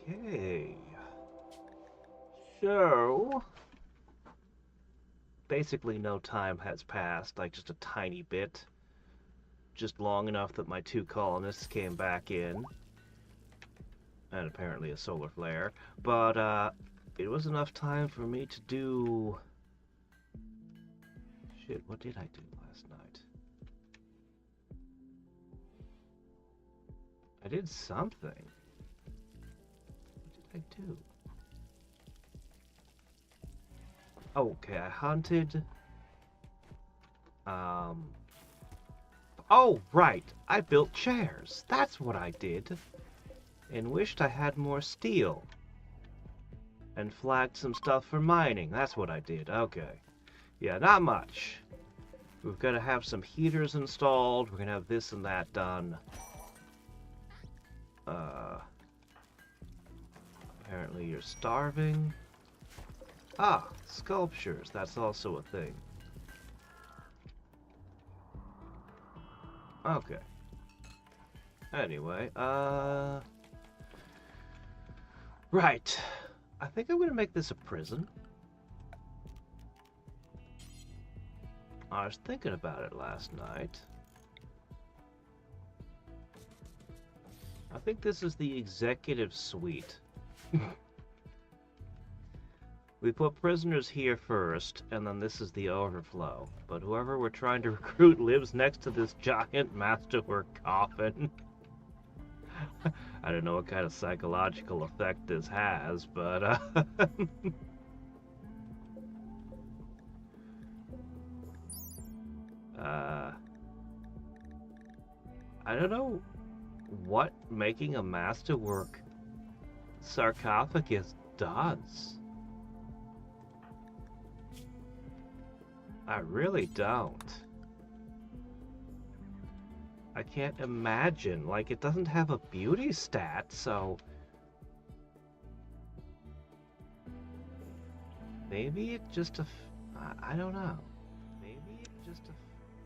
Okay. So, basically no time has passed, like just a tiny bit. Just long enough that my two colonists came back in, and apparently a solar flare. But, it was enough time for me to do... Shit, what did I do last night? I did something. What did I do? Okay, I hunted... Um... Oh, right! I built chairs! That's what I did! And wished I had more steel. And flagged some stuff for mining. That's what I did. Okay. Yeah, not much. We've got to have some heaters installed. We're going to have this and that done. Apparently you're starving. Ah, sculptures. That's also a thing. Okay. Anyway, right. I think I'm going to make this a prison. I was thinking about it last night. I think this is the executive suite. We put prisoners here first, and then this is the overflow. But whoever we're trying to recruit lives next to this giant masterwork coffin. I don't know what kind of psychological effect this has, but I don't know what making a masterwork sarcophagus does. I really don't. I can't imagine. Like, it doesn't have a beauty stat, so... Maybe it just I don't know. Maybe it just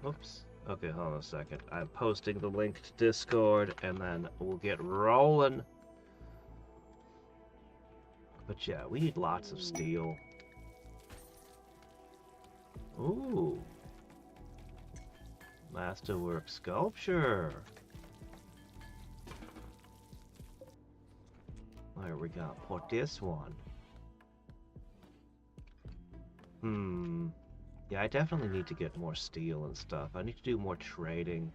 Oops. Okay, hold on a second. I'm posting the link to Discord, and then we'll get rolling. But yeah, we need lots of steel. Ooh. Masterwork sculpture. Where we gonna put this one? Yeah, I definitely need to get more steel and stuff. I need to do more trading.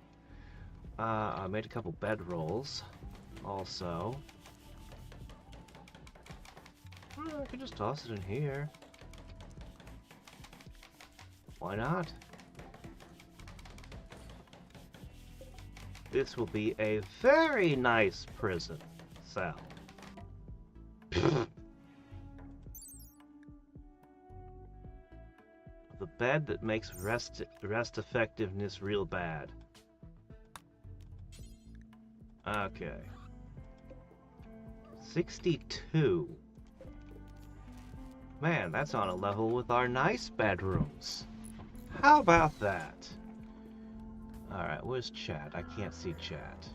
I made a couple bedrolls, also. I could just toss it in here. Why not? This will be a very nice prison cell. The bed that makes rest effectiveness real bad. Okay. 62. Man, that's on a level with our nice bedrooms. How about that? Alright, where's chat? I can't see chat.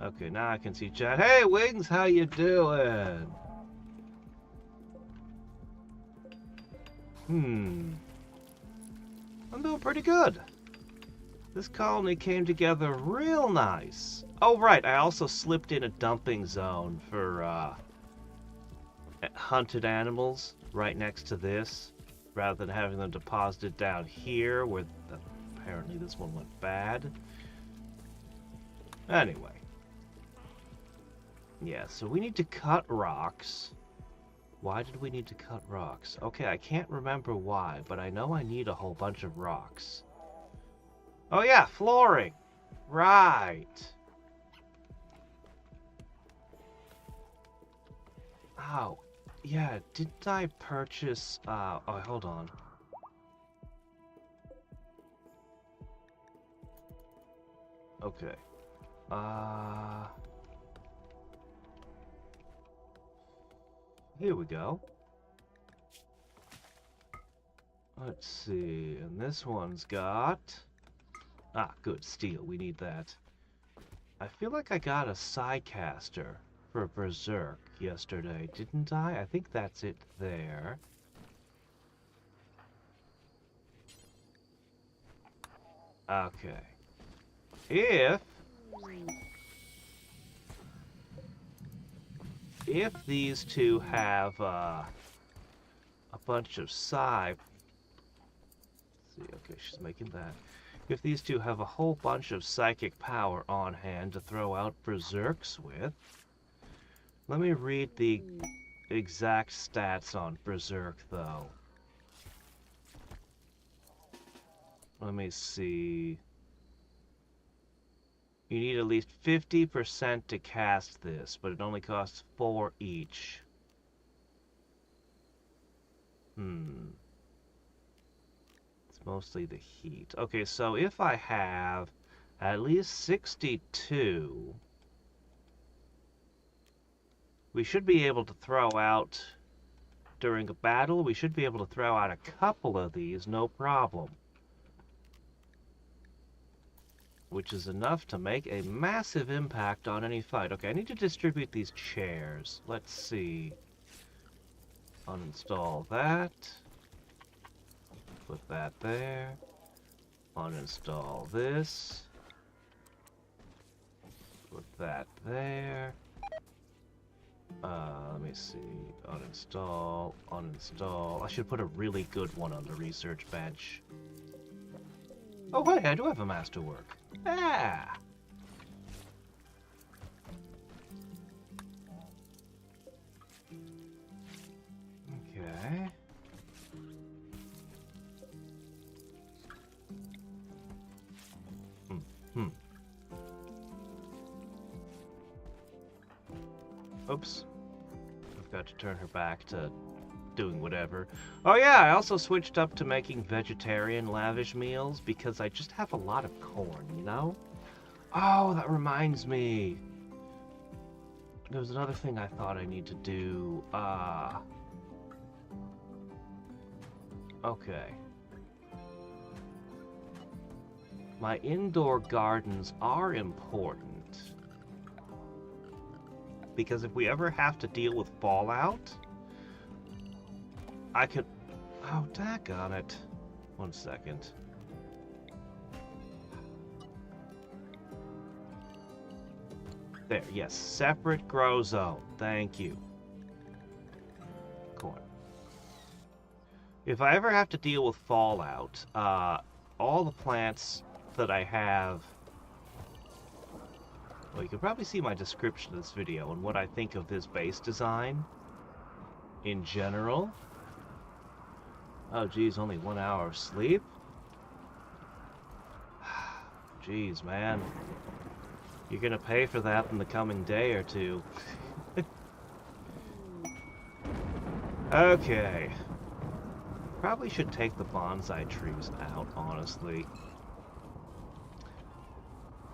Okay, now I can see chat. Hey, Wings, how you doing? I'm doing pretty good. This colony came together real nice. Oh, right, I also slipped in a dumping zone for, hunted animals right next to this, rather than having them deposited down here, where apparently this one went bad. Anyway. Yeah, so we need to cut rocks. Why did we need to cut rocks? Okay, I can't remember why, but I know I need a whole bunch of rocks. Oh yeah, flooring! Right! Oh, yeah, didn't I purchase, oh, hold on. Okay. Here we go. Let's see, and this one's got... Ah, good, steel, we need that. I feel like I got a Psycaster for Berserk yesterday, didn't I? I think that's it there. Okay. If these two have a bunch of psi... See, okay, she's making that. If these two have a whole bunch of psychic power on hand to throw out berserks with... Let me read the exact stats on berserk, though. Let me see... You need at least 50% to cast this, but it only costs 4 each. It's mostly the heat. Okay, so if I have at least 62, we should be able to throw out, during a battle, we should be able to throw out a couple of these, no problem. Which is enough to make a massive impact on any fight. Okay, I need to distribute these chairs. Let's see. Uninstall that. Put that there. Uninstall this. Put that there. Let me see. Uninstall. Uninstall. I should put a really good one on the research bench. Oh, wait, I do have a masterwork. Ah! Okay. Oops. I've got to turn her back to doing whatever. Oh yeah, I also switched up to making vegetarian lavish meals because I just have a lot of corn, you know? Oh, that reminds me. There was another thing I thought I need to do. Okay. My indoor gardens are important. Because if we ever have to deal with fallout, I could... Oh, daggone it. 1 second. There, yes. Separate grow zone. Thank you. Corn. If I ever have to deal with fallout, all the plants that I have... Well, you can probably see my description of this video and what I think of this base design in general. Oh, geez, only 1 hour of sleep? Jeez, man. You're gonna pay for that in the coming day or two. Okay. Probably should take the bonsai trees out, honestly.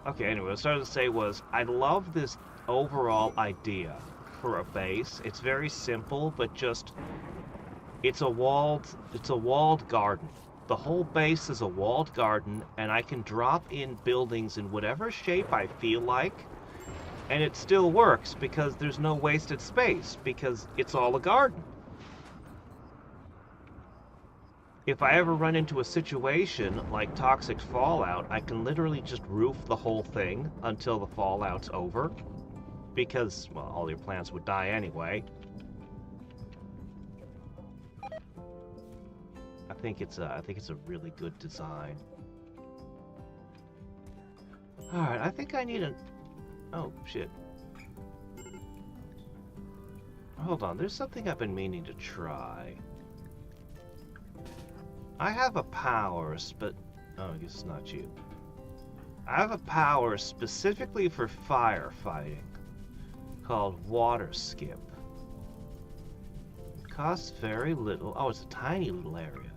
Okay, anyway, what I started to say was, I love this overall idea for a base. It's very simple, but just... It's a walled garden. The whole base is a walled garden, and I can drop in buildings in whatever shape I feel like, and it still works, because there's no wasted space, because it's all a garden. If I ever run into a situation like toxic fallout, I can literally just roof the whole thing until the fallout's over, because, well, all your plants would die anyway. I think it's a really good design. All right, I think I need a... Oh, shit. Hold on, there's something I've been meaning to try. I have a power, but... Oh, I guess it's not you. I have a power specifically for firefighting called Water Skip. It costs very little. Oh, it's a tiny little area.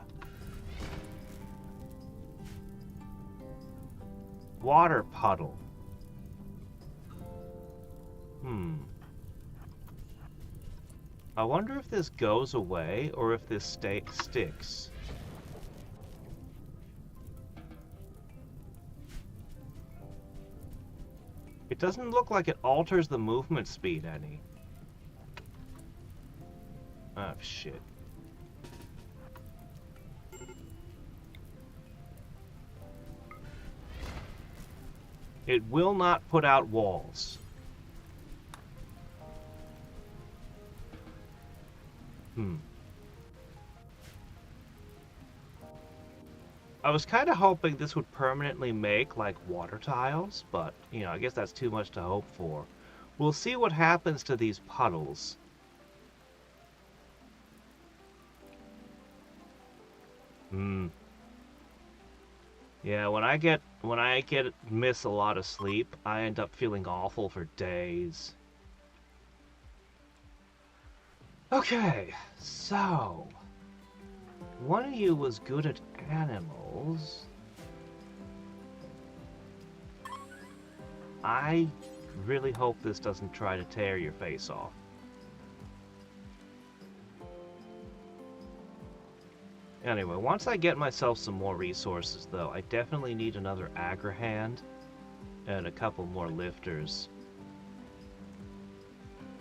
Water puddle. I wonder if this goes away or if this sticks. It doesn't look like it alters the movement speed any. Oh, shit. It will not put out walls. I was kind of hoping this would permanently make, like, water tiles, but, you know, I guess that's too much to hope for. We'll see what happens to these puddles. Yeah, when I miss a lot of sleep, I end up feeling awful for days. Okay, so one of you was good at animals. I really hope this doesn't try to tear your face off. Anyway, once I get myself some more resources, though, I definitely need another Agrahand and a couple more lifters.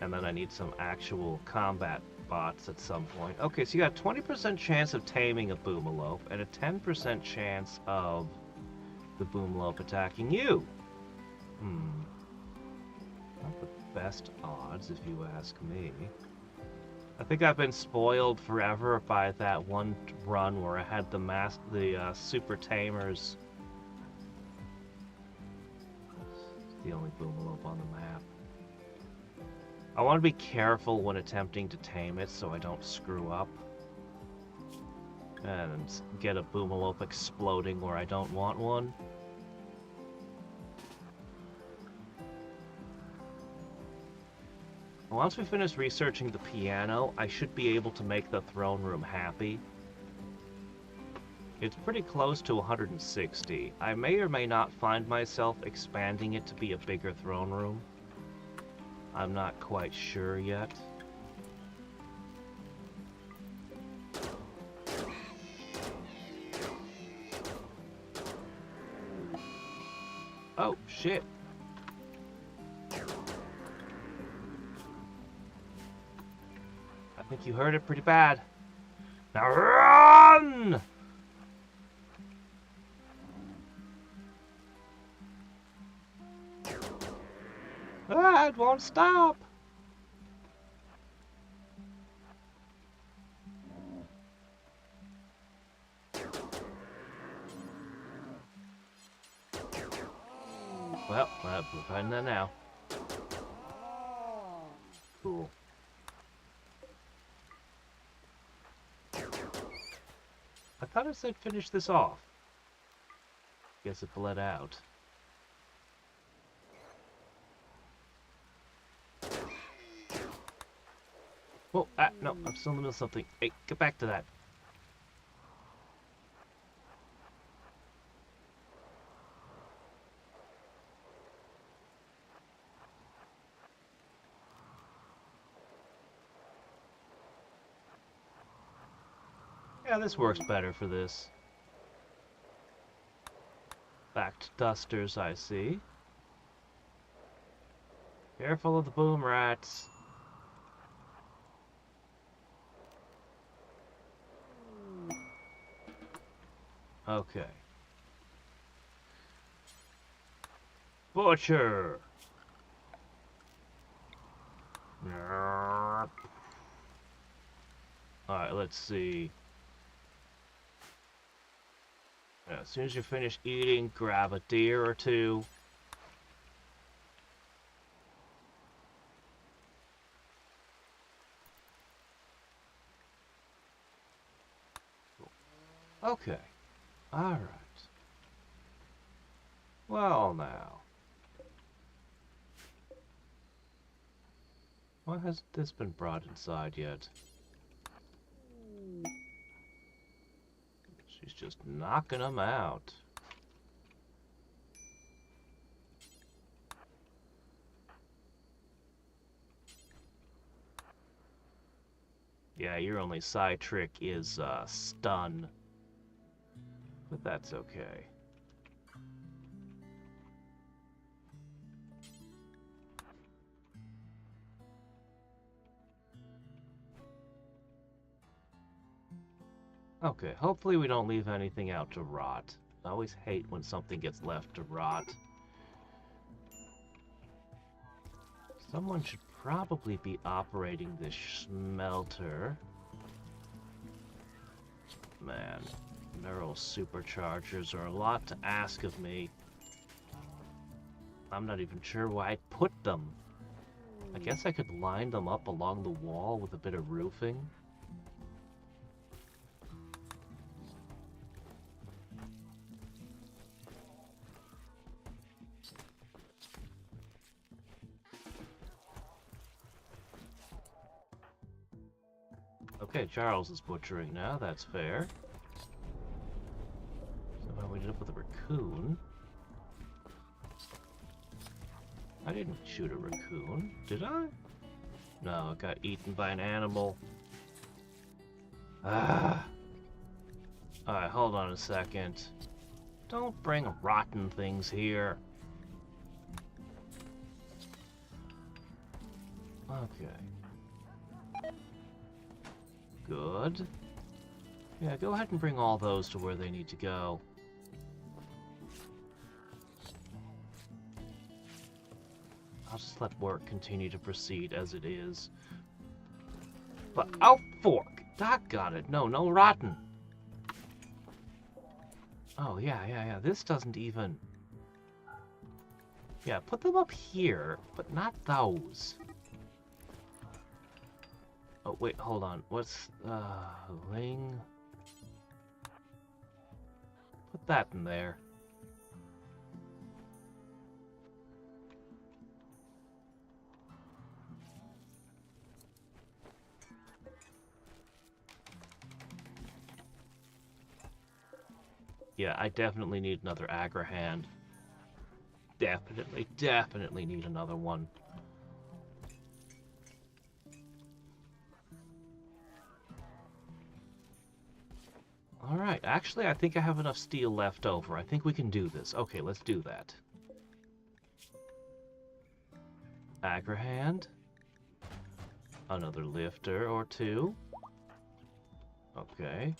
And then I need some actual combat bots at some point. Okay, so you got a 20% chance of taming a Boomalope and a 10% chance of the Boomalope attacking you. Not the best odds, if you ask me. I think I've been spoiled forever by that one run where I had the super tamers. It's the only Boomalope on the map. I want to be careful when attempting to tame it so I don't screw up and get a Boomalope exploding where I don't want one. Once we finish researching the piano, I should be able to make the throne room happy. It's pretty close to 160. I may or may not find myself expanding it to be a bigger throne room. I'm not quite sure yet. Oh, shit. I think you heard it pretty bad. Now run! Ah, it won't stop. Well, we're finding that now. Cool. I thought I said finish this off. Guess it bled out. Oh, no, I'm still in the middle of something. Hey, get back to that. Yeah, this works better for this. Back to dusters, I see. Careful of the boom rats. Okay. Butcher! Alright, let's see. As soon as you finish eating, grab a deer or two. Okay. Alright. Well, now. Why hasn't this been brought inside yet? She's just knocking them out. Yeah, your only side trick is stun. But that's okay. Okay, hopefully we don't leave anything out to rot. I always hate when something gets left to rot. Someone should probably be operating this smelter. Man, neural superchargers are a lot to ask of me. I'm not even sure why I put them. I guess I could line them up along the wall with a bit of roofing. Okay, Charles is butchering now, that's fair. Somehow we ended up with a raccoon. I didn't shoot a raccoon, did I? No, it got eaten by an animal. Ah. Alright, hold on a second. Don't bring rotten things here. Okay. Good. Yeah, go ahead and bring all those to where they need to go. I'll just let work continue to proceed as it is. But, oh, fork! Doggone it. No, no rotten. Oh, yeah. This doesn't even... Yeah, put them up here, but not those. Oh, wait, hold on. What's, Ling? Put that in there. Yeah, I definitely need another agra hand. Definitely need another one. Alright, actually I think I have enough steel left over. I think we can do this. Okay, let's do that. Agra hand. Another lifter or two. Okay.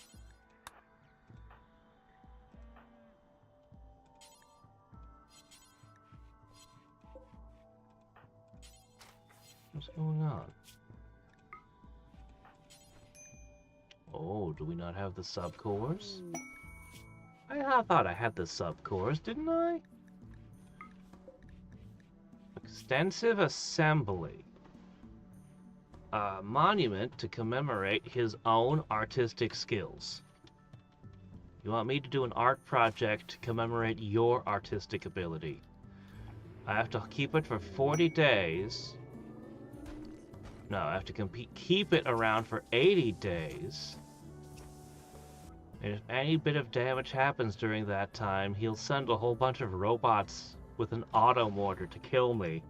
What's going on? Oh, do we not have the subcores? I thought I had the subcores, didn't I? Extensive assembly. A monument to commemorate his own artistic skills. You want me to do an art project to commemorate your artistic ability. I have to keep it for 40 days. No, I have to keep it around for 80 days. And if any bit of damage happens during that time, he'll send a whole bunch of robots with an auto mortar to kill me.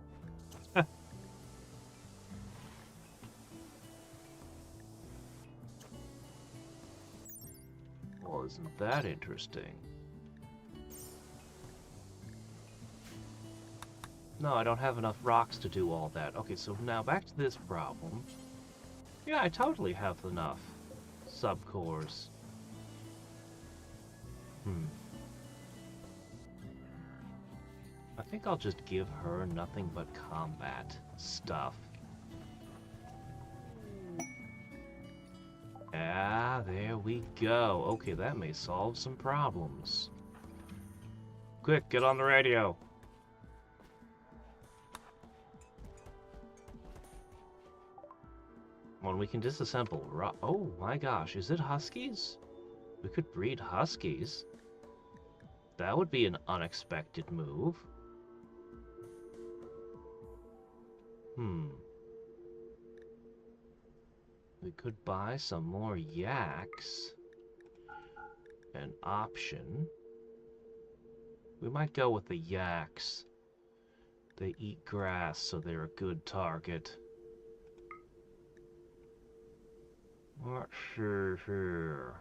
Well, isn't that interesting? No, I don't have enough rocks to do all that. Okay, so now back to this problem. Yeah, I totally have enough subcores. I think I'll just give her nothing but combat stuff. Ah, there we go. Okay, that may solve some problems. Quick, get on the radio. Well, we can disassemble. Oh my gosh, is it huskies? We could breed huskies. That would be an unexpected move. We could buy some more yaks. An option. We might go with the yaks. They eat grass, so they're a good target. Let's see here.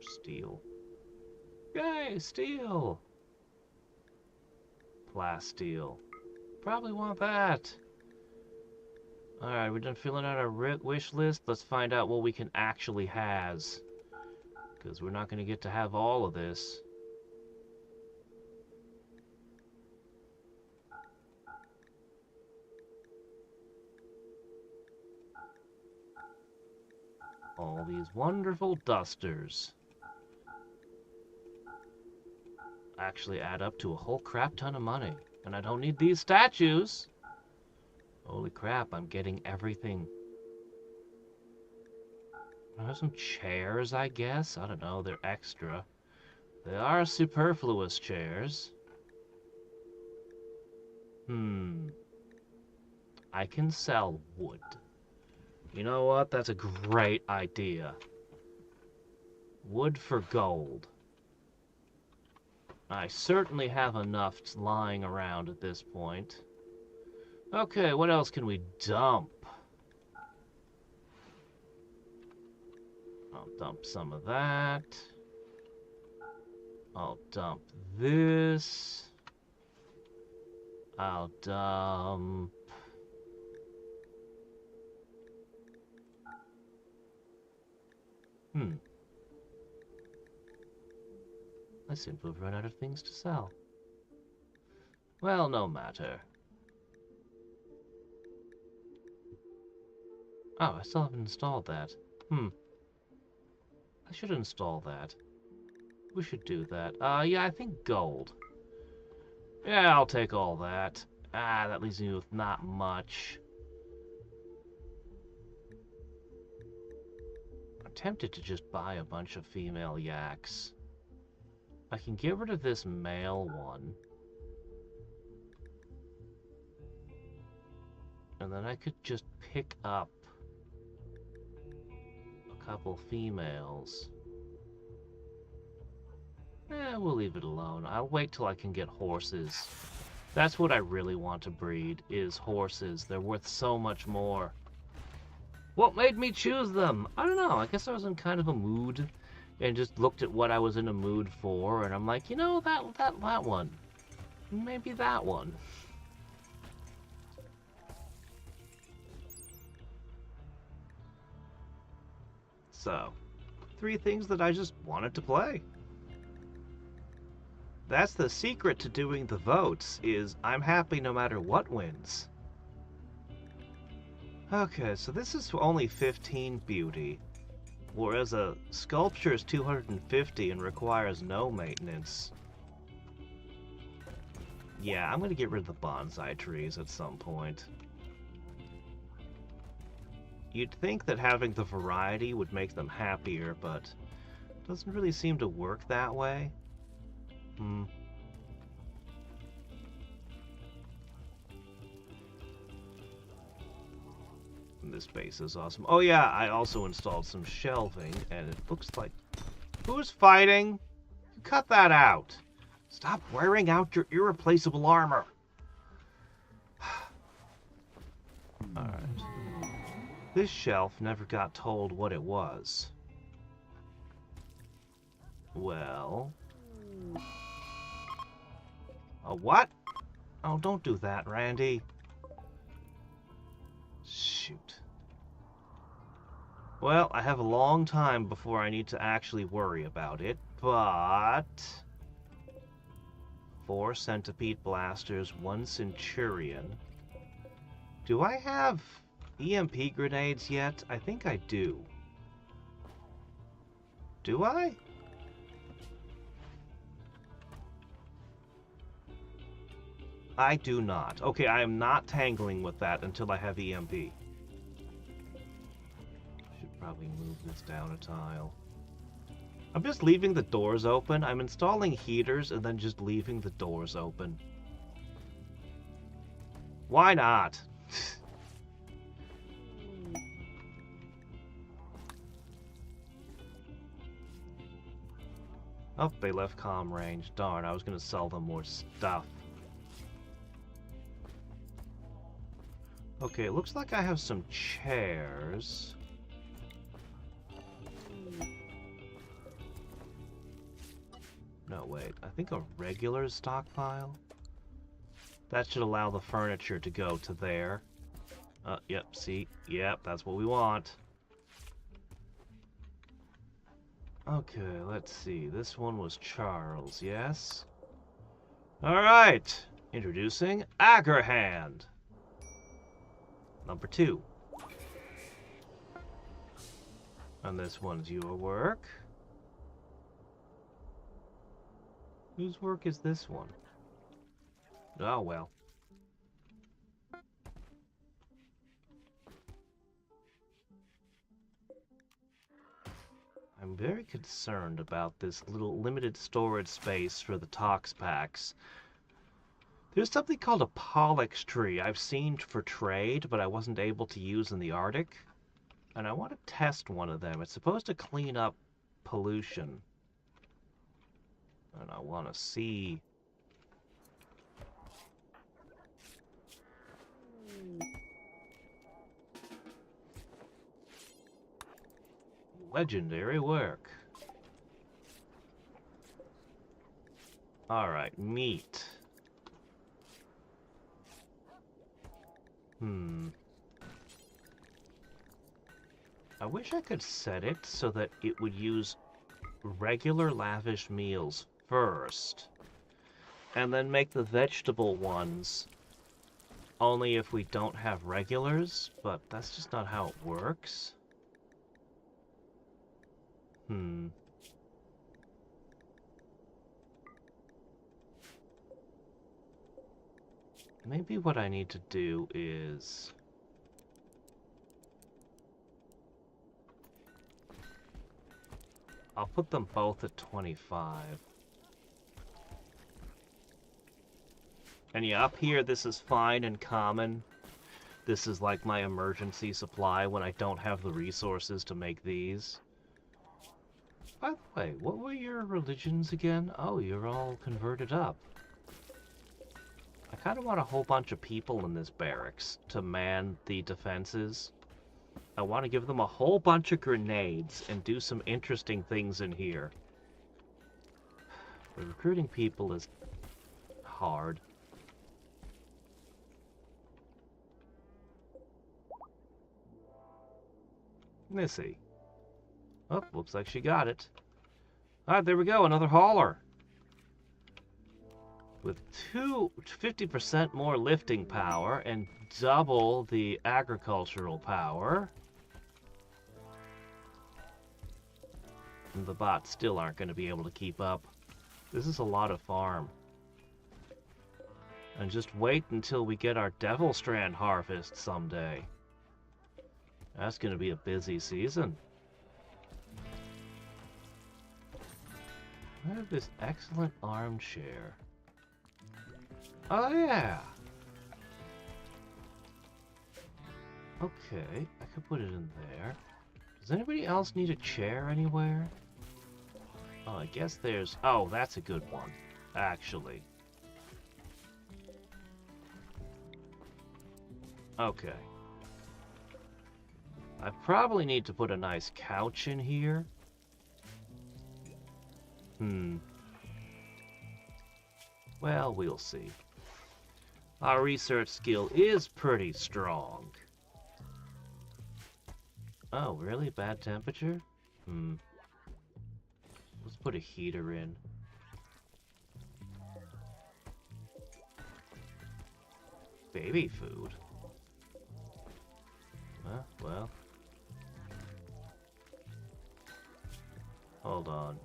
Steel. Yay, steel! Plasteel. Probably want that. Alright, we're done filling out our wish list. Let's find out what we can actually has. Because we're not going to get to have all of this. All these wonderful dusters actually add up to a whole crap ton of money. And I don't need these statues. Holy crap, I'm getting everything. I have some chairs, I guess. I don't know, they're extra. They are superfluous chairs. I can sell wood. You know what? That's a great idea. Wood for gold. I certainly have enough lying around at this point. Okay, what else can we dump? I'll dump some of that. I'll dump this. I'll dump... I seem to have run out of things to sell. Well, no matter. Oh, I still haven't installed that. I should install that. We should do that. Yeah, I think gold. Yeah, I'll take all that. That leaves me with not much. I'm tempted to just buy a bunch of female yaks. I can get rid of this male one. And then I could just pick up a couple females. We'll leave it alone. I'll wait till I can get horses. That's what I really want to breed, is horses. They're worth so much more. What made me choose them? I don't know. I guess I was in kind of a mood and just looked at what I was in a mood for, and I'm like, you know, that one. Maybe that one. So, 3 things that I just wanted to play. That's the secret to doing the votes, is I'm happy no matter what wins. Okay, so this is only 15 beauty, whereas a sculpture is 250 and requires no maintenance. Yeah, I'm gonna get rid of the bonsai trees at some point. You'd think that having the variety would make them happier, but it doesn't really seem to work that way. This base is awesome. Oh yeah, I also installed some shelving, and it looks like... Who's fighting? Cut that out. Stop wearing out your irreplaceable armor. Alright. This shelf never got told what it was. Well... A what? Oh, don't do that, Randy. Shoot. Well, I have a long time before I need to actually worry about it, but... 4 centipede blasters, 1 centurion. Do I have EMP grenades yet? I think I do. Do I? I do not. Okay, I am not tangling with that until I have EMP. Should probably move this down a tile. I'm just leaving the doors open. I'm installing heaters and then just leaving the doors open. Why not? Oh, they left comm range. Darn, I was gonna sell them more stuff. Okay, it looks like I have some chairs. No, wait. I think a regular stockpile? That should allow the furniture to go to there. Yep, see? Yep, that's what we want. Okay, let's see. This one was Charles, yes? Alright! Introducing Ackerhand. Number 2. And this one's your work. Whose work is this one? Oh, well. I'm very concerned about this little limited storage space for the Tox packs. There's something called a Pollux tree I've seen for trade, but I wasn't able to use in the Arctic. And I want to test one of them. It's supposed to clean up pollution. And I want to see... Legendary work. Alright, meat. I wish I could set it so that it would use regular lavish meals first. And then make the vegetable ones only if we don't have regulars, but that's just not how it works. Maybe what I need to do is... I'll put them both at 25. And yeah, up here this is fine and common. This is like my emergency supply when I don't have the resources to make these. By the way, what were your religions again? Oh, you're all converted up. I kind of want a whole bunch of people in this barracks to man the defenses. I want to give them a whole bunch of grenades and do some interesting things in here. But recruiting people is hard. Missy. Oh, looks like she got it. Alright, there we go, another hauler. With 50% more lifting power and double the agricultural power. And the bots still aren't going to be able to keep up. This is a lot of farm. And just wait until we get our Devil Strand harvest someday. That's going to be a busy season. I have this excellent armchair. Oh yeah! Okay, I could put it in there. Does anybody else need a chair anywhere? Oh, I guess there's... Oh, that's a good one, actually. Okay. I probably need to put a nice couch in here. Well, we'll see. Our research skill is pretty strong. Oh, really? Bad temperature? Let's put a heater in. Baby food? Well. Hold on.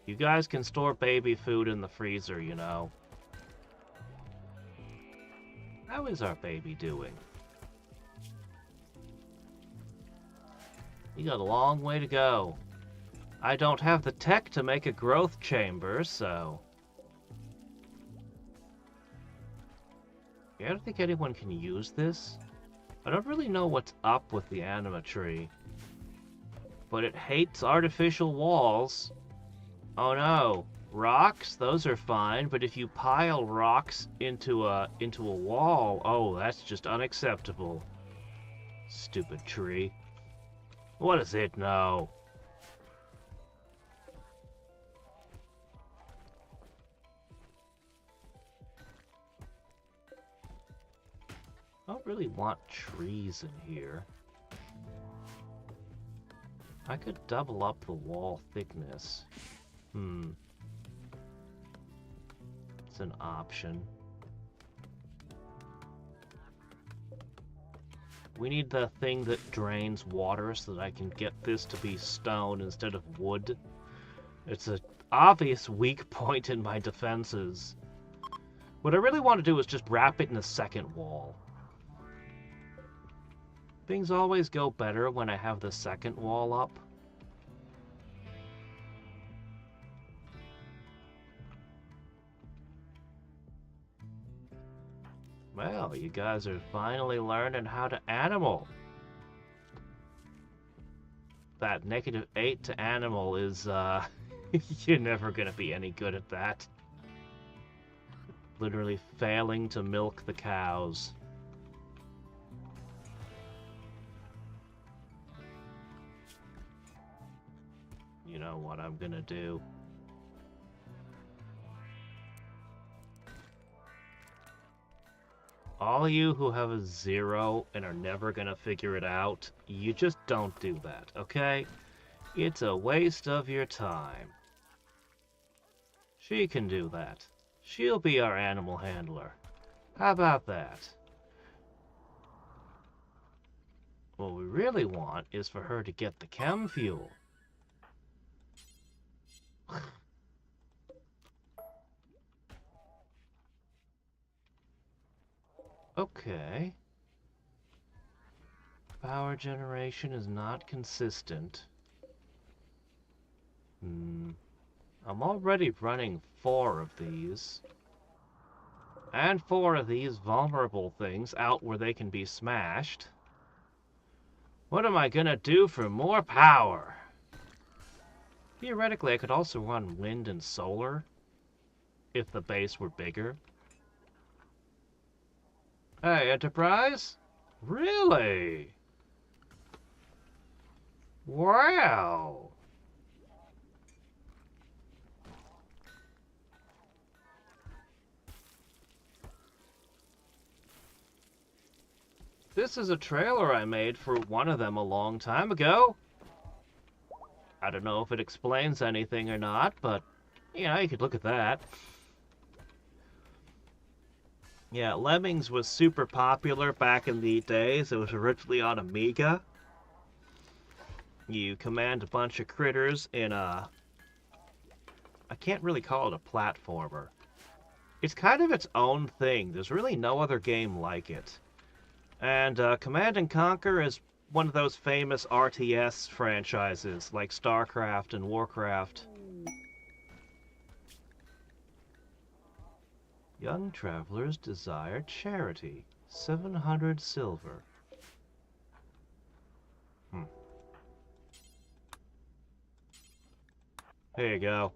You guys can store baby food in the freezer, you know. How is our baby doing? You got a long way to go. I don't have the tech to make a growth chamber, so... Yeah, I don't think anyone can use this. I don't really know what's up with the anima tree. But it hates artificial walls. Oh no. Rocks, those are fine, but if you pile rocks into a wall, oh, that's just unacceptable. Stupid tree. What does it know? I don't really want trees in here. I could double up the wall thickness. It's an option. We need the thing that drains water so that I can get this to be stone instead of wood. It's an obvious weak point in my defenses. What I really want to do is just wrap it in a second wall. Things always go better when I have the second wall up. Well, you guys are finally learning how to animal. That -8 to animal is, you're never gonna be any good at that. Literally failing to milk the cows. You know what I'm gonna do. All of you who have a 0 and are never gonna figure it out, you just don't do that, okay? It's a waste of your time. She can do that. She'll be our animal handler. How about that? What we really want is for her to get the chem fuel. Okay. Power generation is not consistent. I'm already running 4 of these. And 4 of these vulnerable things out where they can be smashed. What am I gonna do for more power? Theoretically, I could also run wind and solar if the base were bigger. Hey, Enterprise? Really? Wow. This is a trailer I made for one of them a long time ago. I don't know if it explains anything or not, but, you know, you could look at that. Yeah, Lemmings was super popular back in the days. It was originally on Amiga. You command a bunch of critters in a... I can't really call it a platformer. It's kind of its own thing. There's really no other game like it. And Command and Conquer is one of those famous RTS franchises like StarCraft and Warcraft. Young travelers desire charity. 700 silver. Here you go.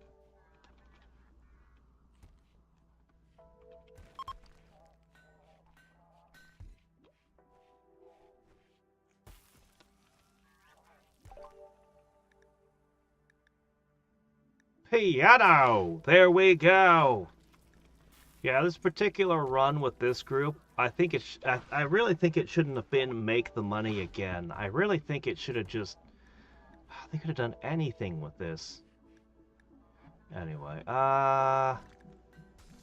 Piano! There we go! Yeah, this particular run with this group, I really think it shouldn't have been make the money again. I really think it should have just... They could have done anything with this. Anyway,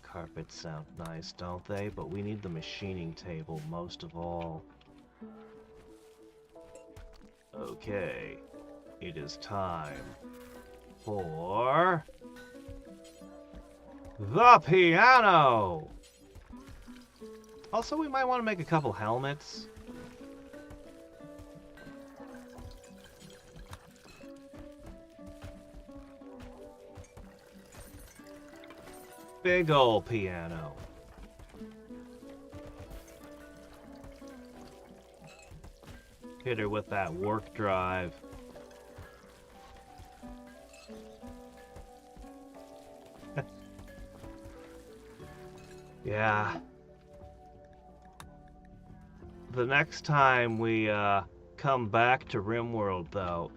carpets sound nice, don't they? But we need the machining table most of all. Okay, it is time for... the piano! Also, we might want to make a couple helmets. Big ol' piano. Hit her with that work drive. Yeah. The next time we come back to Rimworld, though,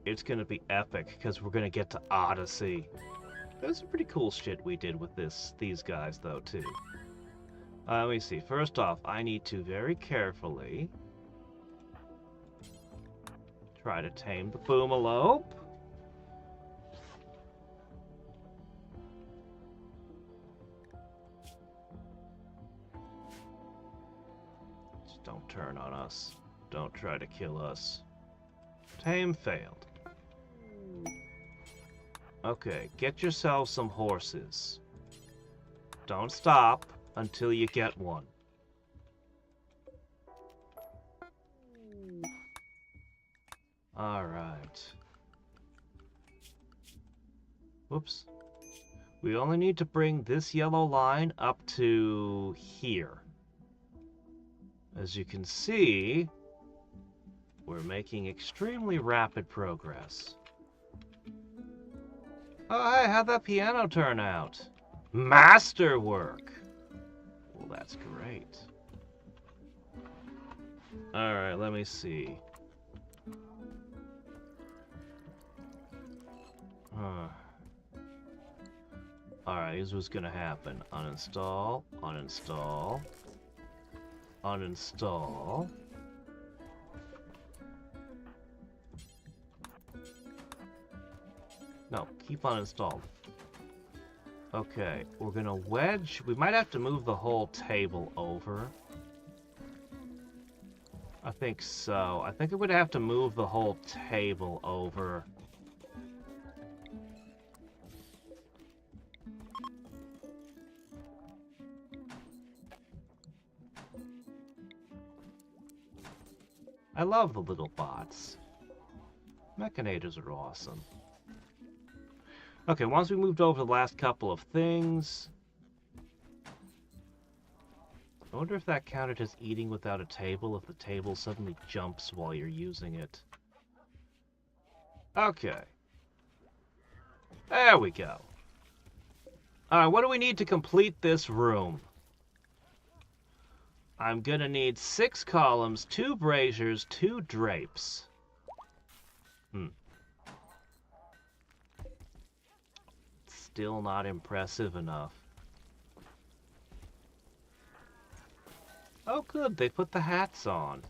it's gonna be epic because we're gonna get to Odyssey. There's some pretty cool shit we did with these guys, though, too. Let me see. First off, I need to very carefully try to tame the boomalope. Just don't turn on us. Don't try to kill us. Tame failed. Okay, get yourself some horses. Don't stop until you get one. Alright. Whoops. We only need to bring this yellow line up to here. As you can see, we're making extremely rapid progress. Oh, hey, how'd that piano turn out? Masterwork! Well, that's great. Alright, let me see. Alright, here's what's gonna happen. Uninstall, uninstall, uninstall. No, keep uninstalled. Okay, we're gonna wedge. We might have to move the whole table over. I think so. I think it would have to move the whole table over. I love the little bots. Mechanators are awesome. Okay, once we moved over the last couple of things... I wonder if that counted as eating without a table, if the table suddenly jumps while you're using it. Okay. There we go. Alright, what do we need to complete this room? I'm gonna need 6 columns, 2 braziers, 2 drapes. Still not impressive enough. Oh good, they put the hats on.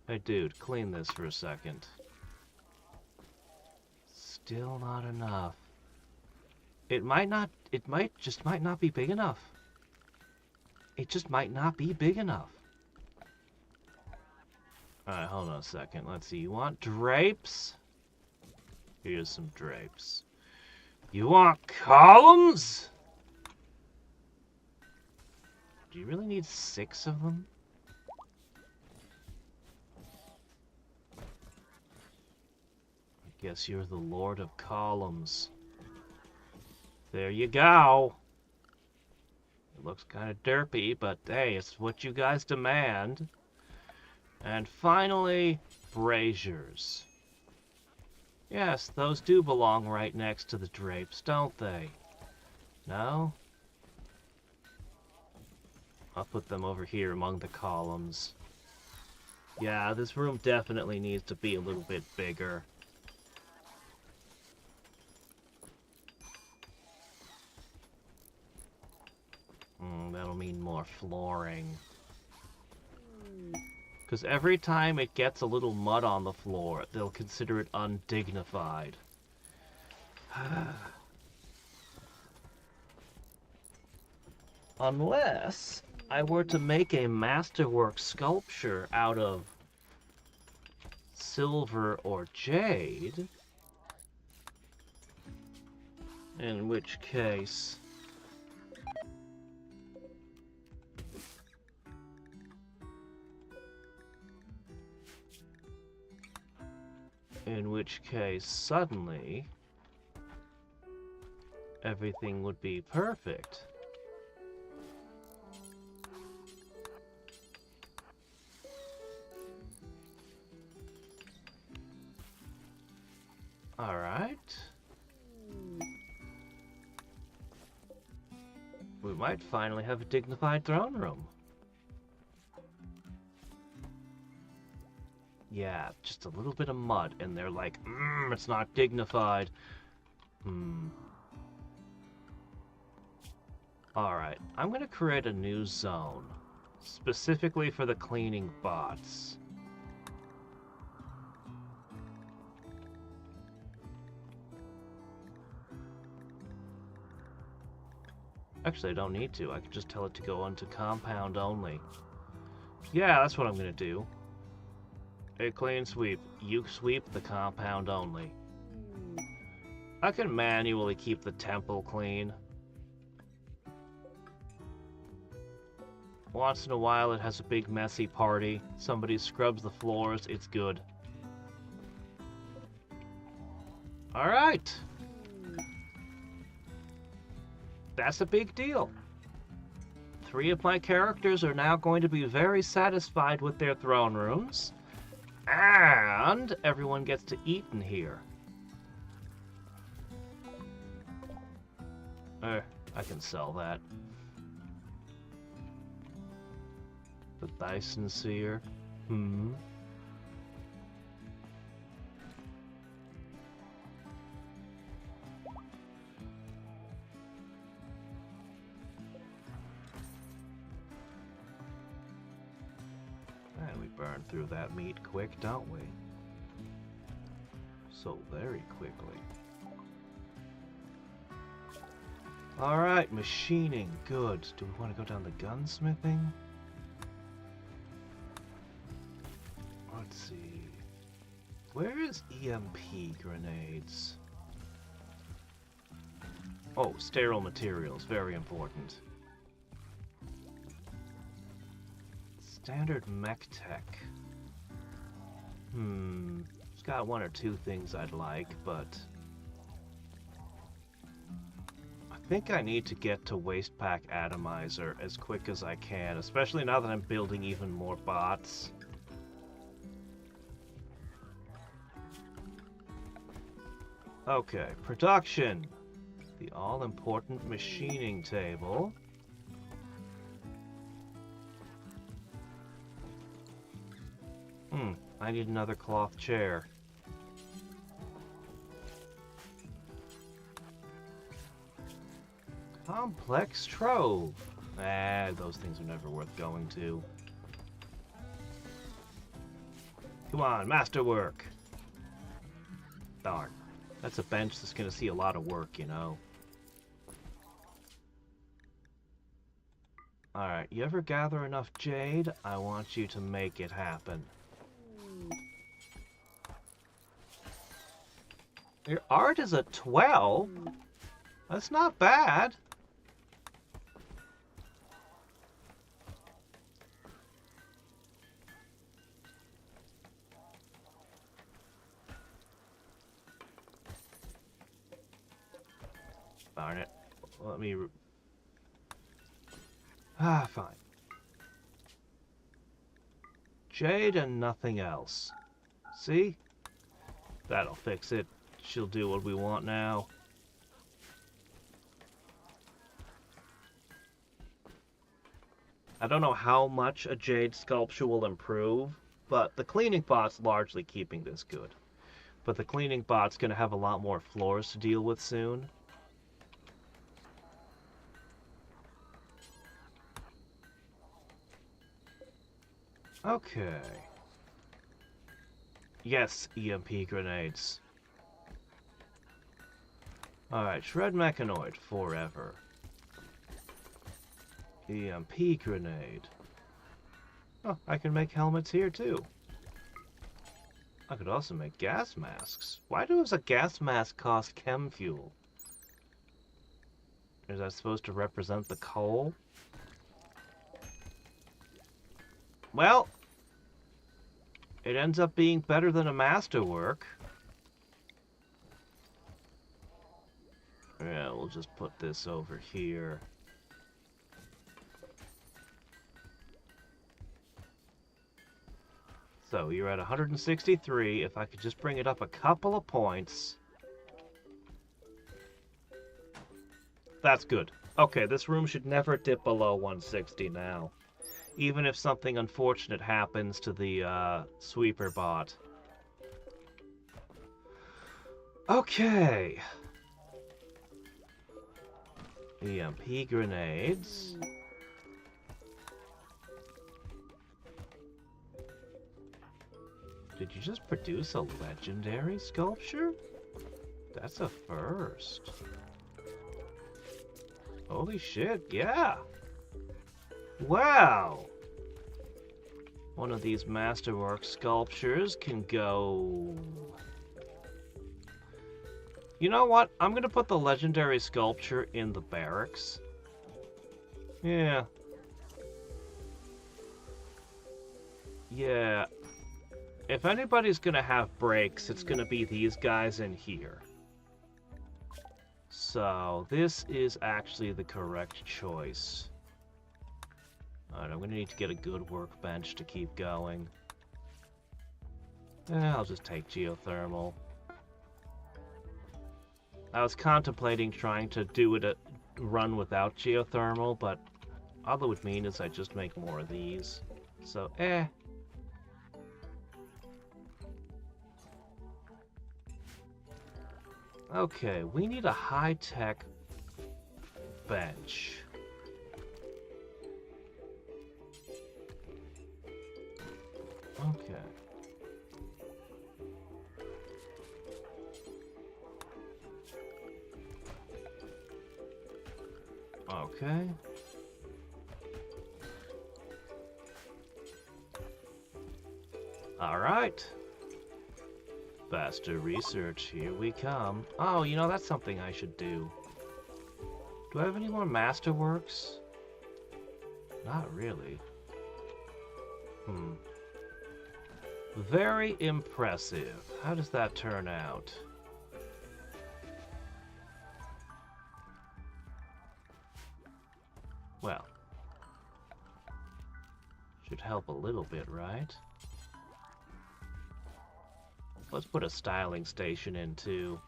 Hey dude, clean this for a second. Still not enough. It might just not be big enough. It just might not be big enough. Alright, hold on a second. Let's see. You want drapes? Here's some drapes. You want columns? Do you really need 6 of them? I guess you're the Lord of Columns. There you go. It looks kind of derpy, but hey, it's what you guys demand. And finally, braziers. Yes, those do belong right next to the drapes, don't they? No? I'll put them over here among the columns. Yeah, this room definitely needs to be a little bit bigger. That'll mean more flooring. Because every time it gets a little mud on the floor, they'll consider it undignified. Unless I were to make a masterwork sculpture out of silver or jade, in which case... suddenly, everything would be perfect. Alright. We might finally have a dignified throne room. Yeah, just a little bit of mud, and they're like, it's not dignified. Alright, I'm gonna create a new zone. Specifically for the cleaning bots. Actually, I don't need to. I can just tell it to go onto compound only. Yeah, that's what I'm gonna do. A clean sweep. You sweep the compound only. I can manually keep the temple clean. Once in a while it has a big messy party. Somebody scrubs the floors, it's good. Alright. That's a big deal. 3 of my characters are now going to be very satisfied with their throne rooms. And everyone gets to eat in here. I can sell that. The Dyson Seer. And we burn through that meat quick, don't we? So very quickly. Alright, machining. Good. Do we want to go down the gunsmithing? Let's see. Where is EMP grenades? Oh, sterile materials. Very important. Standard mech tech. It's got 1 or 2 things I'd like, but I think I need to get to waste pack atomizer as quick as I can, especially now that I'm building even more bots. Okay, production. The all-important machining table. I need another cloth chair. Complex trove. Those things are never worth going to. Come on, masterwork. Darn. That's a bench that's gonna see a lot of work, you know. Alright, you ever gather enough jade? I want you to make it happen. Your art is a 12? That's not bad. Darn it. Let me... fine. Jade and nothing else. See? That'll fix it. She'll do what we want now. I don't know how much a jade sculpture will improve, but the cleaning bot's largely keeping this good. But the cleaning bot's gonna have a lot more floors to deal with soon. Okay. Yes, EMP grenades. Alright, shred mechanoid forever. EMP grenade. Oh, I can make helmets here too. I could also make gas masks. Why does a gas mask cost chem fuel? Is that supposed to represent the coal? Well, it ends up being better than a masterwork. Yeah, we'll just put this over here. So, you're at 163. If I could just bring it up a couple of points. That's good. Okay, this room should never dip below 160 now. Even if something unfortunate happens to the sweeper bot. Okay. EMP grenades. Did you just produce a legendary sculpture? That's a first. Holy shit, yeah! Wow! One of these masterwork sculptures can go... You know what? I'm gonna put the legendary sculpture in the barracks. Yeah. Yeah. If anybody's gonna have breaks, it's gonna be these guys in here. So, this is actually the correct choice. Alright, I'm gonna need to get a good workbench to keep going. I'll just take geothermal. I was contemplating trying to do it run without geothermal, but all it would mean is I just make more of these. So, Okay, we need a high-tech bench. Okay. Okay. All right. Faster research, here we come. Oh, you know, that's something I should do. Do I have any more masterworks? Not really. Very impressive. How does that turn out? Well, should help a little bit, right? Let's put a styling station in too.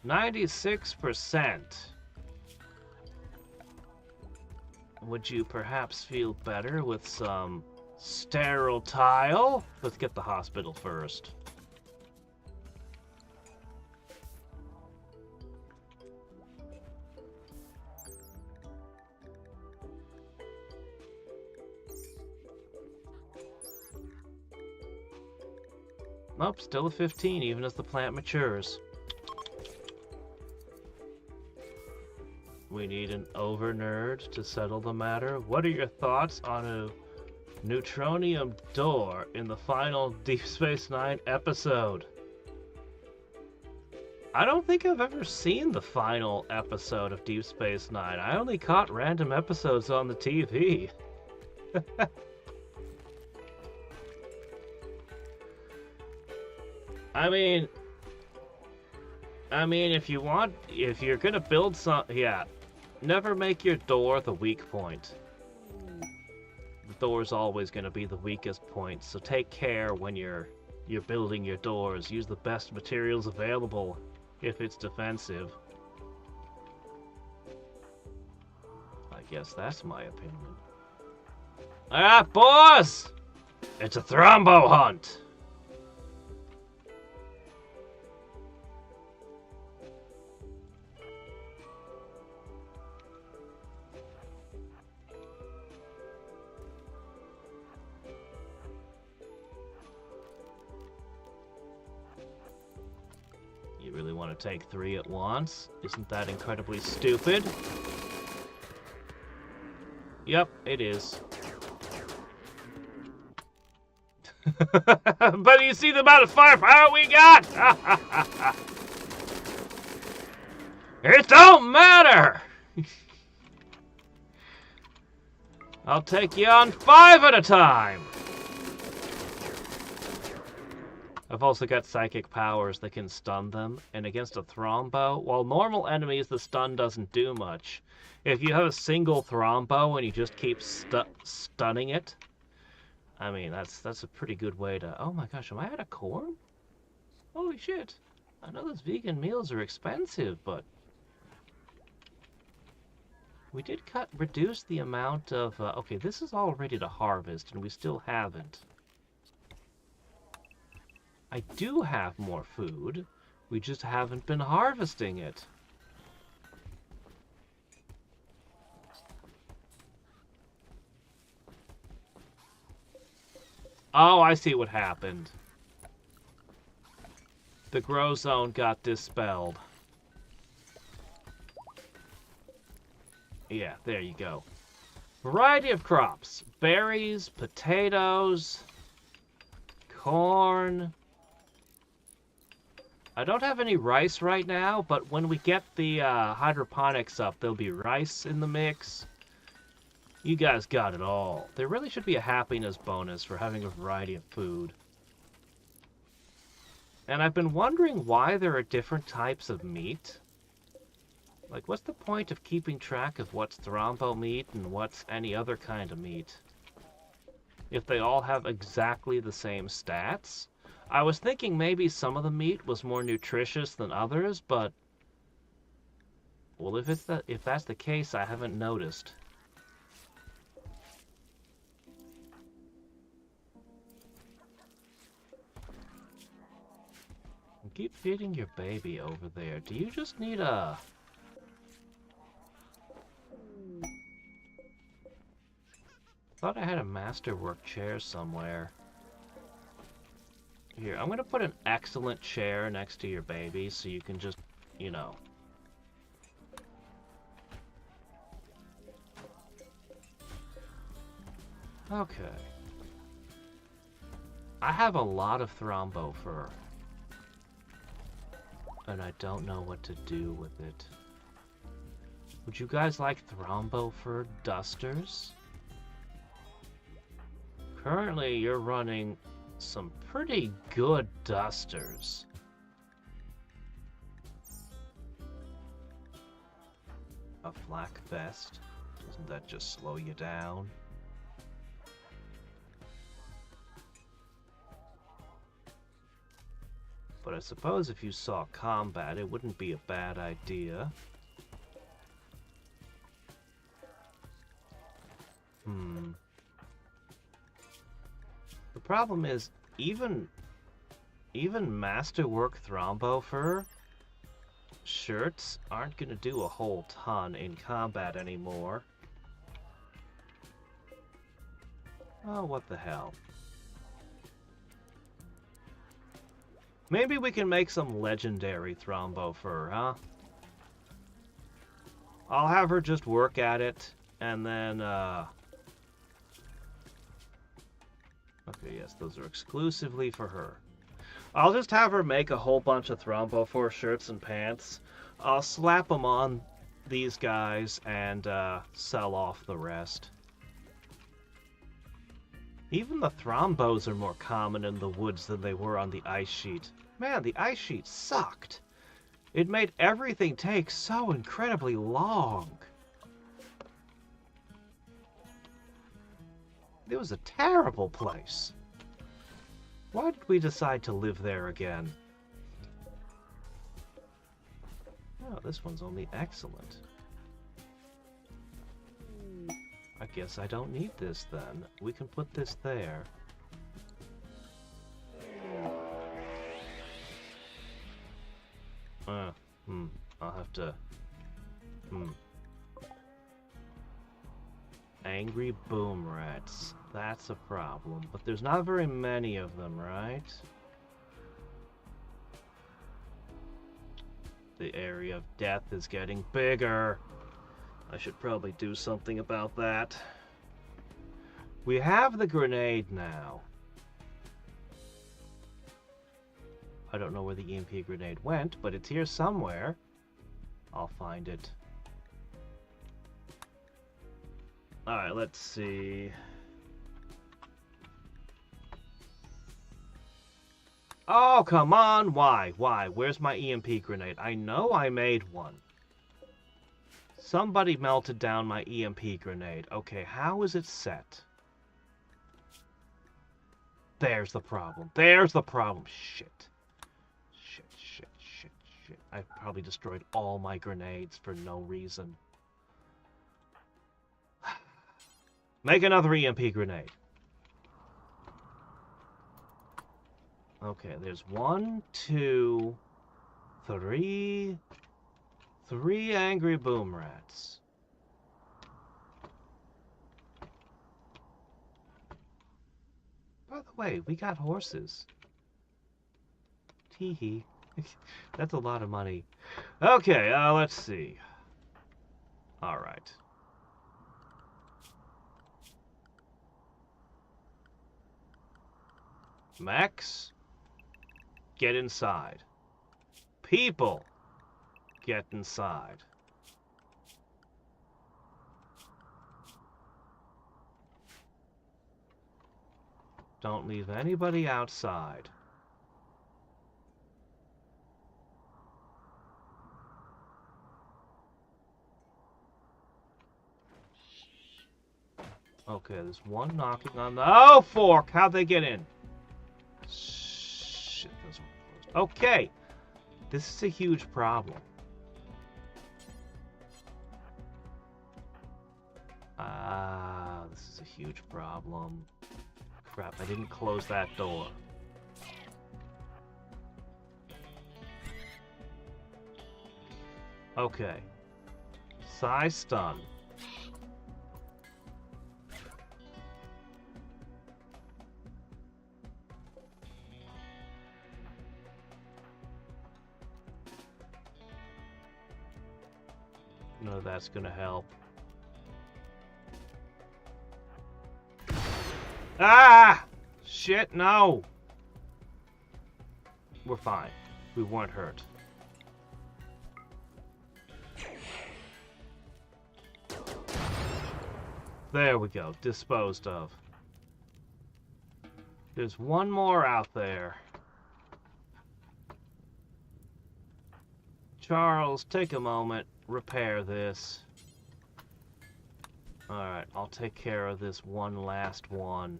96%. Would you perhaps feel better with some sterile tile? Let's get the hospital first. Nope, still a 15 even as the plant matures. We need an over-nerd to settle the matter. What are your thoughts on a neutronium door in the final Deep Space Nine episode? I don't think I've ever seen the final episode of Deep Space Nine. I only caught random episodes on the TV. I mean, if you're gonna build never make your door the weak point. The door's always gonna be the weakest point, so take care when you're building your doors. Use the best materials available if it's defensive. I guess that's my opinion. Alright, boys! It's a thrombo hunt! You really want to take 3 at once? Isn't that incredibly stupid? Yep, it is. But you see the amount of firepower we got? It don't matter! I'll take you on 5 at a time! I've also got psychic powers that can stun them, and against a thrombo, while normal enemies the stun doesn't do much. If you have a single thrombo and you just keep stunning it, I mean, that's a pretty good way to... Oh my gosh, am I out of corn? Holy shit. I know those vegan meals are expensive, but... We did reduce the amount of... okay, this is all ready to harvest, and we still haven't. I do have more food. We just haven't been harvesting it. Oh, I see what happened. The grow zone got dispelled. Yeah, there you go. Variety of crops. Berries, potatoes, corn. I don't have any rice right now, but when we get the hydroponics up, there'll be rice in the mix. You guys got it all. There really should be a happiness bonus for having a variety of food. And I've been wondering why there are different types of meat. Like, what's the point of keeping track of what's Thrombo meat and what's any other kind of meat? If they all have exactly the same stats? I was thinking maybe some of the meat was more nutritious than others, but... Well, if that's the case, I haven't noticed. Keep feeding your baby over there. Do you just need a... Thought I had a masterwork chair somewhere. Here, I'm gonna put an excellent chair next to your baby so you can just, you know... Okay. I have a lot of Thrombo fur. And I don't know what to do with it. Would you guys like Thrombo fur dusters? Currently, you're running some pretty good dusters. A flak vest? Doesn't that just slow you down? But I suppose if you saw combat, it wouldn't be a bad idea. The problem is, even Masterwork Thrombo fur shirts aren't gonna do a whole ton in combat anymore. Oh, what the hell. Maybe we can make some legendary Thrombo fur, huh? I'll have her just work at it, and then, Okay, yes, those are exclusively for her. I'll just have her make a whole bunch of Thrombo fur shirts and pants. I'll slap them on these guys and, sell off the rest. Even the Thrombos are more common in the woods than they were on the ice sheet. Man, the ice sheet sucked. It made everything take so incredibly long. It was a terrible place. Why did we decide to live there again? Oh, this one's only excellent. I guess I don't need this then. We can put this there. I'll have to... Angry boom rats. That's a problem. But there's not very many of them, right? The area of death is getting bigger. I should probably do something about that. We have the grenade now. I don't know where the EMP grenade went, but it's here somewhere. I'll find it. Alright, let's see. Oh, come on! Why? Why? Where's my EMP grenade? I know I made one. Somebody melted down my EMP grenade. Okay, how is it set? There's the problem. There's the problem. Shit. Shit. I've probably destroyed all my grenades for no reason. Make another EMP grenade. Okay, there's 1, 2, 3... 3 angry boom rats. By the way, we got horses. Tee-hee. That's a lot of money. Okay, let's see. Alright. Max, get inside. People, get inside. Don't leave anybody outside. Okay, there's one knocking on the... Oh, fork! How'd they get in? Shit, those were closed. Okay, this is a huge problem. This is a huge problem. Crap, I didn't close that door. Okay. Size stun. No, that's gonna help. Ah! Shit, no! We're fine. We weren't hurt. There we go. Disposed of. There's one more out there. Charles, take a moment. Repair this. Alright, I'll take care of this one last one.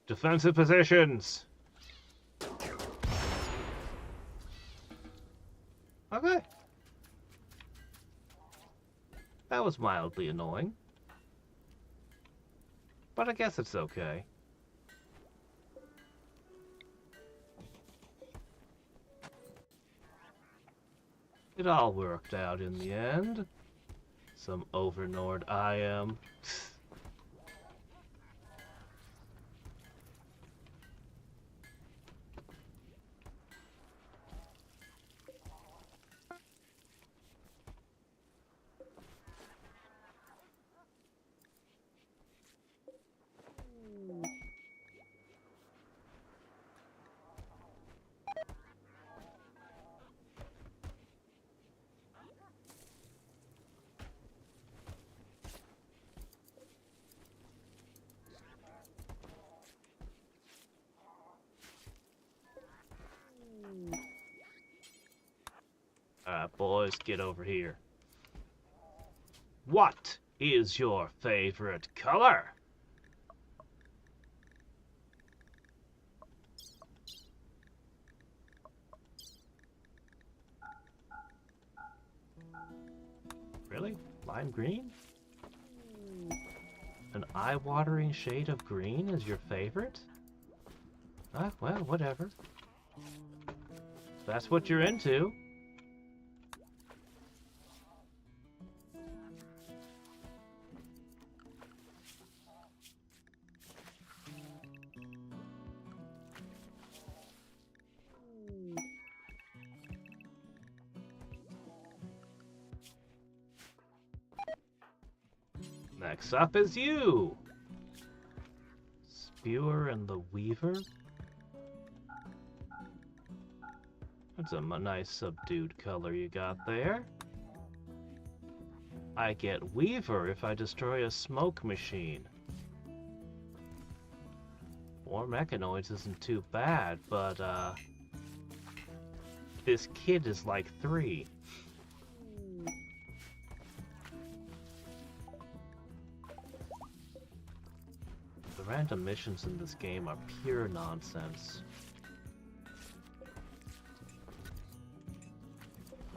Defensive positions! Okay. That was mildly annoying. But I guess it's okay. It all worked out in the end. Some Overnord I am. Alright, boys, get over here. What is your favorite color? Really? Lime green? An eye-watering shade of green is your favorite? Ah, well, whatever. If that's what you're into. Next up is you! Spewer and the Weaver? That's a nice subdued color you got there. I get Weaver if I destroy a smoke machine. 4 mechanoids isn't too bad, but this kid is like 3. The random missions in this game are pure nonsense.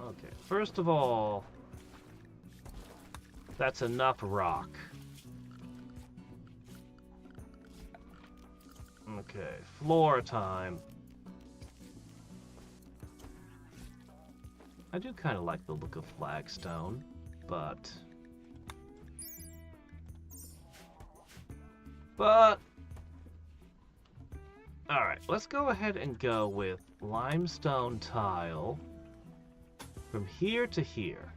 Okay, first of all, that's enough rock. Okay, floor time. I do kind of like the look of flagstone, but But alright, let's go ahead and go with limestone tile from here to here.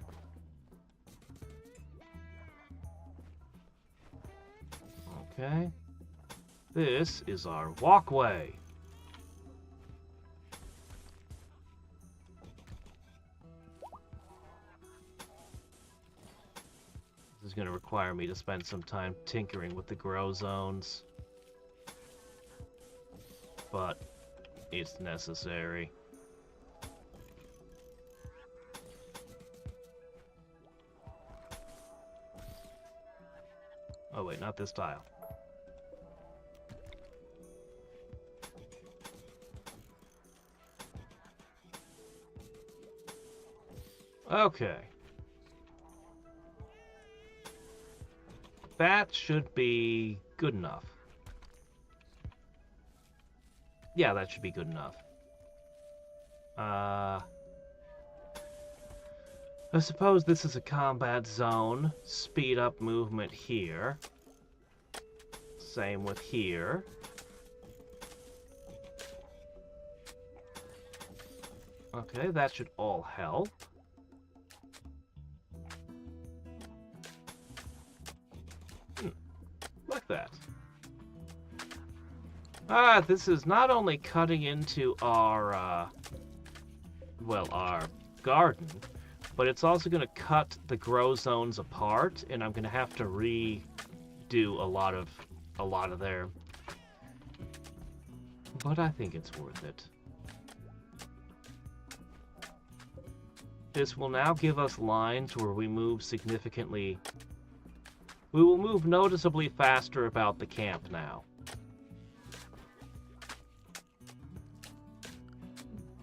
Okay. This is our walkway. This is going to require me to spend some time tinkering with the grow zones. But it's necessary. Oh wait, not this tile. Okay. That should be good enough. Yeah, that should be good enough. I suppose this is a combat zone. Speed up movement here. Same with here. Okay, that should all help. Like that. This is not only cutting into our, well, our garden, but it's also going to cut the grow zones apart, and I'm going to have to redo a lot of their... But I think it's worth it. This will now give us lines where we move significantly... We will move noticeably faster about the camp now.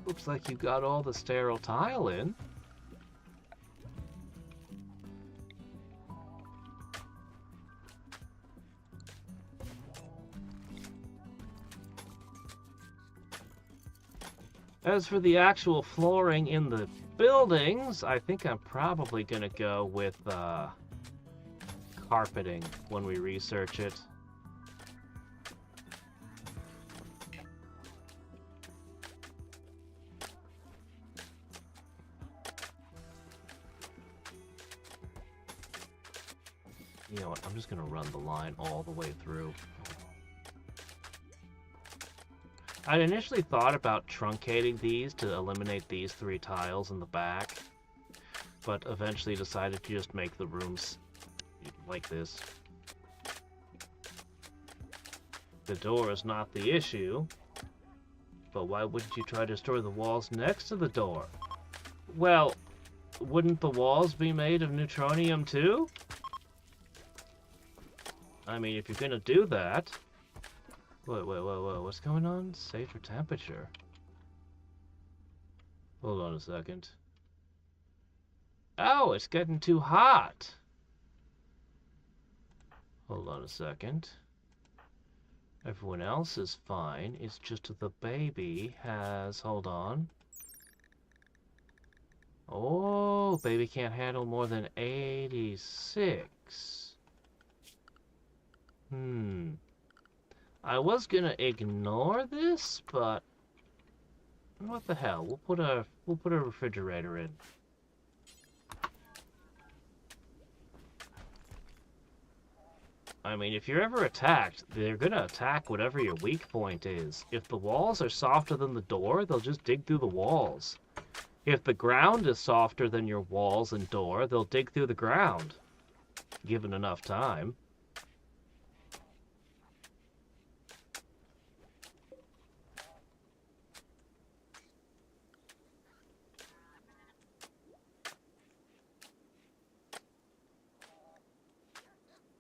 Looks like you got all the sterile tile in. As for the actual flooring in the buildings, I think I'm probably going to go with carpeting when we research it. You know what, I'm just going to run the line all the way through. I'd initially thought about truncating these to eliminate these 3 tiles in the back, but eventually decided to just make the rooms like this. The door is not the issue, but why wouldn't you try to store the walls next to the door? Well, wouldn't the walls be made of neutronium too? I mean, if you're gonna do that... Wait, what's going on? Safer temperature. Hold on a second. Oh, it's getting too hot. Hold on a second. Everyone else is fine. It's just the baby has... Hold on. Oh, baby can't handle more than 86. I was gonna ignore this, but what the hell? We'll put a refrigerator in. I mean, if you're ever attacked, they're gonna attack whatever your weak point is. If the walls are softer than the door, they'll just dig through the walls. If the ground is softer than your walls and door, they'll dig through the ground, given enough time.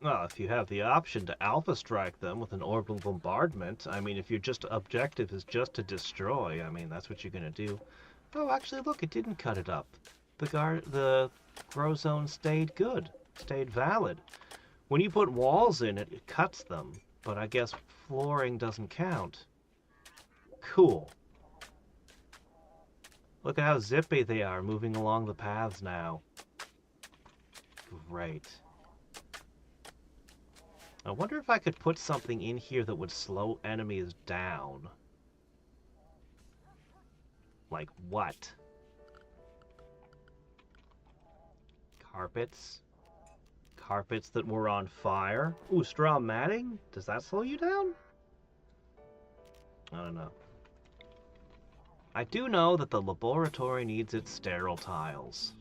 Well, if you have the option to alpha strike them with an orbital bombardment, I mean, if your objective is just to destroy, I mean, that's what you're gonna do. Oh, actually, look, it didn't cut it up. The grow zone stayed good, stayed valid. When you put walls in it, it cuts them, but I guess flooring doesn't count. Cool. Look at how zippy they are moving along the paths now. Great. I wonder if I could put something in here that would slow enemies down. Like what? Carpets? Carpets that were on fire? Ooh, straw matting? Does that slow you down? I don't know. I do know that the laboratory needs its sterile tiles.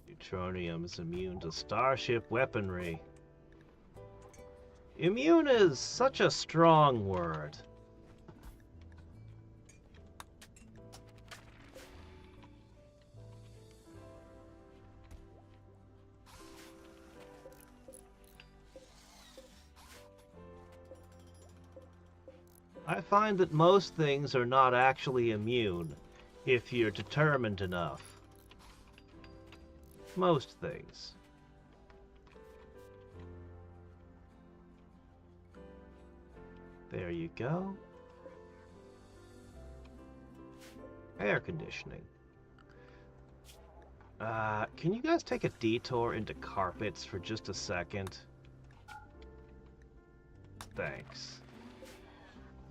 Neutronium is immune to starship weaponry. Immune is such a strong word. I find that most things are not actually immune if you're determined enough. Most things. There you go. Air conditioning. Can you guys take a detour into carpets for just a second? Thanks.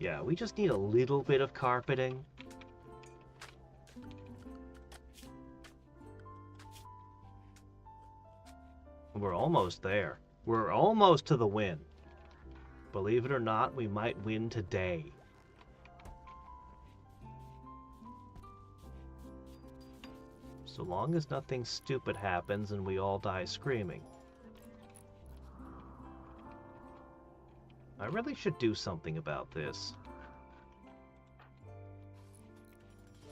Yeah, we just need a little bit of carpeting. We're almost there. We're almost to the win. Believe it or not, we might win today. So long as nothing stupid happens and we all die screaming. I really should do something about this.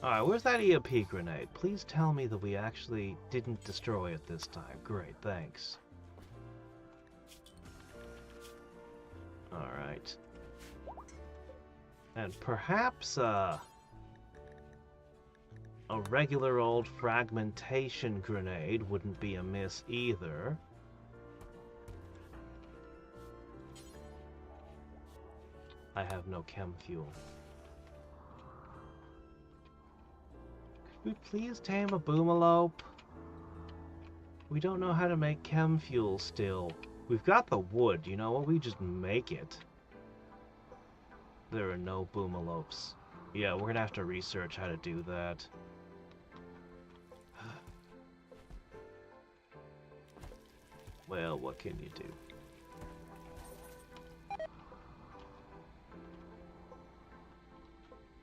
Alright, where's that EMP grenade? Please tell me that we actually didn't destroy it this time. Great, thanks. Alright. And perhaps, a regular old fragmentation grenade wouldn't be amiss either. I have no chem fuel. Could we please tame a boomalope? We don't know how to make chem fuel still. We've got the wood, you know what? We just make it. There are no boomalopes. Yeah, we're gonna have to research how to do that. Well, what can you do?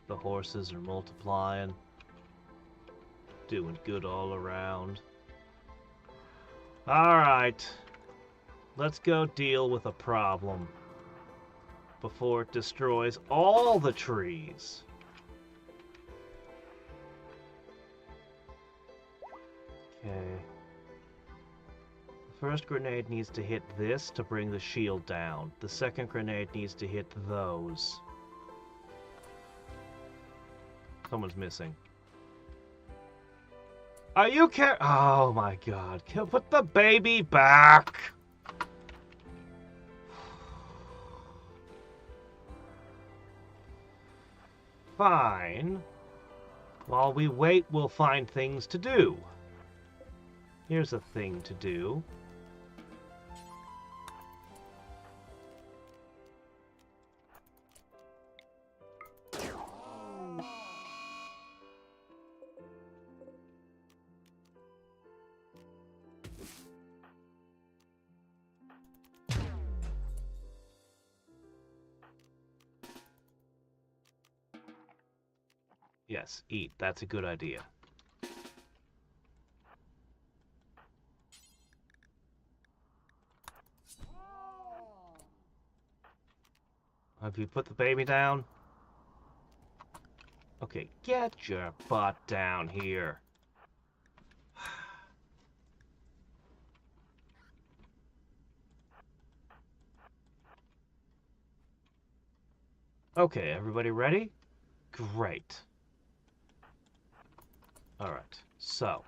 The horses are multiplying. Doing good all around. Alright. Let's go deal with a problem before it destroys all the trees. Okay. The first grenade needs to hit this to bring the shield down. The second grenade needs to hit those. Someone's missing. Are you Oh my god. Put the baby back! Fine. While we wait, we'll find things to do. Here's a thing to do. Yes, eat. That's a good idea. Have you put the baby down? Okay, get your butt down here. Okay, everybody ready? Great. Alright, so.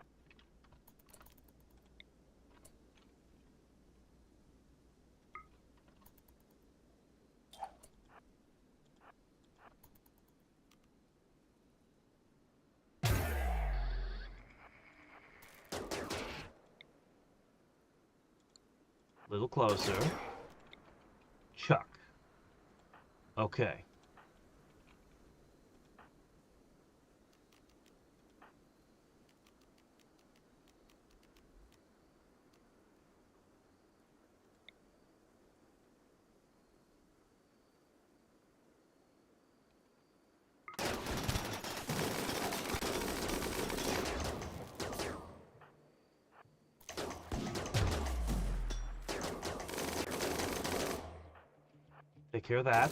Little closer. Chuck. Okay. Take care of that.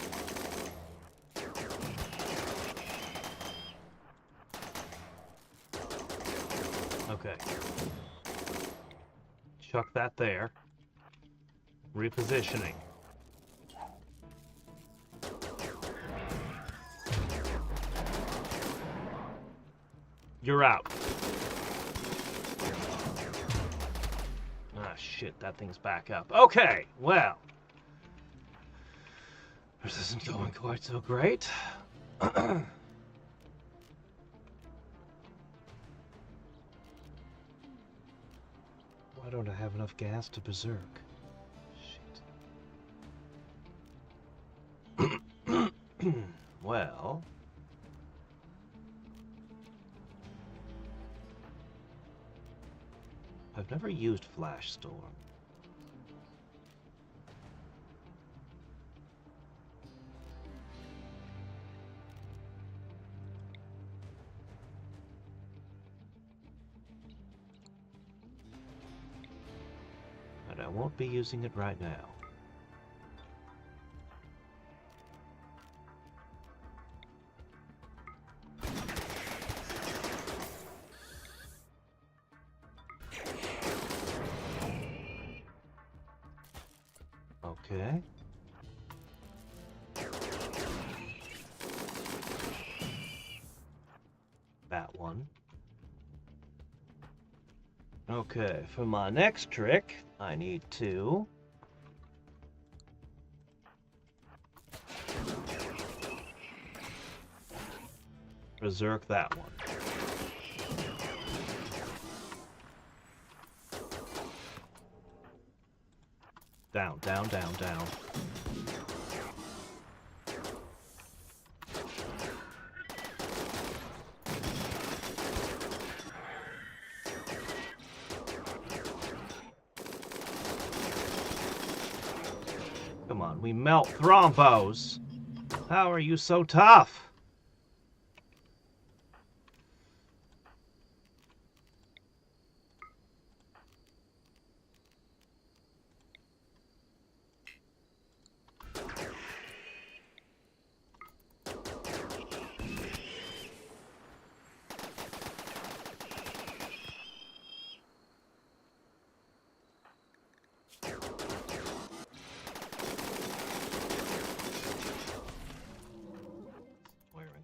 Okay. Chuck that there. Repositioning. You're out. Ah, shit, that thing's back up. Okay, well. This isn't going quite so great. Why don't I have enough gas to berserk? Shit. Well... I've never used Flash Storm. But I won't be using it right now. Okay. That one. Okay, for my next trick, I need to... berserk that one. Down, down, down, down. Come on, we melt thrombos. How are you so tough?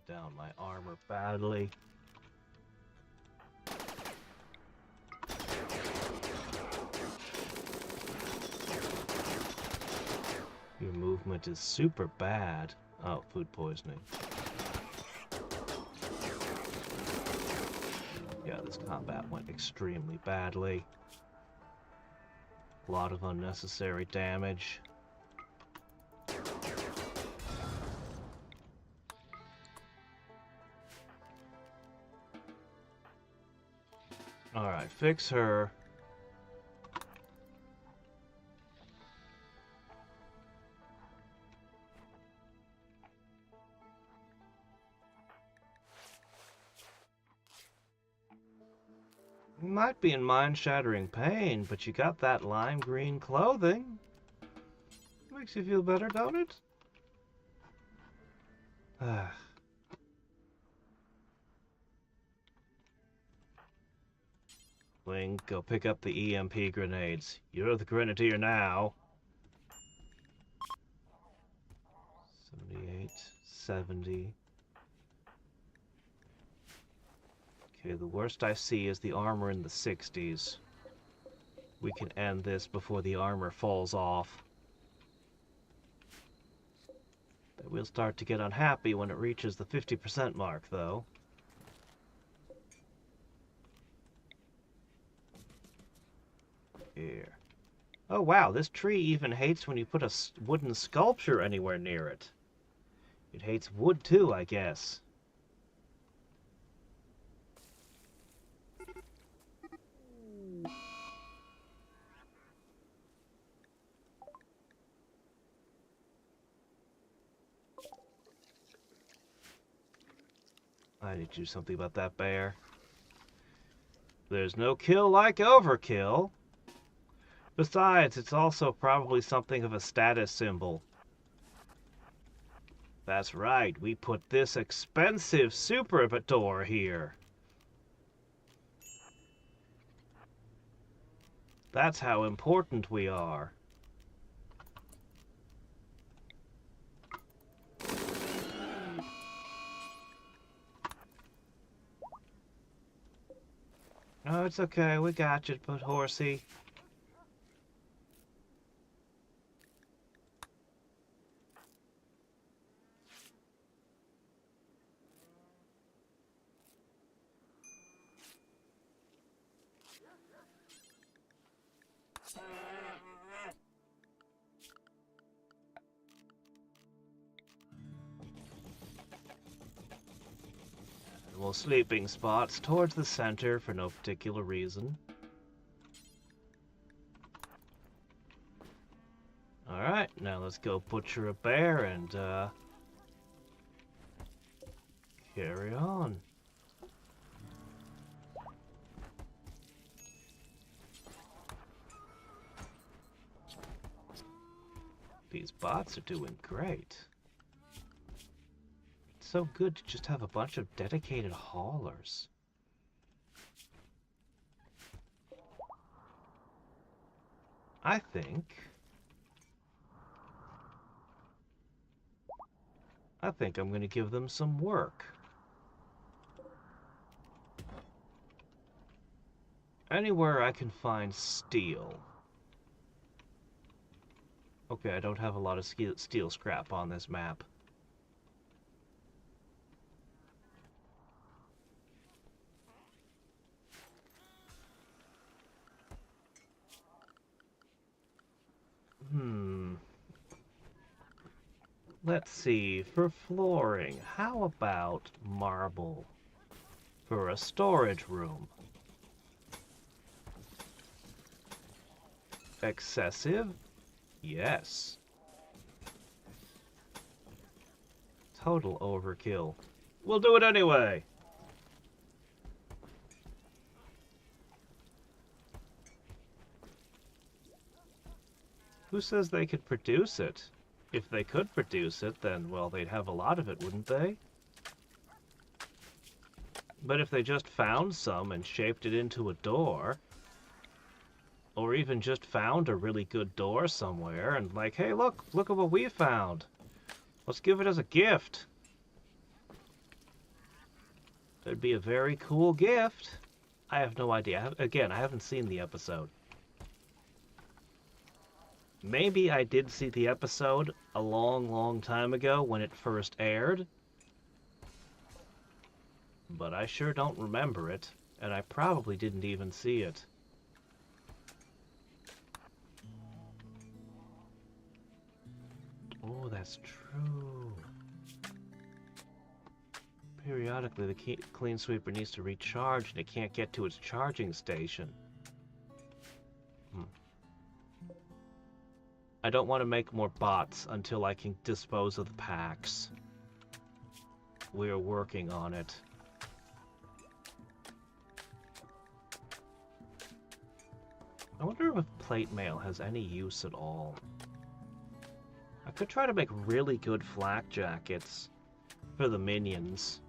Down my armor badly. Your movement is super bad. Oh, food poisoning. Yeah, this combat went extremely badly. A lot of unnecessary damage. Alright, fix her. You might be in mind-shattering pain, but you got that lime green clothing. Makes you feel better, don't it? Ah. Wing, go pick up the EMP grenades. You're the grenadier now. 78, 70. Okay, the worst I see is the armor in the 60s. We can end this before the armor falls off. But we'll start to get unhappy when it reaches the 50% mark, though. Here. Oh wow, this tree even hates when you put a wooden sculpture anywhere near it. It hates wood too, I guess. I need to do something about that bear. There's no kill like overkill. Besides, it's also probably something of a status symbol. That's right, we put this expensive superador here. That's how important we are. Oh, it's okay, we got you, but horsey. Well, sleeping spots towards the center for no particular reason. Alright, now let's go butcher a bear and, carry on. These bots are doing great. It's so good to just have a bunch of dedicated haulers. I think I'm going to give them some work. Anywhere I can find steel. Okay, I don't have a lot of steel scrap on this map. Let's see, for flooring, how about marble for a storage room? Excessive? Yes. Total overkill. We'll do it anyway. Who says they could produce it? If they could produce it, then, well, they'd have a lot of it, wouldn't they? But if they just found some and shaped it into a door, or even just found a really good door somewhere and like, hey, look at what we found. Let's give it as a gift. That'd be a very cool gift. I have no idea. Again, I haven't seen the episode. Maybe I did see the episode a long time ago when it first aired. But I sure don't remember it, and I probably didn't even see it. Oh, that's true. Periodically, the clean sweeper needs to recharge and it can't get to its charging station. I don't want to make more bots until I can dispose of the packs. We're working on it. I wonder if plate mail has any use at all. I could try to make really good flak jackets for the minions.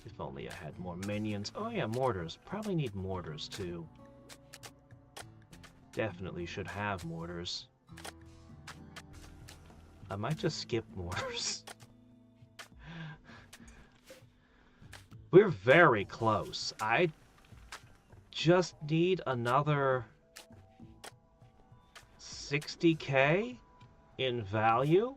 If only I had more minions. Oh yeah, mortars. Probably need mortars too. Definitely should have mortars. I might just skip mortars. We're very close. I just need another 60k in value.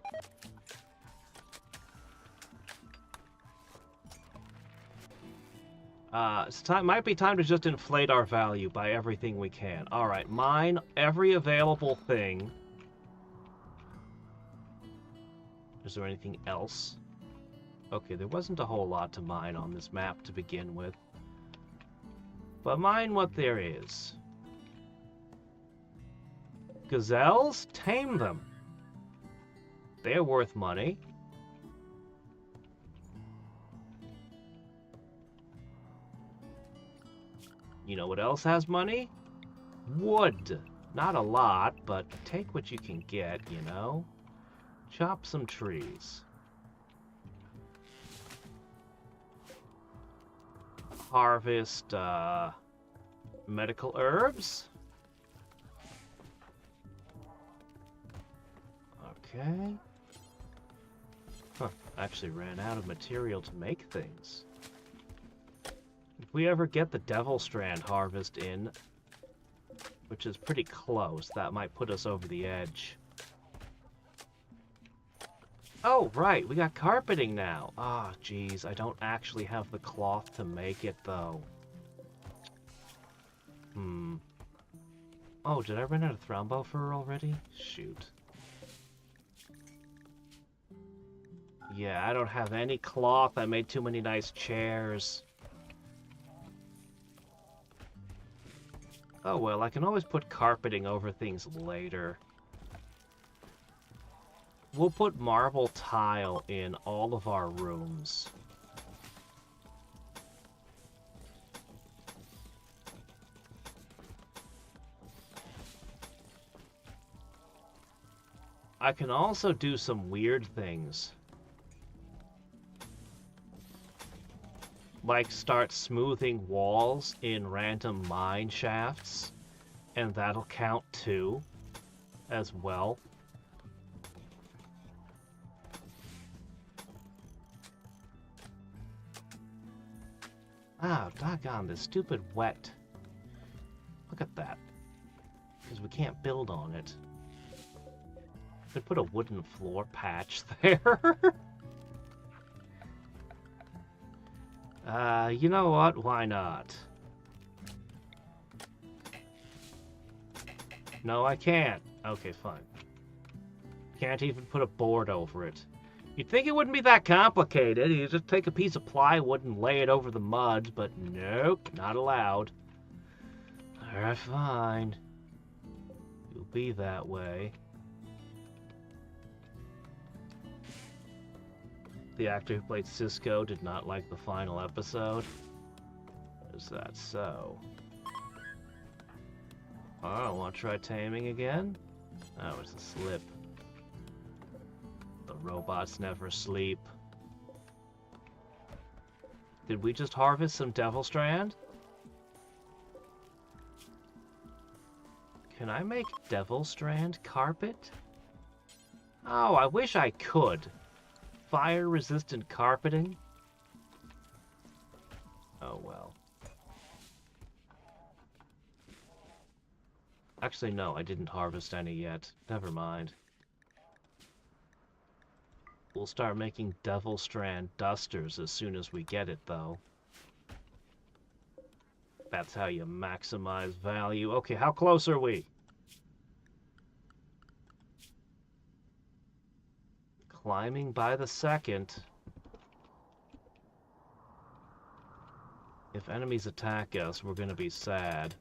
Might be time to just inflate our value by everything we can. Alright, mine every available thing. Is there anything else? Okay, there wasn't a whole lot to mine on this map to begin with. But mine what there is. Gazelles? Tame them. They're worth money. You know what else has money? Wood. Not a lot, but take what you can get, you know? Chop some trees. Harvest, medical herbs. Okay. Huh, actually ran out of material to make things. If we ever get the Devil Strand harvest in, which is pretty close, that might put us over the edge. Oh, right, we got carpeting now. Ah, geez, I don't actually have the cloth to make it, though. Oh, did I run out of Thrombo fur already? Shoot. Yeah, I don't have any cloth. I made too many nice chairs. Oh well, I can always put carpeting over things later. We'll put marble tile in all of our rooms. I can also do some weird things. Like start smoothing walls in random mine shafts, and that'll count too, as well. Ah, doggone this stupid wet. Look at that. Because we can't build on it. Could put a wooden floor patch there. You know what? Why not? No, I can't. Okay, fine. Can't even put a board over it. You'd think it wouldn't be that complicated. You just take a piece of plywood and lay it over the mud, but nope, not allowed. Alright, fine. You'll be that way. The actor who played Cisco did not like the final episode. Is that so? Oh, want to try taming again? Oh, it's a slip. The robots never sleep. Did we just harvest some Devil Strand? Can I make Devil Strand carpet? Oh, I wish I could. Fire-resistant carpeting? Oh, well. Actually, no, I didn't harvest any yet. Never mind. We'll start making Devil Strand dusters as soon as we get it, though. That's how you maximize value. Okay, how close are we? Climbing by the second. If enemies attack us, we're gonna be sad.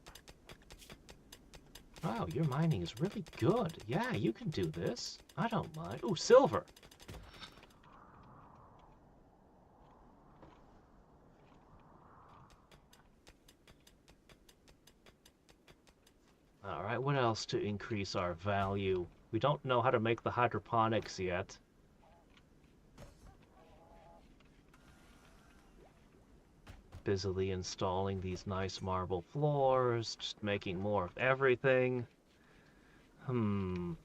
Wow, your mining is really good. Yeah, you can do this. I don't mind. Ooh, silver! Alright, what else to increase our value? We don't know how to make the hydroponics yet. Busily installing these nice marble floors, just making more of everything. I am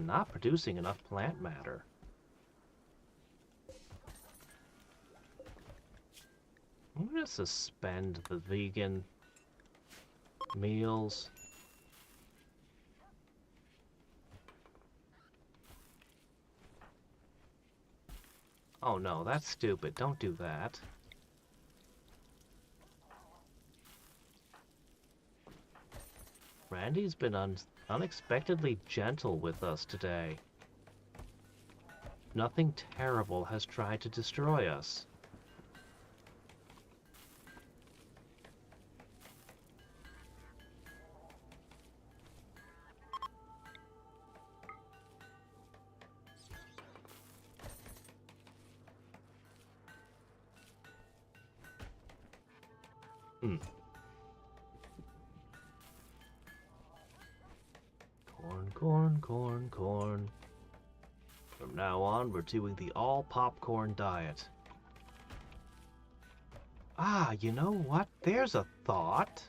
not producing enough plant matter. I'm gonna suspend the vegan meals. Oh no, that's stupid. Don't do that. Randy's been unexpectedly gentle with us today. Nothing terrible has tried to destroy us. Corn, corn, corn. From now on, we're doing the all-popcorn diet. Ah, you know what? There's a thought.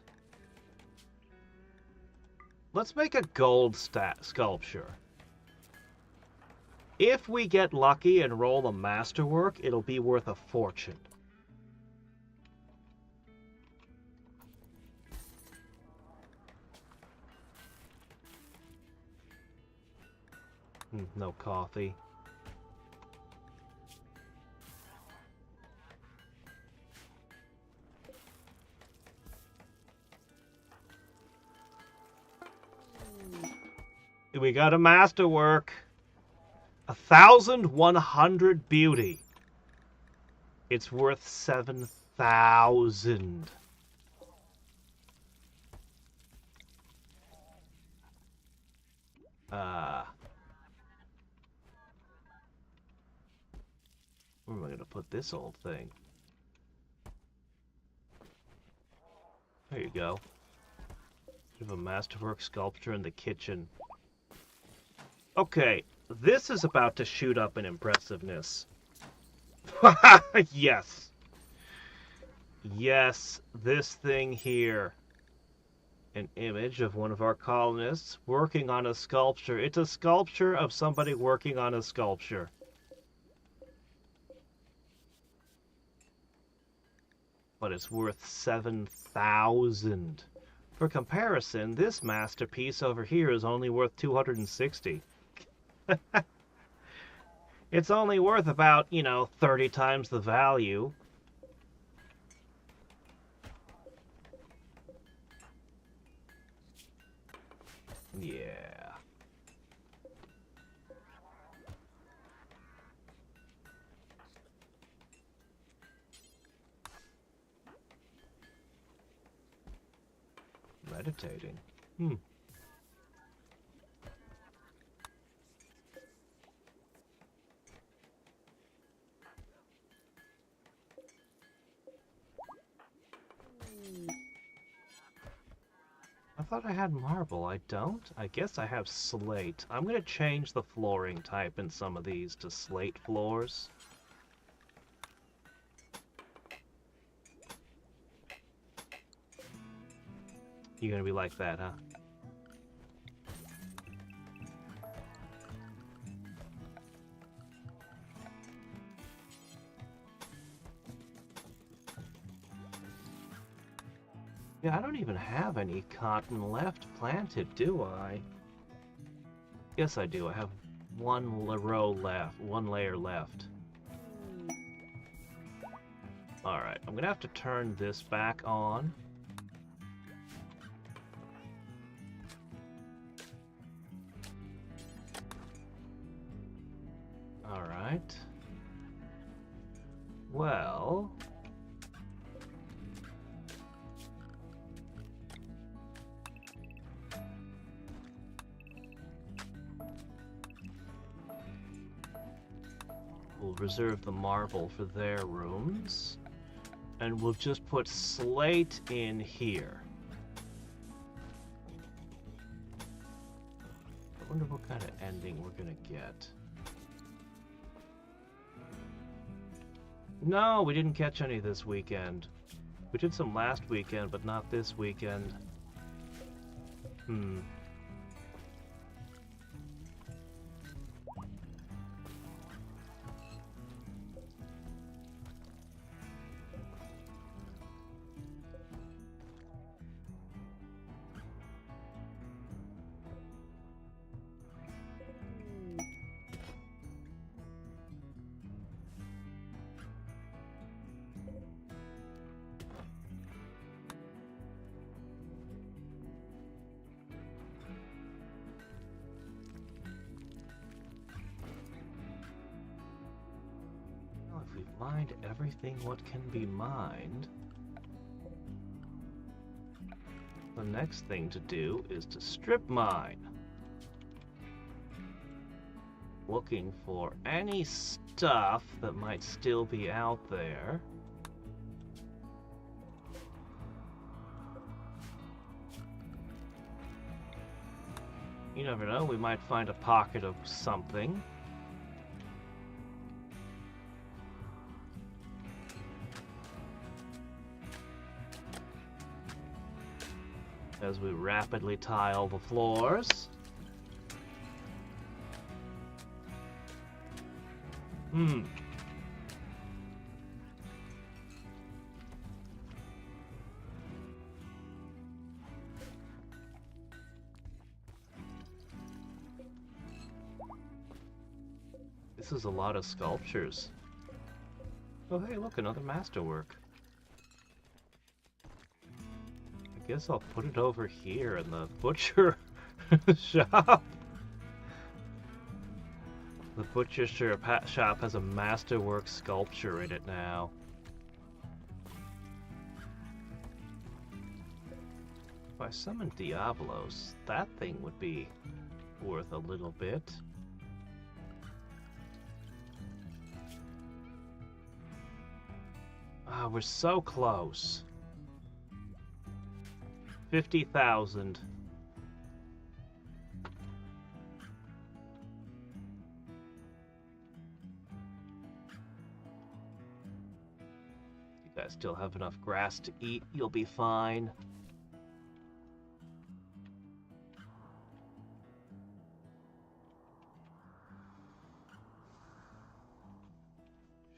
Let's make a gold sculpture. If we get lucky and roll a masterwork, it'll be worth a fortune. No coffee. We got a masterwork. 1,100 beauty. It's worth 7,000. Where am I going to put this old thing? There you go. We have a masterwork sculpture in the kitchen. Okay, this is about to shoot up in impressiveness. Yes. Yes, this thing here. An image of one of our colonists working on a sculpture. It's a sculpture of somebody working on a sculpture. But it's worth 7,000. For comparison, this masterpiece over here is only worth 260. It's only worth about, 30 times the value. Yeah. Meditating. I thought I had marble. I don't? I guess I have slate. I'm going to change the flooring type in some of these to slate floors. You're going to be like that, huh? Yeah, I don't even have any cotton left planted, do I? Yes, I do. I have one row left, one layer left. Alright, I'm gonna have to turn this back on. Alright. Well... we'll reserve the marble for their rooms. And we'll just put slate in here. I wonder what kind of ending we're gonna get. No, we didn't catch any this weekend. We did some last weekend, but not this weekend. mined everything what can be mined, the next thing to do is to strip mine. Looking for any stuff that might still be out there. You never know, we might find a pocket of something. As we rapidly tile the floors. This is a lot of sculptures. Oh hey, look, another masterwork. I guess I'll put it over here in the butcher shop. The butcher shop has a masterwork sculpture in it now. If I summon Diablos, that thing would be worth a little bit. Ah, we're so close. 50,000. You guys still have enough grass to eat, you'll be fine.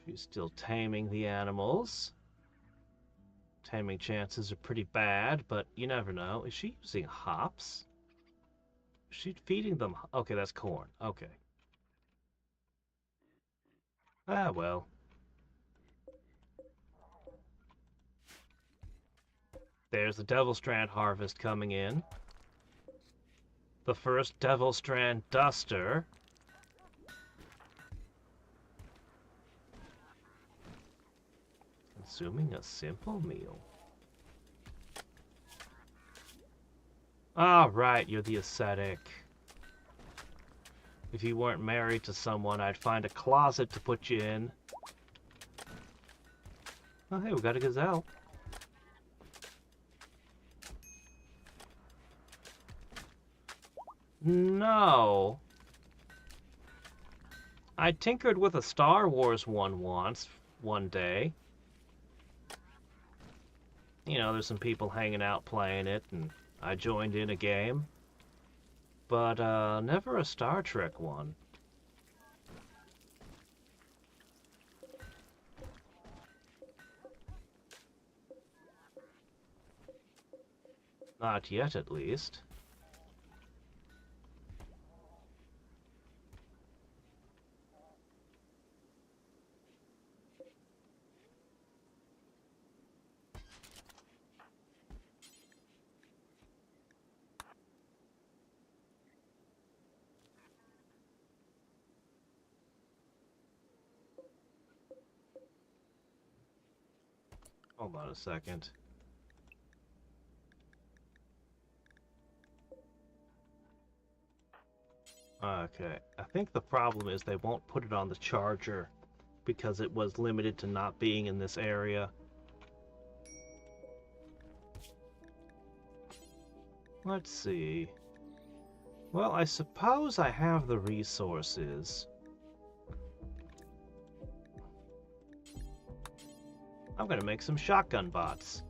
She's still taming the animals. Taming chances are pretty bad, but you never know. Is she using hops? Is she feeding them? Okay, that's corn. Okay. Ah, well. There's the Devil Strand harvest coming in. The first Devil Strand duster. Consuming a simple meal. Ah, right, you're the ascetic. If you weren't married to someone, I'd find a closet to put you in. Oh, hey, we got a gazelle. No. I tinkered with a Star Wars one once, one day. You know, there's some people hanging out playing it, and I joined in a game. But, never a Star Trek one. Not yet, at least. Hold on a second. Okay, I think the problem is they won't put it on the charger because it was limited to not being in this area. Let's see. Well, I suppose I have the resources. I'm gonna make some shotgun bots.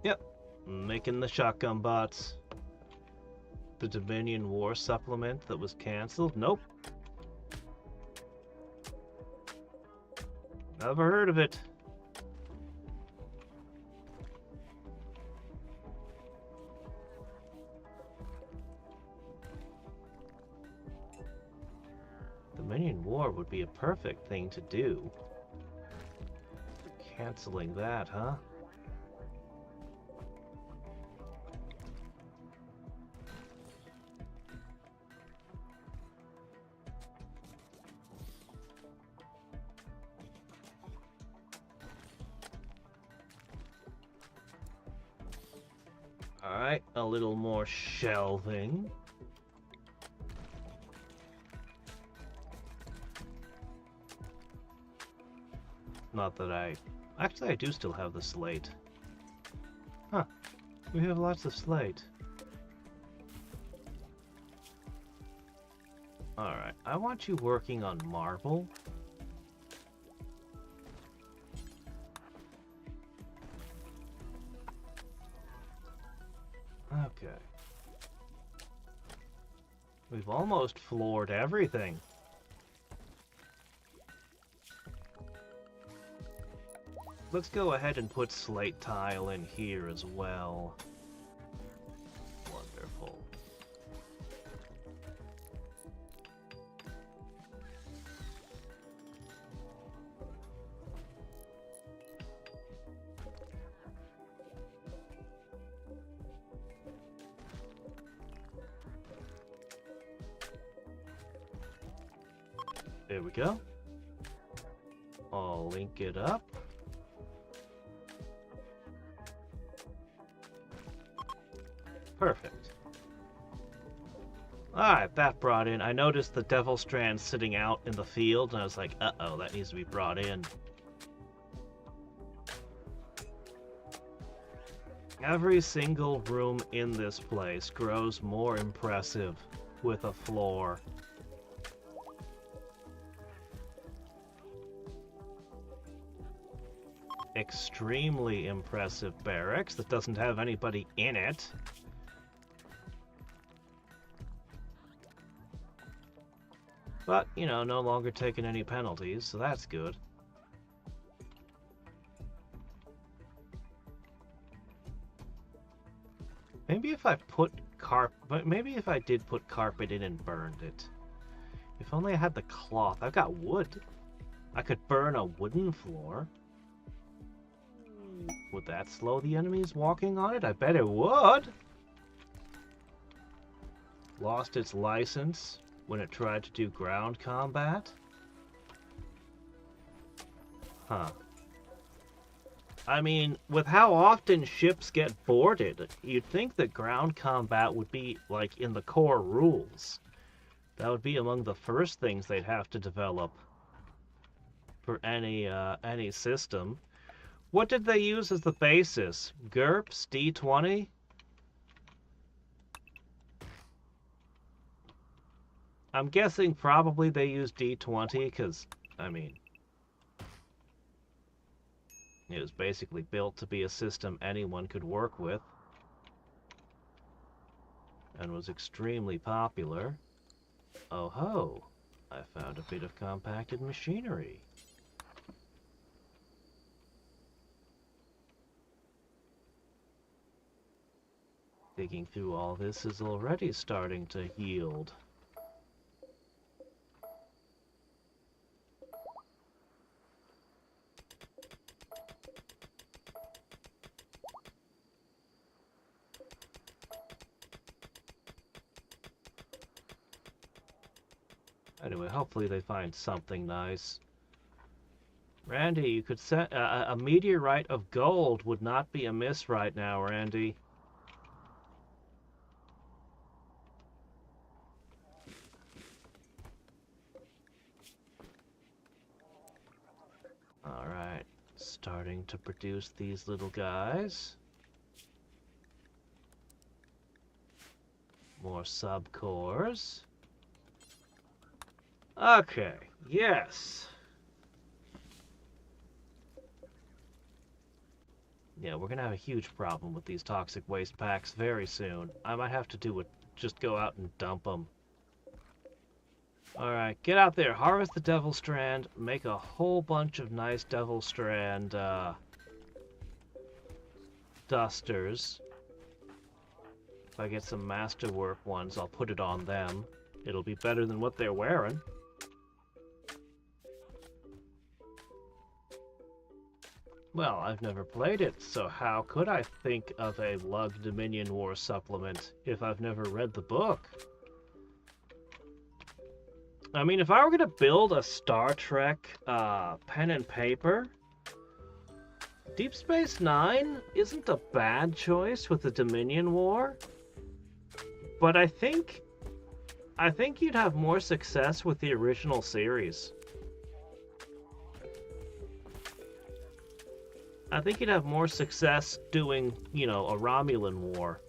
Yep, making the shotgun bots. The Dominion War supplement that was canceled? Nope. Never heard of it. Dominion War would be a perfect thing to do. Canceling that, huh? Alright, a little more shelving. Not that I... Actually, I do still have the slate. Huh. We have lots of slate. Alright, I want you working on marble. Okay. We've almost floored everything. Let's go ahead and put slate tile in here as well. Wonderful. There we go. I'll link it up. Perfect. Alright, that brought in. I noticed the devil strand sitting out in the field, and I was like, uh-oh, that needs to be brought in. Every single room in this place grows more impressive with a floor. Extremely impressive barracks that doesn't have anybody in it. But, you know, no longer taking any penalties, so that's good. Maybe if I put maybe if I did put carpet in and burned it. If only I had the cloth. I've got wood. I could burn a wooden floor. Would that slow the enemies walking on it? I bet it would. Lost its license when it tried to do ground combat? Huh. I mean, with how often ships get boarded, you'd think that ground combat would be, like, in the core rules. That would be among the first things they'd have to develop for any system. What did they use as the basis? GURPS? D20? I'm guessing probably they used D20 because, I mean, it was basically built to be a system anyone could work with and was extremely popular. Oh ho! I found a bit of compacted machinery. Digging through all this is already starting to yield. Anyway, hopefully they find something nice. Randy, you could set a meteorite of gold would not be amiss right now, Randy. Alright, starting to produce these little guys. More subcores. Okay, yes. Yeah, we're gonna have a huge problem with these toxic waste packs very soon. I might have to do it, just go out and dump them. Alright, get out there, harvest the devil strand, make a whole bunch of nice devil strand dusters. If I get some masterwork ones, I'll put it on them. It'll be better than what they're wearing. Well, I've never played it, so how could I think of a Lug Dominion War supplement if I've never read the book? I mean, if I were going to build a Star Trek pen and paper, Deep Space Nine isn't a bad choice with the Dominion War, but I think you'd have more success with the original series. I think you'd have more success doing, you know, a Romulan war.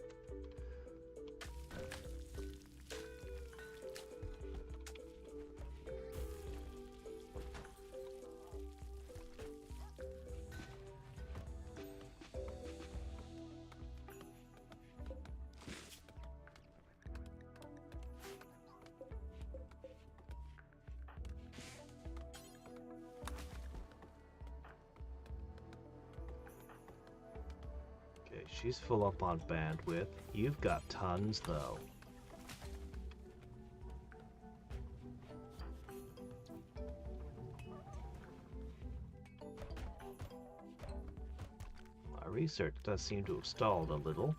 Okay, she's full up on bandwidth. You've got tons, though. My research does seem to have stalled a little.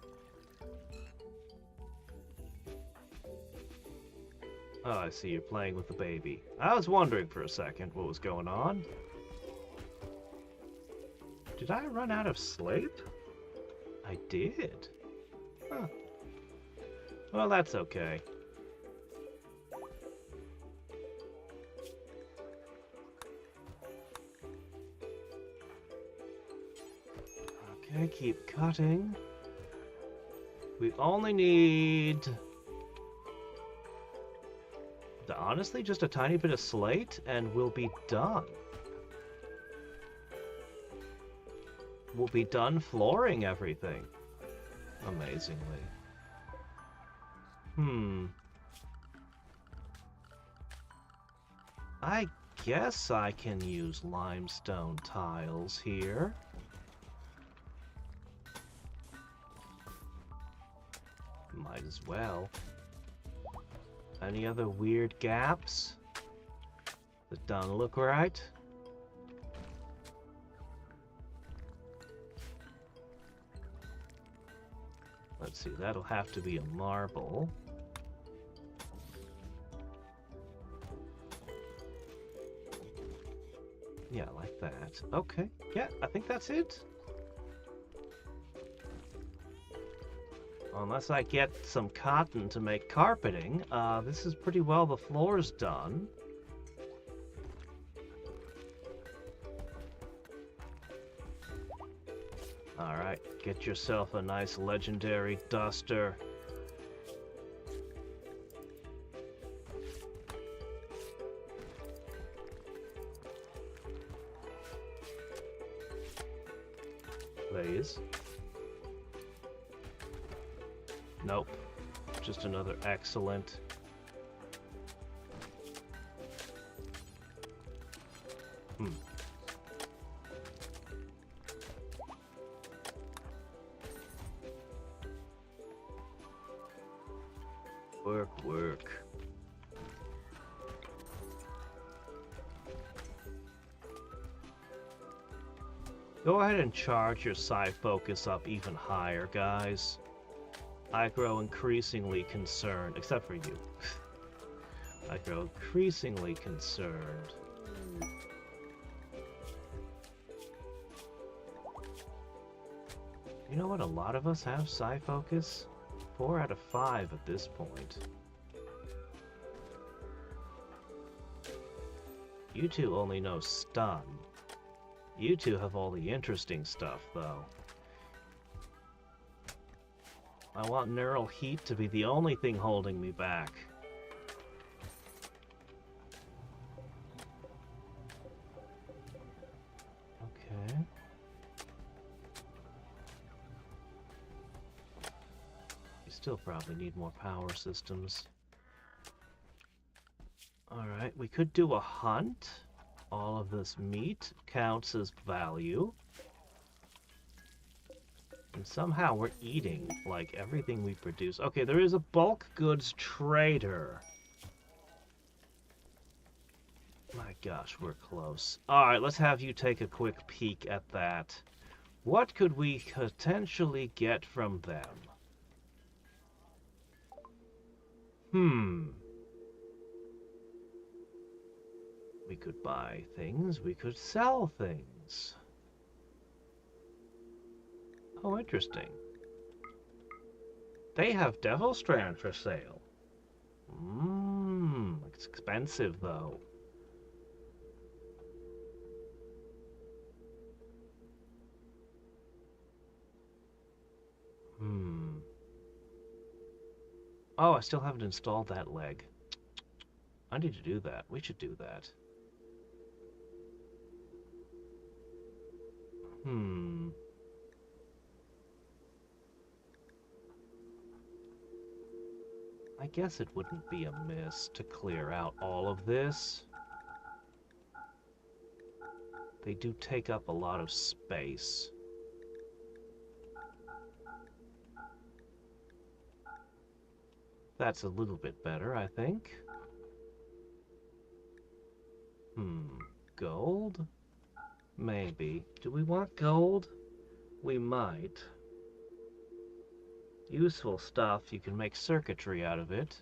Oh, I see you're playing with the baby. I was wondering for a second what was going on. Did I run out of sleep? I did. Huh. Well, that's okay. Okay, keep cutting. We only need... honestly, just a tiny bit of slate and we'll be done. We'll be done flooring everything. Amazingly. I guess I can use limestone tiles here. Might as well. Any other weird gaps that don't look right? Let's see, that'll have to be a marble. Yeah, like that. Okay, yeah, I think that's it. Unless I get some cotton to make carpeting, this is pretty well the floor's done. Alright, get yourself a nice legendary duster. Please. Nope. Just another excellent. Work. Go ahead and charge your psi focus up even higher, guys. I grow increasingly concerned, except for you. I grow increasingly concerned. You know what? A lot of us have psi focus. 4 out of 5 at this point. You two only know stun. You two have all the interesting stuff, though. I want neural heat to be the only thing holding me back. Okay. You still probably need more power systems. Alright, we could do a hunt. All of this meat counts as value. And somehow we're eating, like, everything we produce. Okay, there is a bulk goods trader. My gosh, we're close. Alright, let's have you take a quick peek at that. What could we potentially get from them? We could buy things, we could sell things. Oh, interesting. They have Devil Strand for sale. It's expensive though. Oh, I still haven't installed that leg. I need to do that. We should do that. I guess it wouldn't be amiss to clear out all of this. They do take up a lot of space. That's a little bit better, I think. Gold? Maybe. Do we want gold? We might. Useful stuff, you can make circuitry out of it.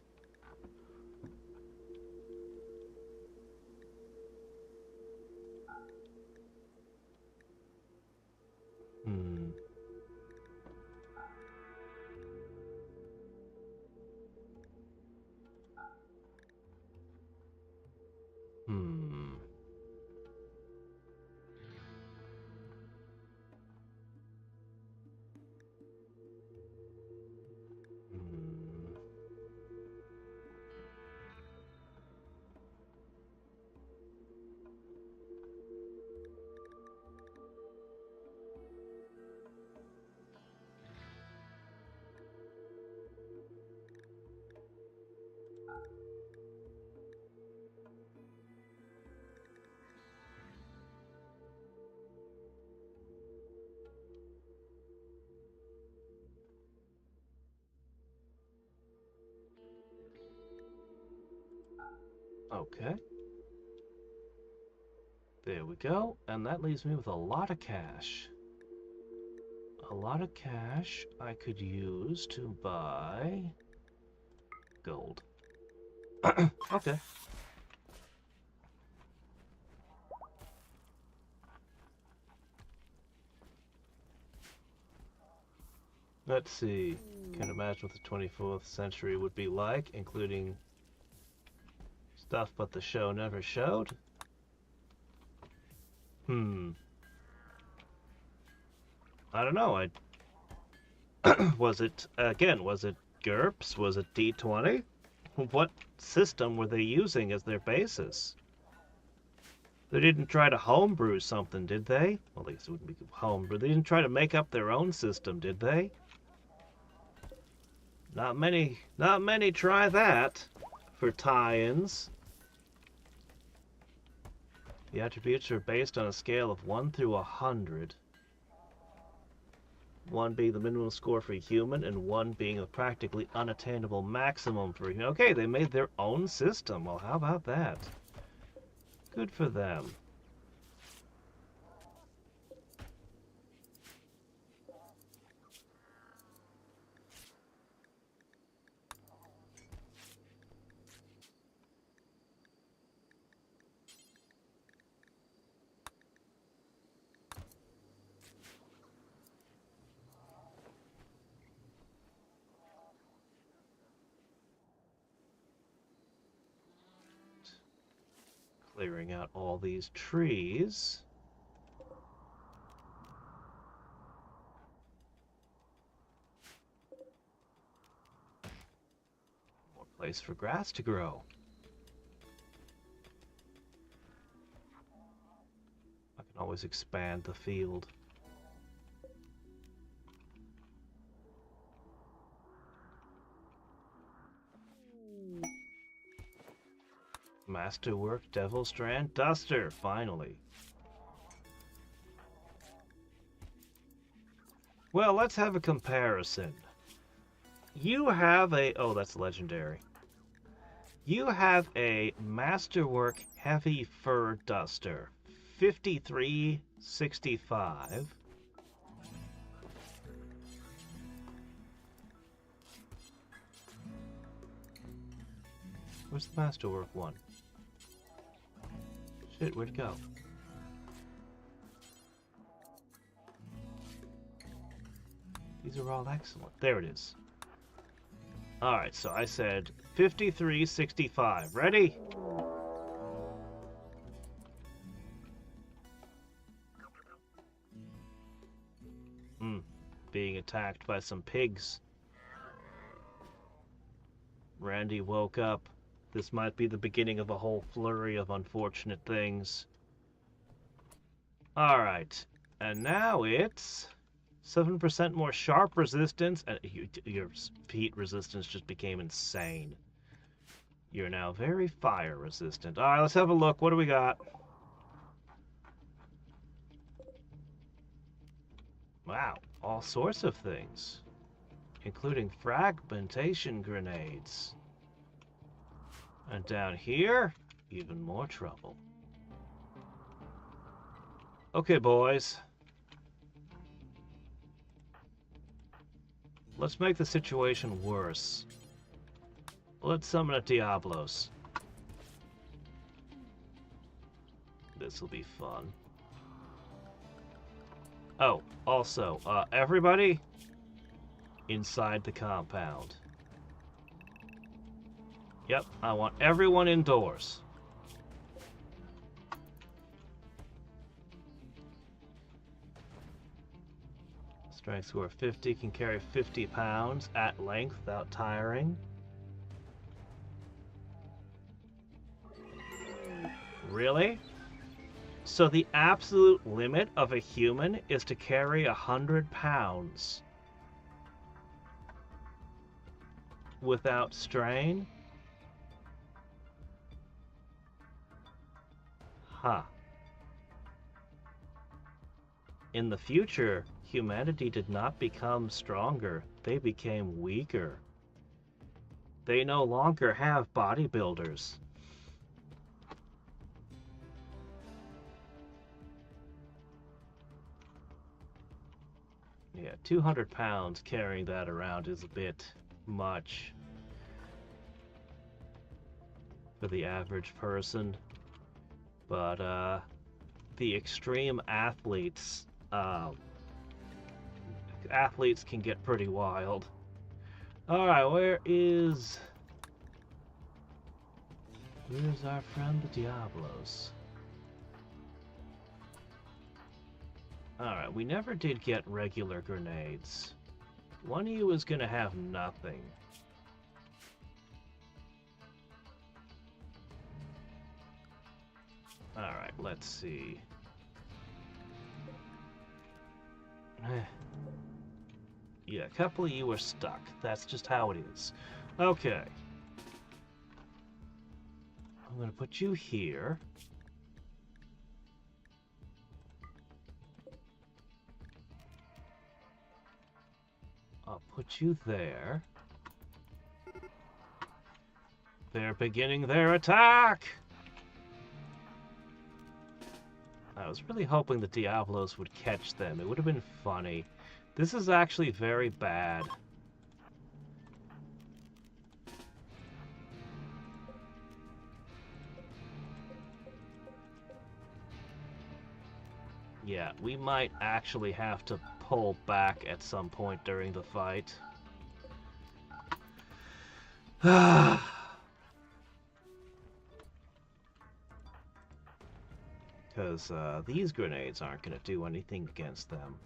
Okay. There we go. And that leaves me with a lot of cash. A lot of cash I could use to buy gold. Okay. Let's see. Can't imagine what the 24th century would be like, including stuff but the show never showed. I don't know. Was it GURPS? Was it D20? What system were they using as their basis? They didn't try to homebrew something, did they? Well, at least it wouldn't be homebrew. They didn't try to make up their own system, did they? Not many try that for tie-ins. The attributes are based on a scale of 1 through 100. 1 being the minimum score for a human, and 1 being a practically unattainable maximum for a human. Okay, they made their own system. Well, how about that? Good for them. Clearing out all these trees. More place for grass to grow. I can always expand the field. Masterwork, Devil Strand, Duster, finally. Well, let's have a comparison. You have a... oh, that's legendary. You have a Masterwork Heavy Fur Duster, 5365. Where's the Masterwork one? Shit, where'd it go? These are all excellent. There it is. Alright, so I said 5365. Ready? Being attacked by some pigs. Randy woke up. This might be the beginning of a whole flurry of unfortunate things. Alright, and now it's 7% more sharp resistance, and your heat resistance just became insane. You're now very fire resistant. Alright, let's have a look. What do we got? Wow, all sorts of things, including fragmentation grenades. And down here, even more trouble. Okay, boys. Let's make the situation worse. Let's summon a Diablos. This'll be fun. Oh, also, everybody inside the compound. Yep, I want everyone indoors. Strength score 50, can carry 50 pounds at length without tiring. Really? So the absolute limit of a human is to carry 100 pounds without strain? Huh. In the future, humanity did not become stronger, they became weaker. They no longer have bodybuilders. Yeah, 200 pounds carrying that around is a bit much for the average person. But, the extreme athletes, athletes can get pretty wild. Alright, where's our friend the Diablos? Alright, we never did get regular grenades. One of you is gonna have nothing. Alright, let's see. Yeah, a couple of you are stuck. That's just how it is. Okay. I'm gonna put you here. I'll put you there. They're beginning their attack! I was really hoping the Diablos would catch them. It would have been funny. This is actually very bad. Yeah, we might actually have to pull back at some point during the fight. Because these grenades aren't going to do anything against them.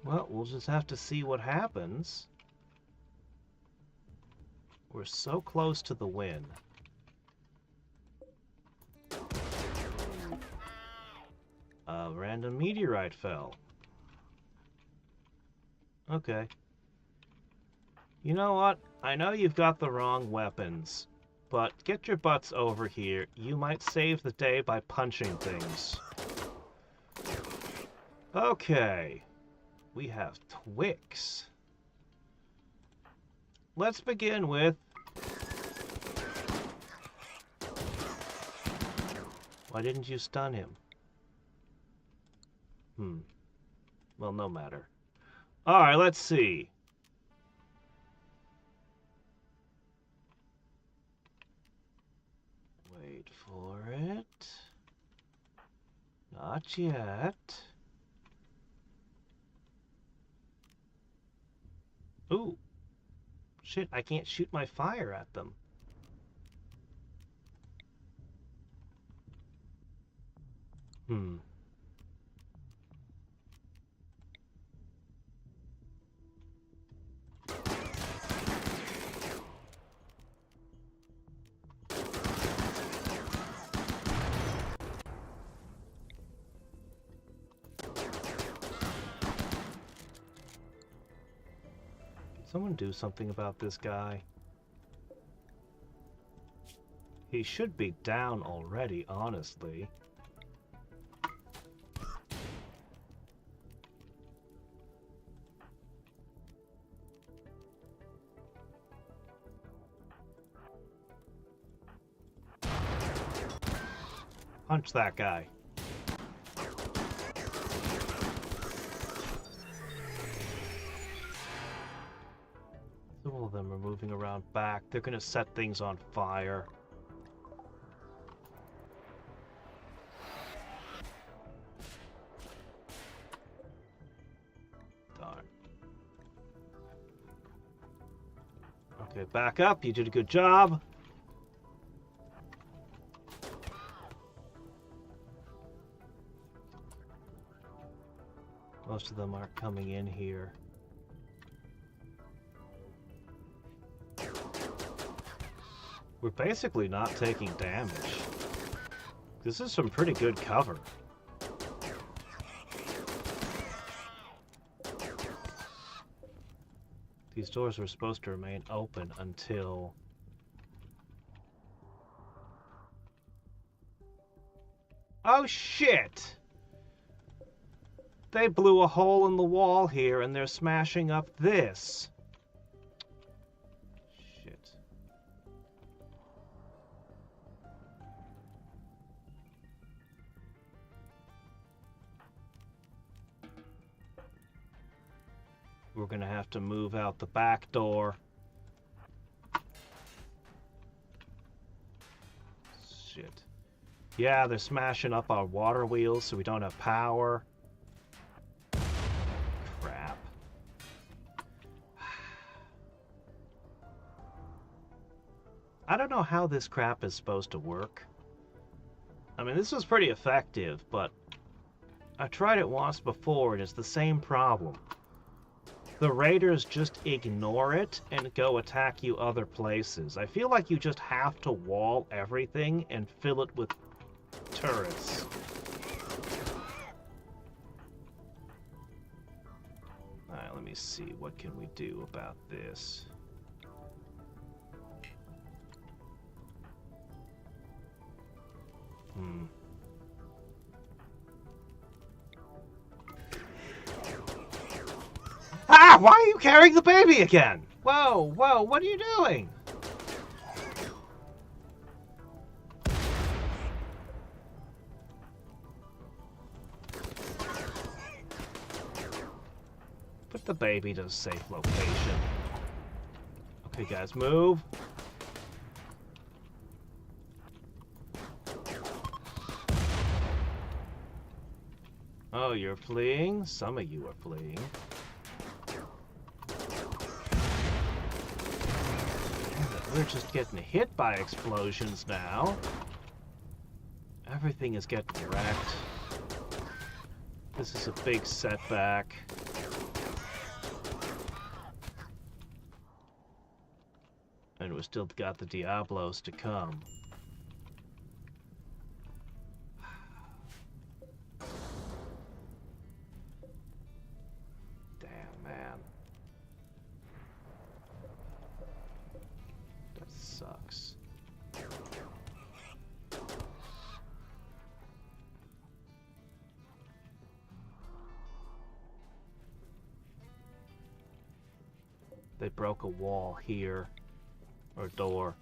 Well, we'll just have to see what happens. We're so close to the win. A random meteorite fell. Okay. You know what? I know you've got the wrong weapons, but get your butts over here. You might save the day by punching things. Okay. We have Twix. Let's begin with... Why didn't you stun him? Well, no matter. Alright, let's see. Wait for it. Not yet. shit, I can't shoot my fire at them. Someone do something about this guy. He should be down already, honestly. Punch that guy. All of them are moving around back. They're gonna set things on fire. Darn. Okay, back up. You did a good job. Most of them aren't coming in here. We're basically not taking damage. This is some pretty good cover. These doors were supposed to remain open until... Oh shit! They blew a hole in the wall here and they're smashing up this. Shit. We're gonna have to move out the back door. Shit. Yeah, they're smashing up our water wheels so we don't have power. Crap. I don't know how this crap is supposed to work. I mean, this was pretty effective, but I tried it once before and it's the same problem. The raiders just ignore it and go attack you other places. I feel like you just have to wall everything and fill it with turrets. Alright, let me see. What can we do about this? Ah! Why are you carrying the baby again? Whoa, whoa, what are you doing? Put the baby to a safe location. Okay, guys, move. Oh, you're fleeing? Some of you are fleeing. We're just getting hit by explosions now. Everything is getting wrecked. This is a big setback. And we still got the Diablos to come. Damn, man. That sucks. They broke a wall here. Or door.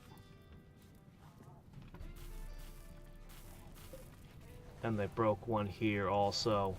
And they broke one here also.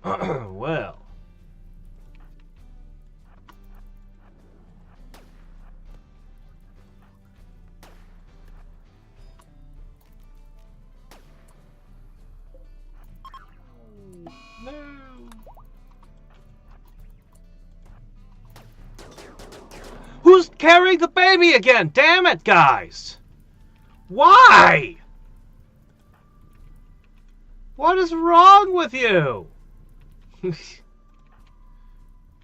Well. No. Who's carrying the baby again? Damn it, guys! Why? What is wrong with you?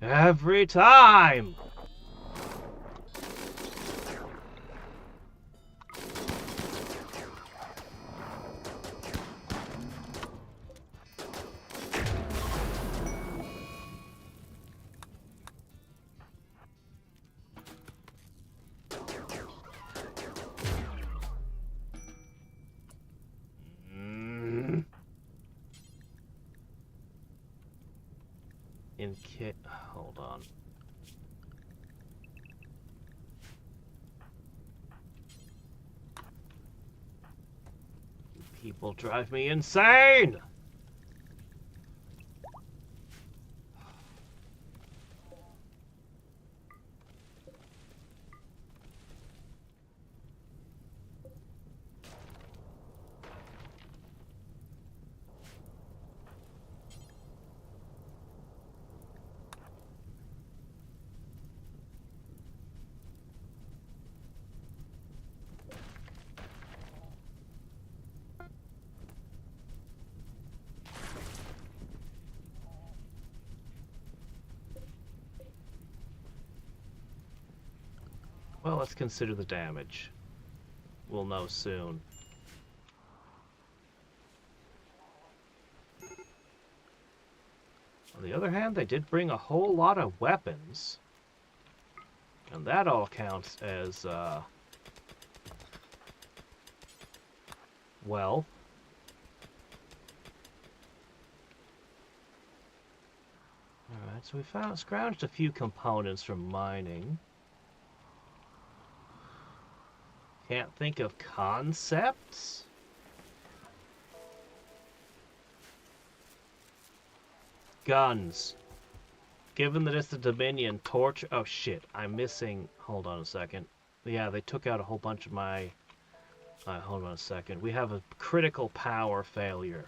Every time! In kit. Hold on. You people drive me insane! Well, let's consider the damage. We'll know soon. On the other hand, they did bring a whole lot of weapons. And that all counts as, well. Alright, so we scrounged a few components from mining. Can't think of concepts? Guns. Given that it's the Dominion, torch... Oh shit, I'm missing... Hold on a second. Yeah, they took out a whole bunch of my... hold on a second. We have a critical power failure.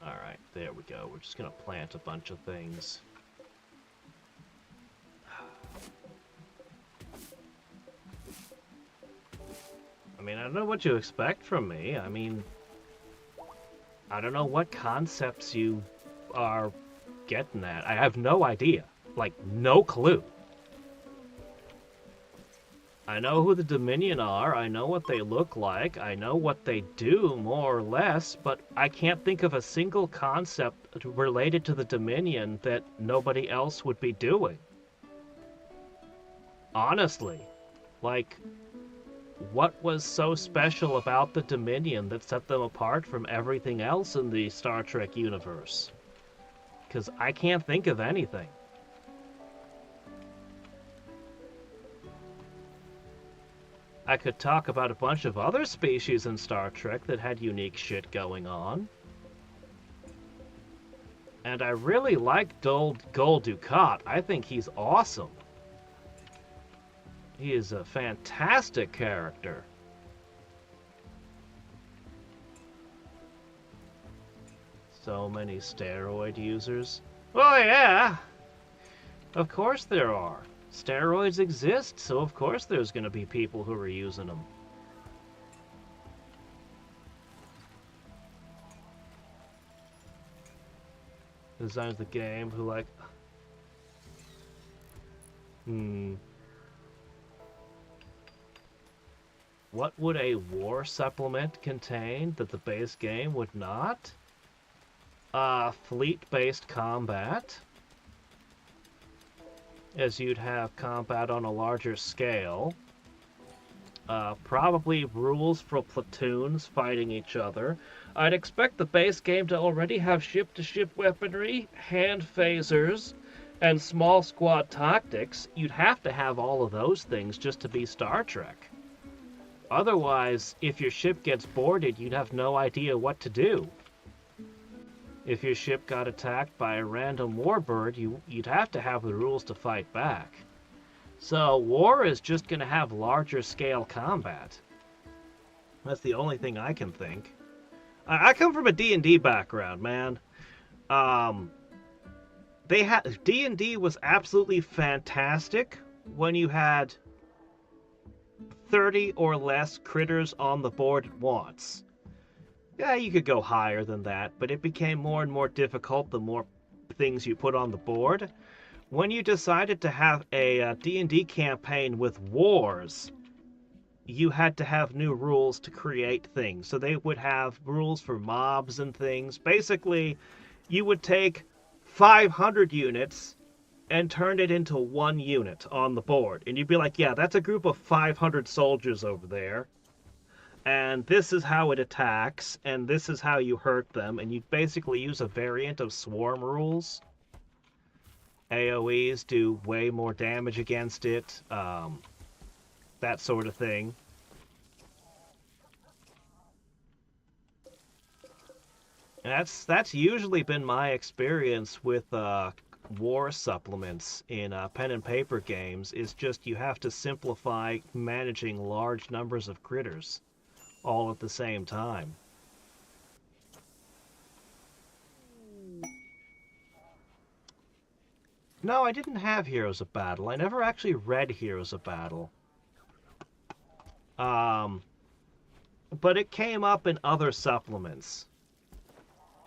Alright, there we go. We're just gonna plant a bunch of things. I mean, I don't know what you expect from me. I mean, I don't know what concepts you are getting at. I have no idea. Like, no clue. I know who the Dominion are, I know what they look like, I know what they do, more or less, but I can't think of a single concept related to the Dominion that nobody else would be doing. Honestly. Like, what was so special about the Dominion that set them apart from everything else in the Star Trek universe? Because I can't think of anything. I could talk about a bunch of other species in Star Trek that had unique shit going on. And I really like Gul Dukat. I think he's awesome. He is a fantastic character. So many steroid users. Oh yeah! Of course there are. Steroids exist, so of course there's going to be people who are using them. Designs the game who like... What would a war supplement contain that the base game would not? Fleet-based combat. As you'd have combat on a larger scale. Probably rules for platoons fighting each other. I'd expect the base game to already have ship-to-ship weaponry, hand phasers, and small squad tactics. You'd have to have all of those things just to be Star Trek. Otherwise, if your ship gets boarded, you'd have no idea what to do. If your ship got attacked by a random warbird, you'd have to have the rules to fight back. So war is just going to have larger scale combat. That's the only thing I can think. I come from a D&D background, man. D&D was absolutely fantastic when you had 30 or less critters on the board at once. Yeah, you could go higher than that, but it became more and more difficult the more things you put on the board. When you decided to have a D&D campaign with wars, you had to have new rules to create things. So they would have rules for mobs and things. Basically, you would take 500 units and turn it into one unit on the board. And you'd be like, yeah, that's a group of 500 soldiers over there. And this is how it attacks, and this is how you hurt them, and you basically use a variant of swarm rules. AoEs do way more damage against it, that sort of thing. And that's usually been my experience with war supplements in pen and paper games, is just you have to simplify managing large numbers of critters all at the same time. No, I didn't have Heroes of Battle. I never actually read Heroes of Battle. But it came up in other supplements.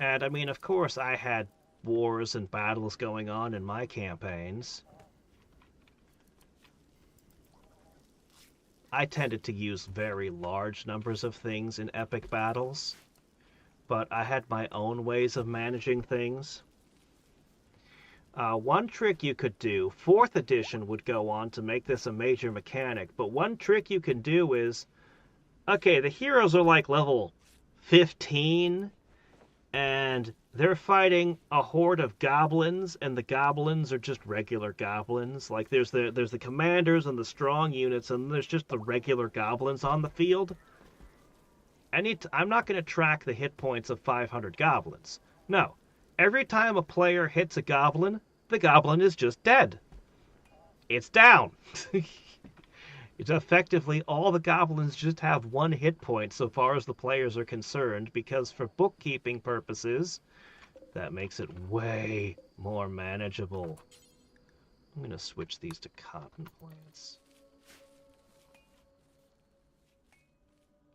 And I mean, of course, I had wars and battles going on in my campaigns. I tended to use very large numbers of things in epic battles, but I had my own ways of managing things. One trick you could do, 4th edition would go on to make this a major mechanic, but one trick you can do is, okay, the heroes are like level 15, and they're fighting a horde of goblins, and the goblins are just regular goblins. Like there's the commanders and the strong units, and there's just the regular goblins on the field. I'm not going to track the hit points of 500 goblins. No. Every time a player hits a goblin, the goblin is just dead. It's down. It's effectively all the goblins just have 1 hit point so far as the players are concerned, because for bookkeeping purposes, that makes it way more manageable. I'm going to switch these to cotton plants.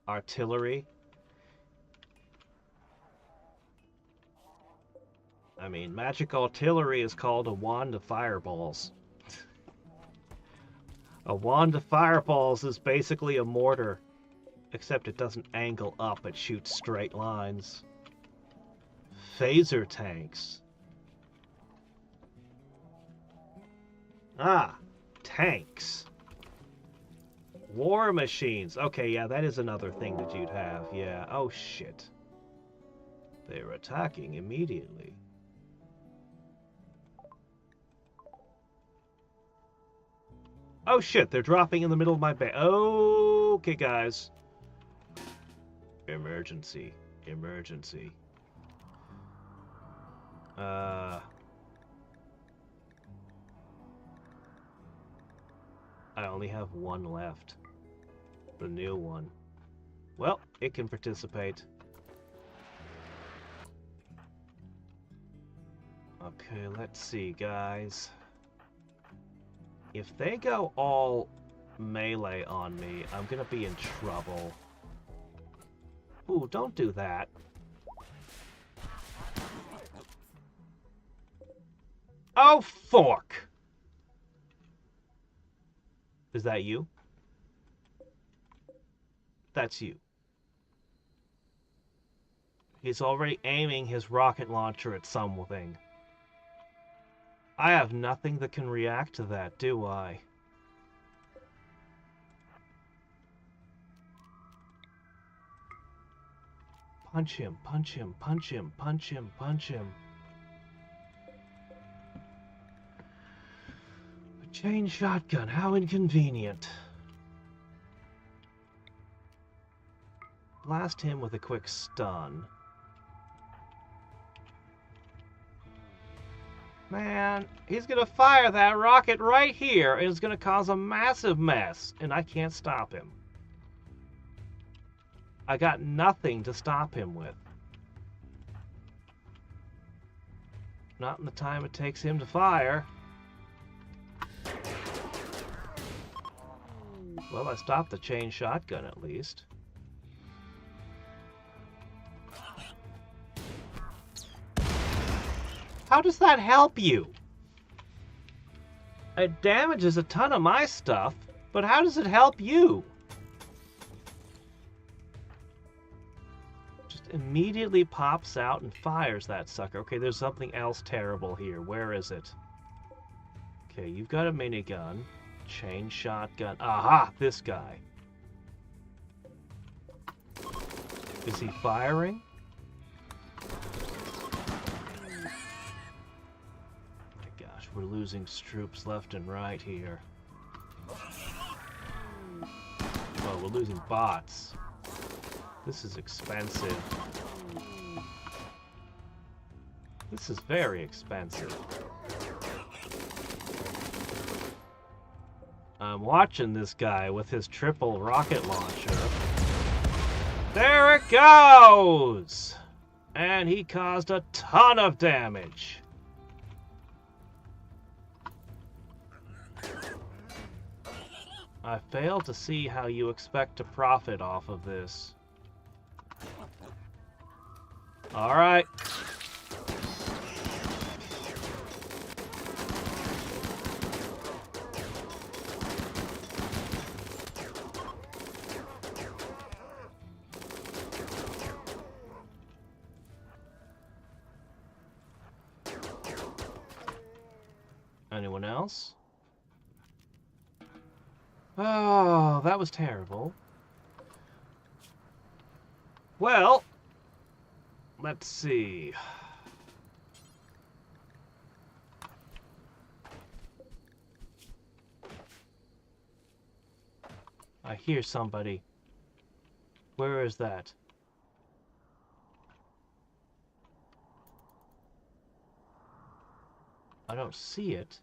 Artillery. I mean, magic artillery is called a wand of fireballs. A wand of fireballs is basically a mortar, except it doesn't angle up, it shoots straight lines. Phaser tanks. Ah, tanks. War machines. Okay, yeah, that is another thing that you'd have. Yeah, oh shit. They're attacking immediately. Oh shit, they're dropping in the middle of my bay. Okay, guys. Emergency. Emergency. I only have 1 left. The new one. Well, it can participate. Okay, let's see, guys. If they go all melee on me, I'm gonna be in trouble. Ooh, don't do that. Oh, fork! Is that you? That's you. He's already aiming his rocket launcher at something. I have nothing that can react to that, do I? Punch him, punch him, punch him, punch him, punch him. A chain shotgun, how inconvenient. Blast him with a quick stun. Man, he's gonna fire that rocket right here, and it's gonna cause a massive mess, and I can't stop him. I got nothing to stop him with. Not in the time it takes him to fire. Well, I stopped the chain shotgun at least. How does that help you? It damages a ton of my stuff, but how does it help you? Just immediately pops out and fires that sucker. Okay, there's something else terrible here. Where is it? Okay, you've got a minigun. Chain shotgun. Aha! This guy. Is he firing? My gosh, we're losing troops left and right here. Oh, we're losing bots. This is expensive. This is very expensive. I'm watching this guy with his triple rocket launcher. There it goes! And he caused a ton of damage. I fail to see how you expect to profit off of this. All right. Anyone else? Oh, that was terrible. Well, let's see. I hear somebody. Where is that? I don't see it.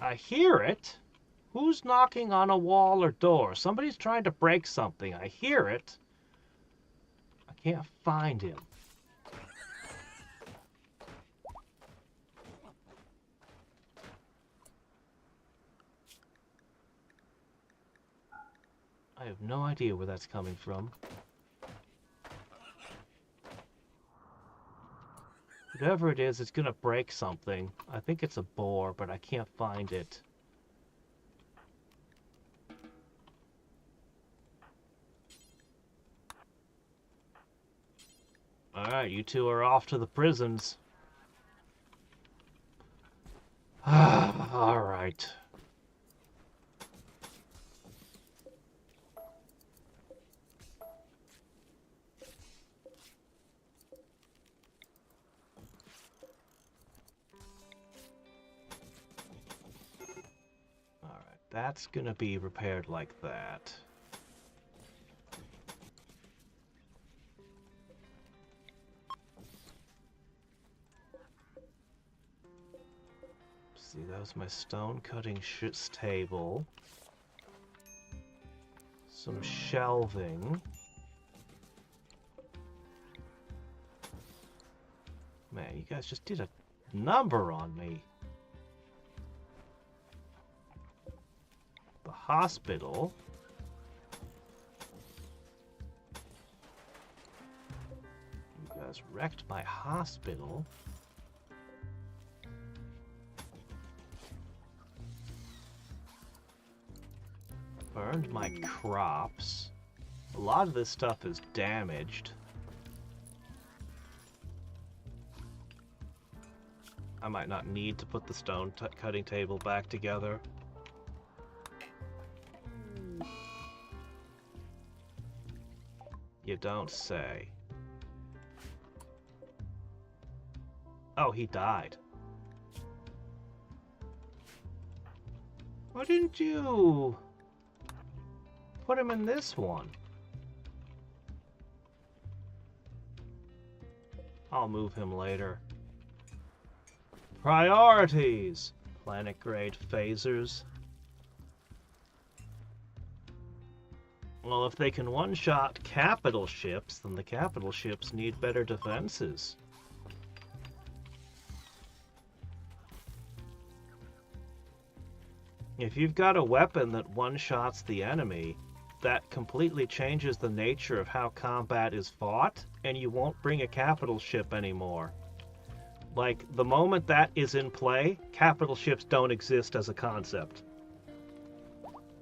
I hear it. Who's knocking on a wall or door? Somebody's trying to break something. I hear it. I can't find him. I have no idea where that's coming from. Whatever it is, it's gonna break something. I think it's a boar, but I can't find it. Alright, you two are off to the prisons. Alright. That's gonna be repaired like that. See, that was my stone cutting table. Some shelving. Man, you guys just did a number on me. The hospital. You guys wrecked my hospital. Burned my crops. A lot of this stuff is damaged. I might not need to put the stone cutting table back together. You don't say. Oh, he died. Why didn't you put him in this one? I'll move him later. Priorities! Planet-grade phasers. Well, if they can one-shot capital ships, then the capital ships need better defenses. If you've got a weapon that one-shots the enemy, that completely changes the nature of how combat is fought, and you won't bring a capital ship anymore. Like, the moment that is in play, capital ships don't exist as a concept.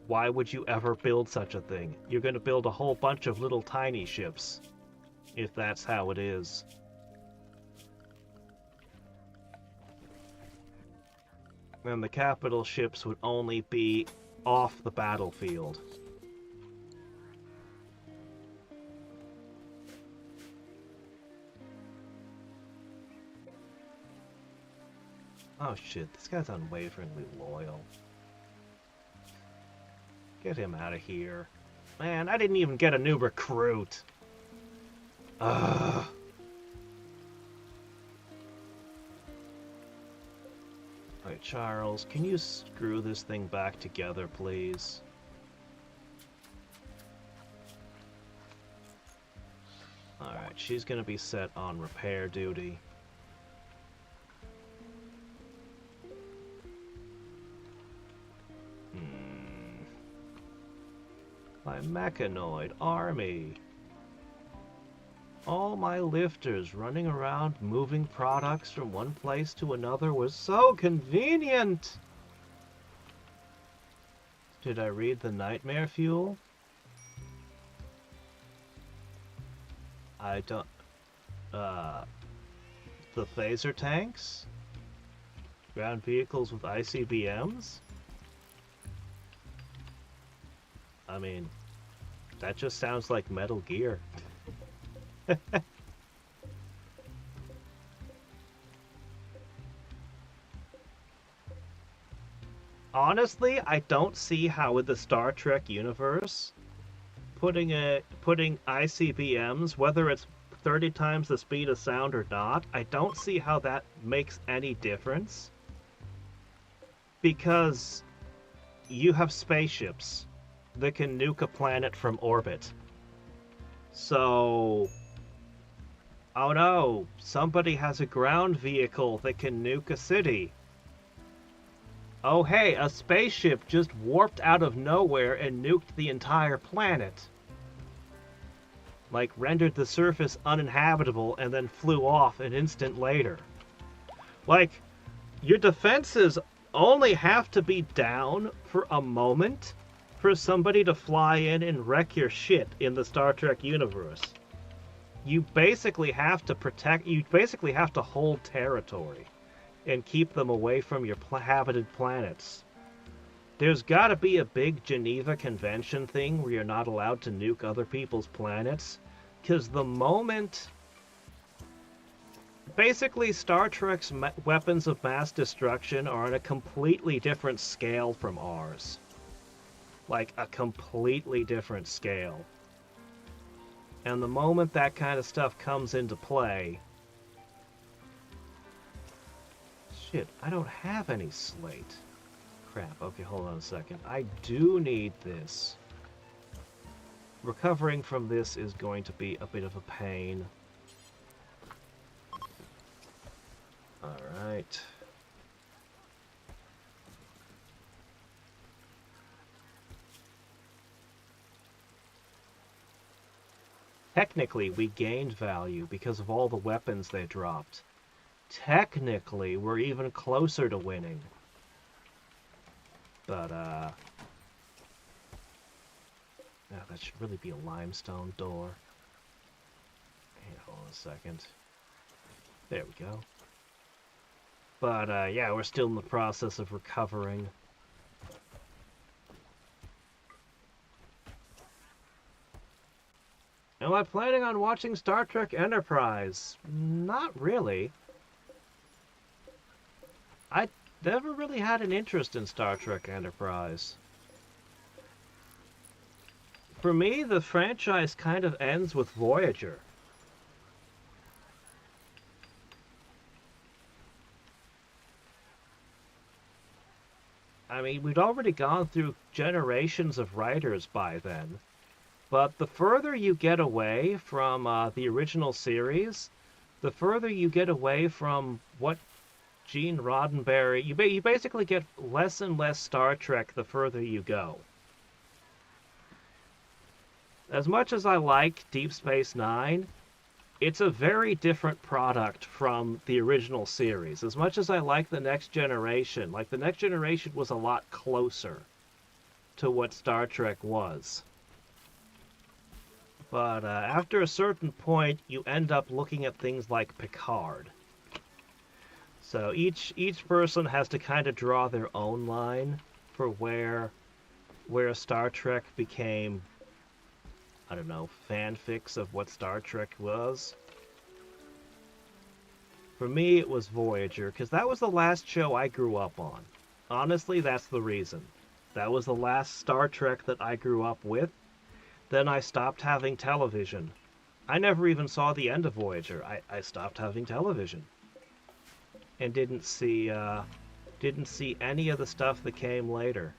Why would you ever build such a thing? You're going to build a whole bunch of little tiny ships, if that's how it is. And the capital ships would only be off the battlefield. Oh shit, this guy's unwaveringly loyal. Get him out of here. Man, I didn't even get a new recruit. Ugh. Alright, Charles, can you screw this thing back together, please? Alright, she's gonna be set on repair duty. My mechanoid army. All my lifters running around moving products from one place to another was so convenient. Did I read the nightmare fuel? I don't... the phaser tanks? Ground vehicles with ICBMs? I mean, that just sounds like Metal Gear. Honestly, I don't see how in the Star Trek universe putting ICBMs, whether it's 30 times the speed of sound or not, I don't see how that makes any difference. Because you have spaceships that can nuke a planet from orbit. So, oh no, somebody has a ground vehicle that can nuke a city. Oh hey, a spaceship just warped out of nowhere and nuked the entire planet. Like, rendered the surface uninhabitable and then flew off an instant later. Like, your defenses only have to be down for a moment for somebody to fly in and wreck your shit in the Star Trek universe. You basically have to protect, you basically have to hold territory and keep them away from your habited planets. There's gotta be a big Geneva Convention thing where you're not allowed to nuke other people's planets, because the moment... Basically, Star Trek's weapons of mass destruction are on a completely different scale from ours. Like, a completely different scale. And the moment that kind of stuff comes into play... Shit, I don't have any slate. Crap, okay, hold on a second. I do need this. Recovering from this is going to be a bit of a pain. Alright. Technically, we gained value because of all the weapons they dropped. Technically, we're even closer to winning. But, yeah, that should really be a limestone door. Hey, hold on a second. There we go. But, yeah, we're still in the process of recovering. Am I planning on watching Star Trek Enterprise? Not really. I never really had an interest in Star Trek Enterprise. For me, the franchise kind of ends with Voyager. I mean, we'd already gone through generations of writers by then. But the further you get away from the original series, the further you get away from what Gene Roddenberry... You basically get less and less Star Trek the further you go. As much as I like Deep Space Nine, it's a very different product from the original series. As much as I like The Next Generation, The Next Generation was a lot closer to what Star Trek was. But after a certain point, you end up looking at things like Picard. So each person has to kind of draw their own line for where Star Trek became, I don't know, fanfics of what Star Trek was. For me, it was Voyager, because that was the last show I grew up on. Honestly, that's the reason. That was the last Star Trek that I grew up with. Then I stopped having television. I never even saw the end of Voyager. I stopped having television. And didn't see any of the stuff that came later.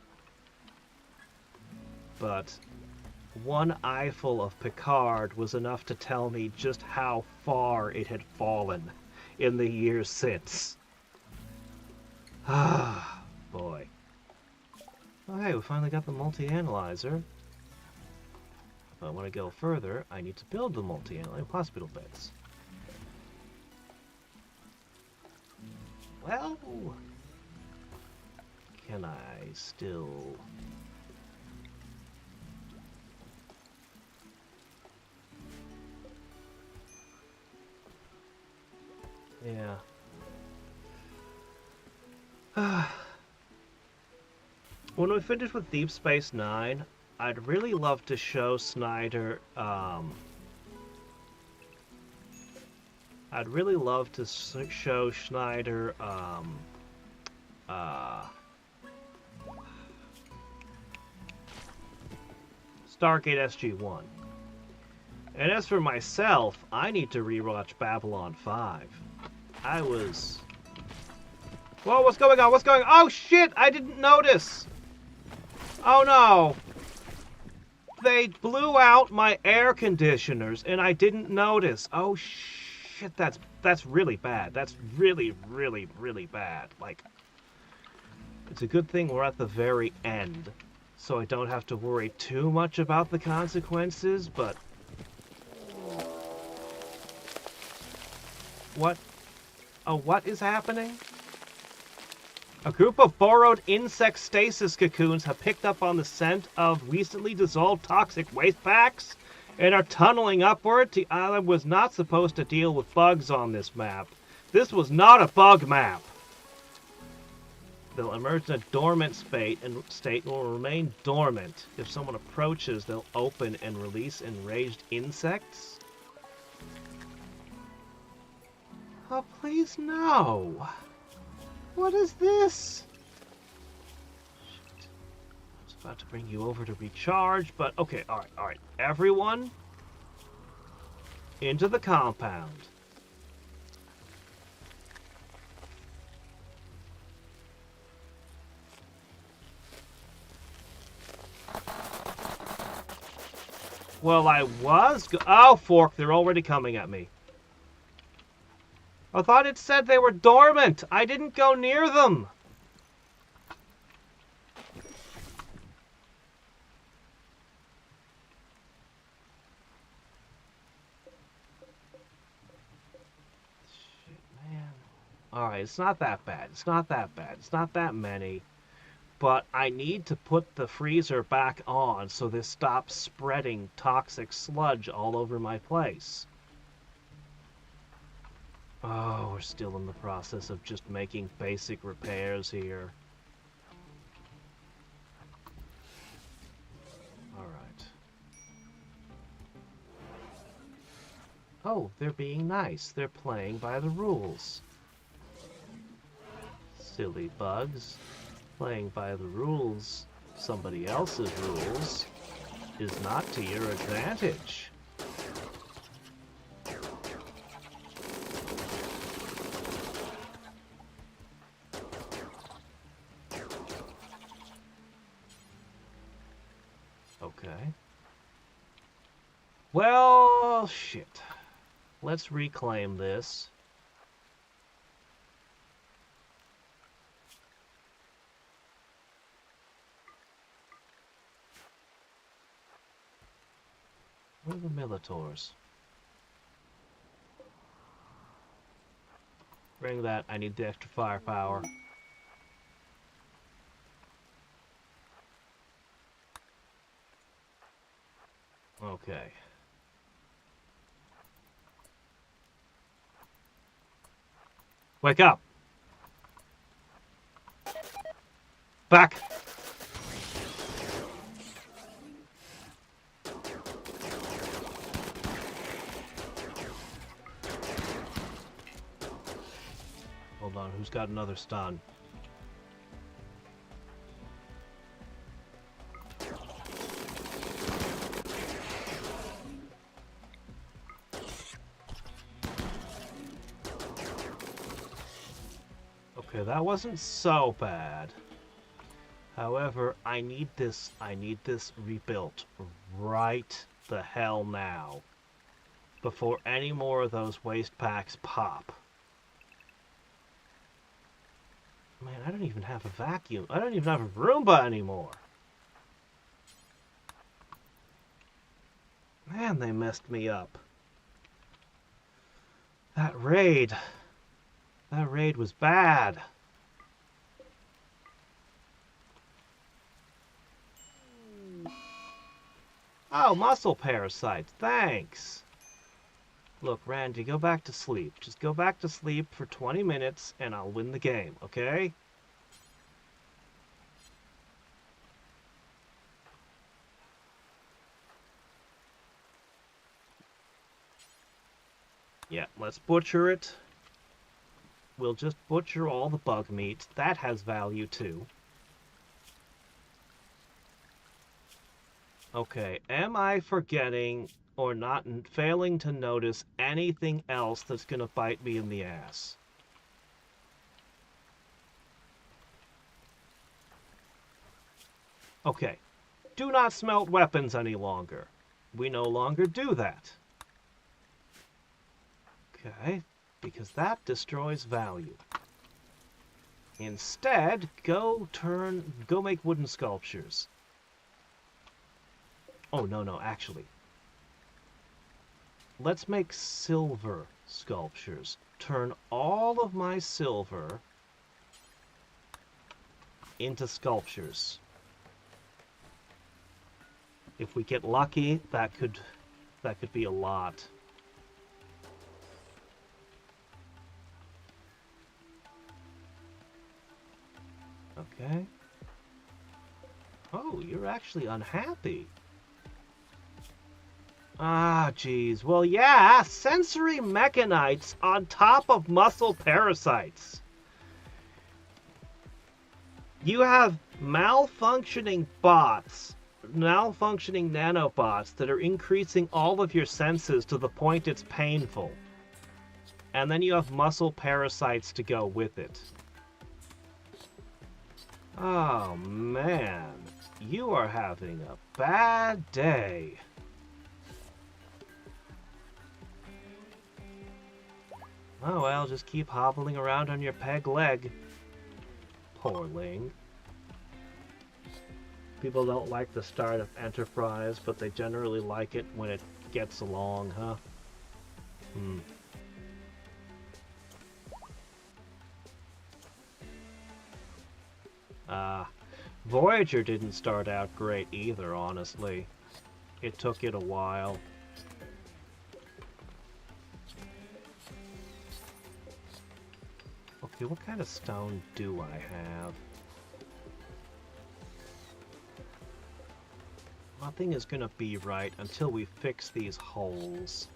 But one eyeful of Picard was enough to tell me just how far it had fallen in the years since. Ah, boy. Oh, hey, we finally got the multi-analyzer. If I want to go further, I need to build the multi-analyzer hospital beds. Well, can I still... Yeah. When we finish with Deep Space Nine, I'd really love to show Snyder, I'd really love to show Schneider, Stargate SG-1. And as for myself, I need to rewatch Babylon 5. Whoa, what's going on? What's going on? Oh, shit! I didn't notice! Oh, no! They blew out my air conditioners, and I didn't notice. Oh, shit, that's really bad. That's really, really, really bad. It's a good thing we're at the very end, so I don't have to worry too much about the consequences, but... What? Oh, what is happening? A group of borrowed insect stasis cocoons have picked up on the scent of recently dissolved toxic waste packs and are tunneling upward. The island was not supposed to deal with bugs on this map. This was not a bug map. They'll emerge in a dormant state and will remain dormant. If someone approaches, they'll open and release enraged insects. Oh, please no. What is this? Shit. I was about to bring you over to recharge, but okay, alright. Everyone, into the compound. Well, I was oh, fork, they're already coming at me. I thought it said they were dormant. I didn't go near them. Shit, man. Alright, it's not that bad. It's not that bad. It's not that many. But I need to put the freezer back on so this stops spreading toxic sludge all over my place. Oh, we're still in the process of just making basic repairs here. Alright. Oh, they're being nice. They're playing by the rules. Silly bugs. Playing by the rules, somebody else's rules, is not to your advantage. Okay. Well, shit. Let's reclaim this. Where are the Militors? Bring that. I need the extra firepower. Okay. Wake up! Back! Hold on, who's got another stun? Okay, that wasn't so bad. However, I need this rebuilt right the hell now. Before any more of those waste packs pop. Man, I don't even have a vacuum. I don't even have a Roomba anymore. Man, they messed me up. That raid was bad. Oh, muscle parasites, thanks. Look, Randy, go back to sleep. Just go back to sleep for 20 minutes and I'll win the game, okay? Yeah, let's butcher it. We'll just butcher all the bug meat. That has value too. Okay, am I forgetting or not failing to notice anything else that's going to bite me in the ass? Okay, do not smelt weapons any longer. We no longer do that. Okay, because that destroys value. Instead, go make wooden sculptures. Oh, no, actually. Let's make silver sculptures. Turn all of my silver into sculptures. If we get lucky, that could be a lot. Okay. Oh, you're actually unhappy. Ah, geez. Well, yeah, sensory mechanites on top of muscle parasites. You have malfunctioning bots, malfunctioning nanobots that are increasing all of your senses to the point it's painful. And then you have muscle parasites to go with it. Oh, man. You are having a bad day. Oh well, just keep hobbling around on your peg leg. Poorling. People don't like the start of Enterprise, but they generally like it when it gets along, huh? Voyager didn't start out great either, honestly. It took it a while. Okay, what kind of stone do I have? Nothing is gonna be right until we fix these holes.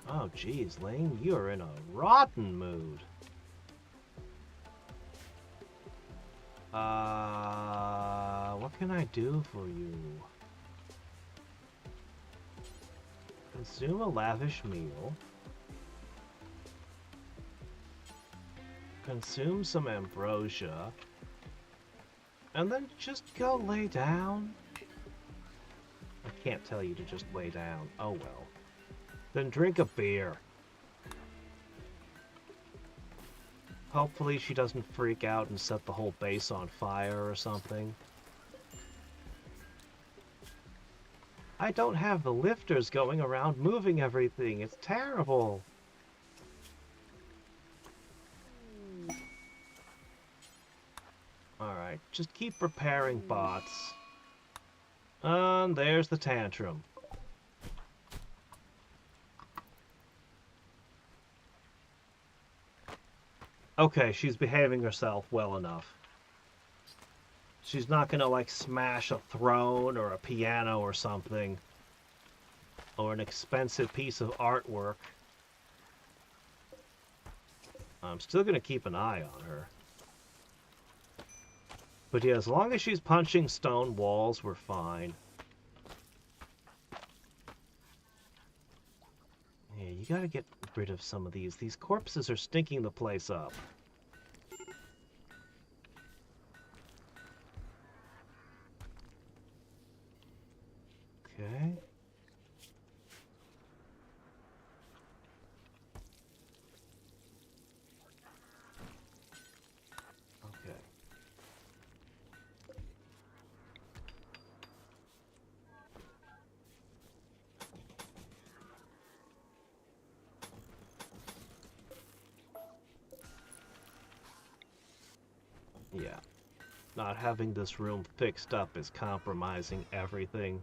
Oh, geez, Lane, you're in a rotten mood. What can I do for you? Consume a lavish meal. Consume some ambrosia. And then just go lay down. I can't tell you to just lay down. Oh well. Then drink a beer. Hopefully she doesn't freak out and set the whole base on fire or something. I don't have the lifters going around moving everything. It's terrible. Alright, just keep repairing bots. And there's the tantrum. Okay, she's behaving herself well enough. She's not gonna, like, smash a throne or a piano or something. Or an expensive piece of artwork. I'm still gonna keep an eye on her. But yeah, as long as she's punching stone walls, we're fine. Yeah, you gotta get rid of some of these. These corpses are stinking the place up. Okay. Okay. Yeah. Not having this room fixed up is compromising everything.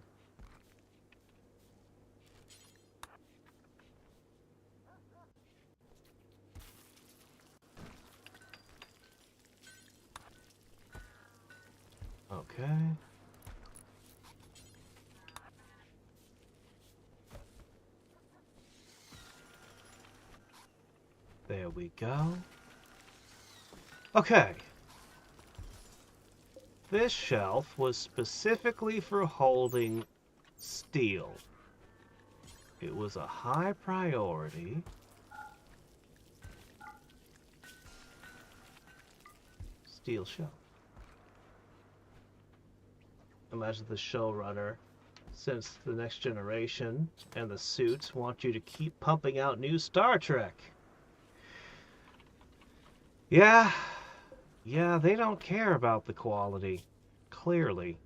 Okay. There we go. Okay. This shelf was specifically for holding steel. It was a high priority. Steel shelf. Imagine the showrunner, since the Next Generation and the suits want you to keep pumping out new Star Trek. Yeah, they don't care about the quality, clearly.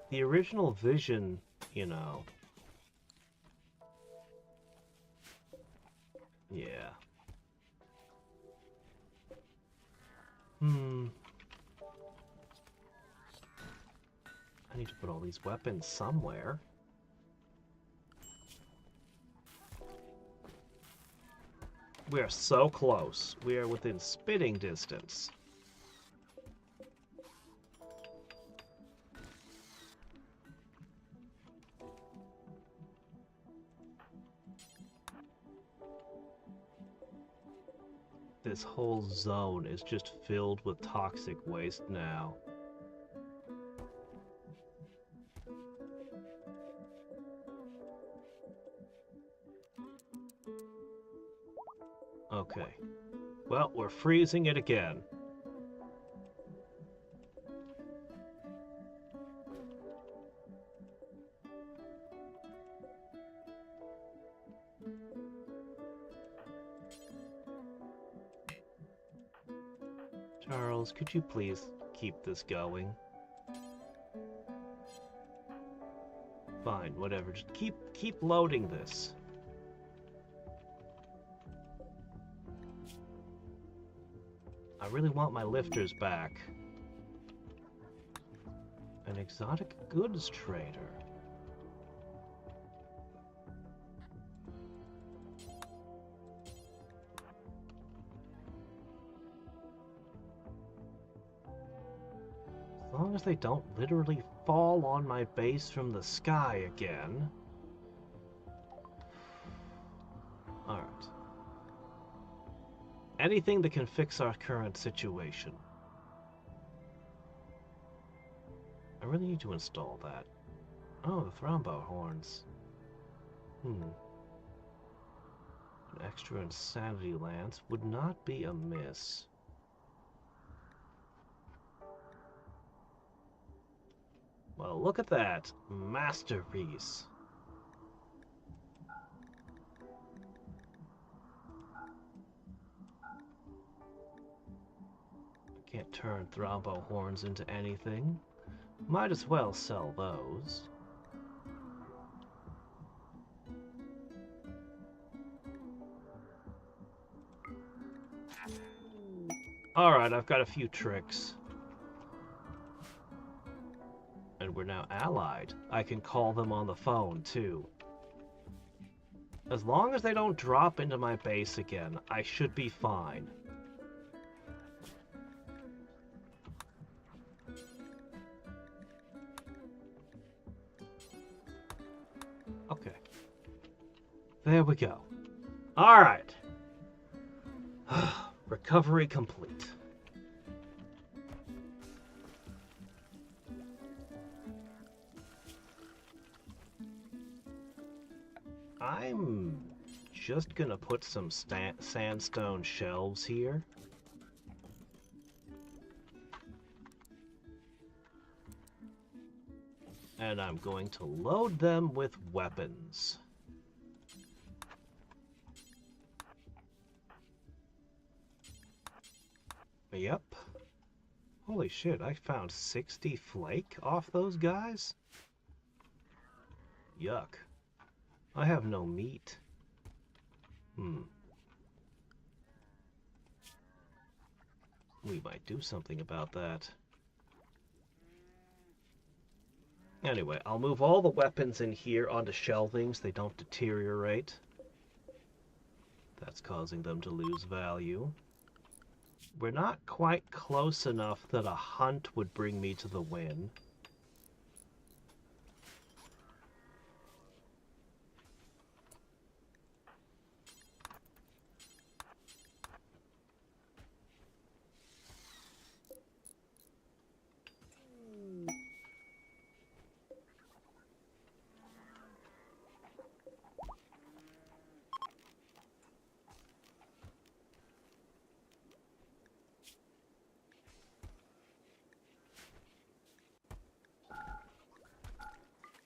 The original vision, you know. Yeah. I need to put all these weapons somewhere. We are so close. We are within spitting distance. This whole zone is just filled with toxic waste now. Okay. Well, we're freezing it again. Charles, could you please keep this going? Fine, whatever. Just keep loading this. I really want my lifters back. An exotic goods trader. long as they don't literally fall on my base from the sky again. Alright. Anything that can fix our current situation. I really need to install that. Oh, the thrombo horns. An extra insanity lance would not be amiss. Well, look at that. Masterpiece. Can't turn thrombo horns into anything. Might as well sell those. Alright, I've got a few tricks. And we're now allied. I can call them on the phone, too. As long as they don't drop into my base again, I should be fine. Okay. There we go. Alright. Recovery complete. I'm just gonna put some sandstone shelves here. And I'm going to load them with weapons. Yep. Holy shit, I found 60 flake off those guys? Yuck. I have no meat. We might do something about that. Anyway, I'll move all the weapons in here onto shelving so they don't deteriorate. That's causing them to lose value. We're not quite close enough that a hunt would bring me to the win.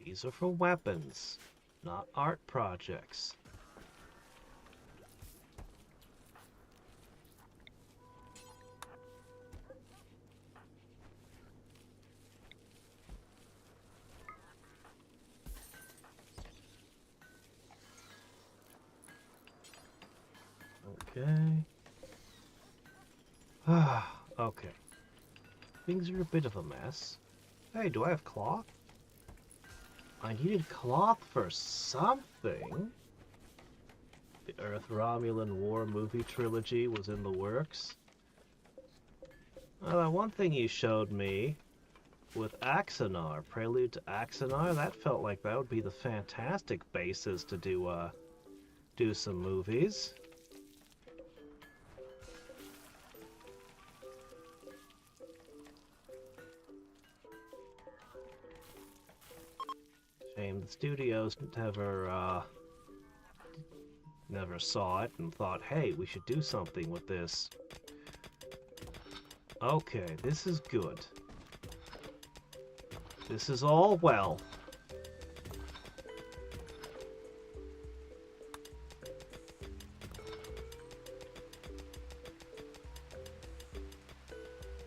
These are for weapons, not art projects. Okay. Okay. Things are a bit of a mess. Hey, do I have cloth? I needed cloth for something. The Earth-Romulan War movie trilogy was in the works. That one thing you showed me with Axanar, Prelude to Axanar, that felt like that would be the fantastic basis to do some movies. Shame the studios never saw it and thought, hey, we should do something with this. Okay, this is good. This is all well.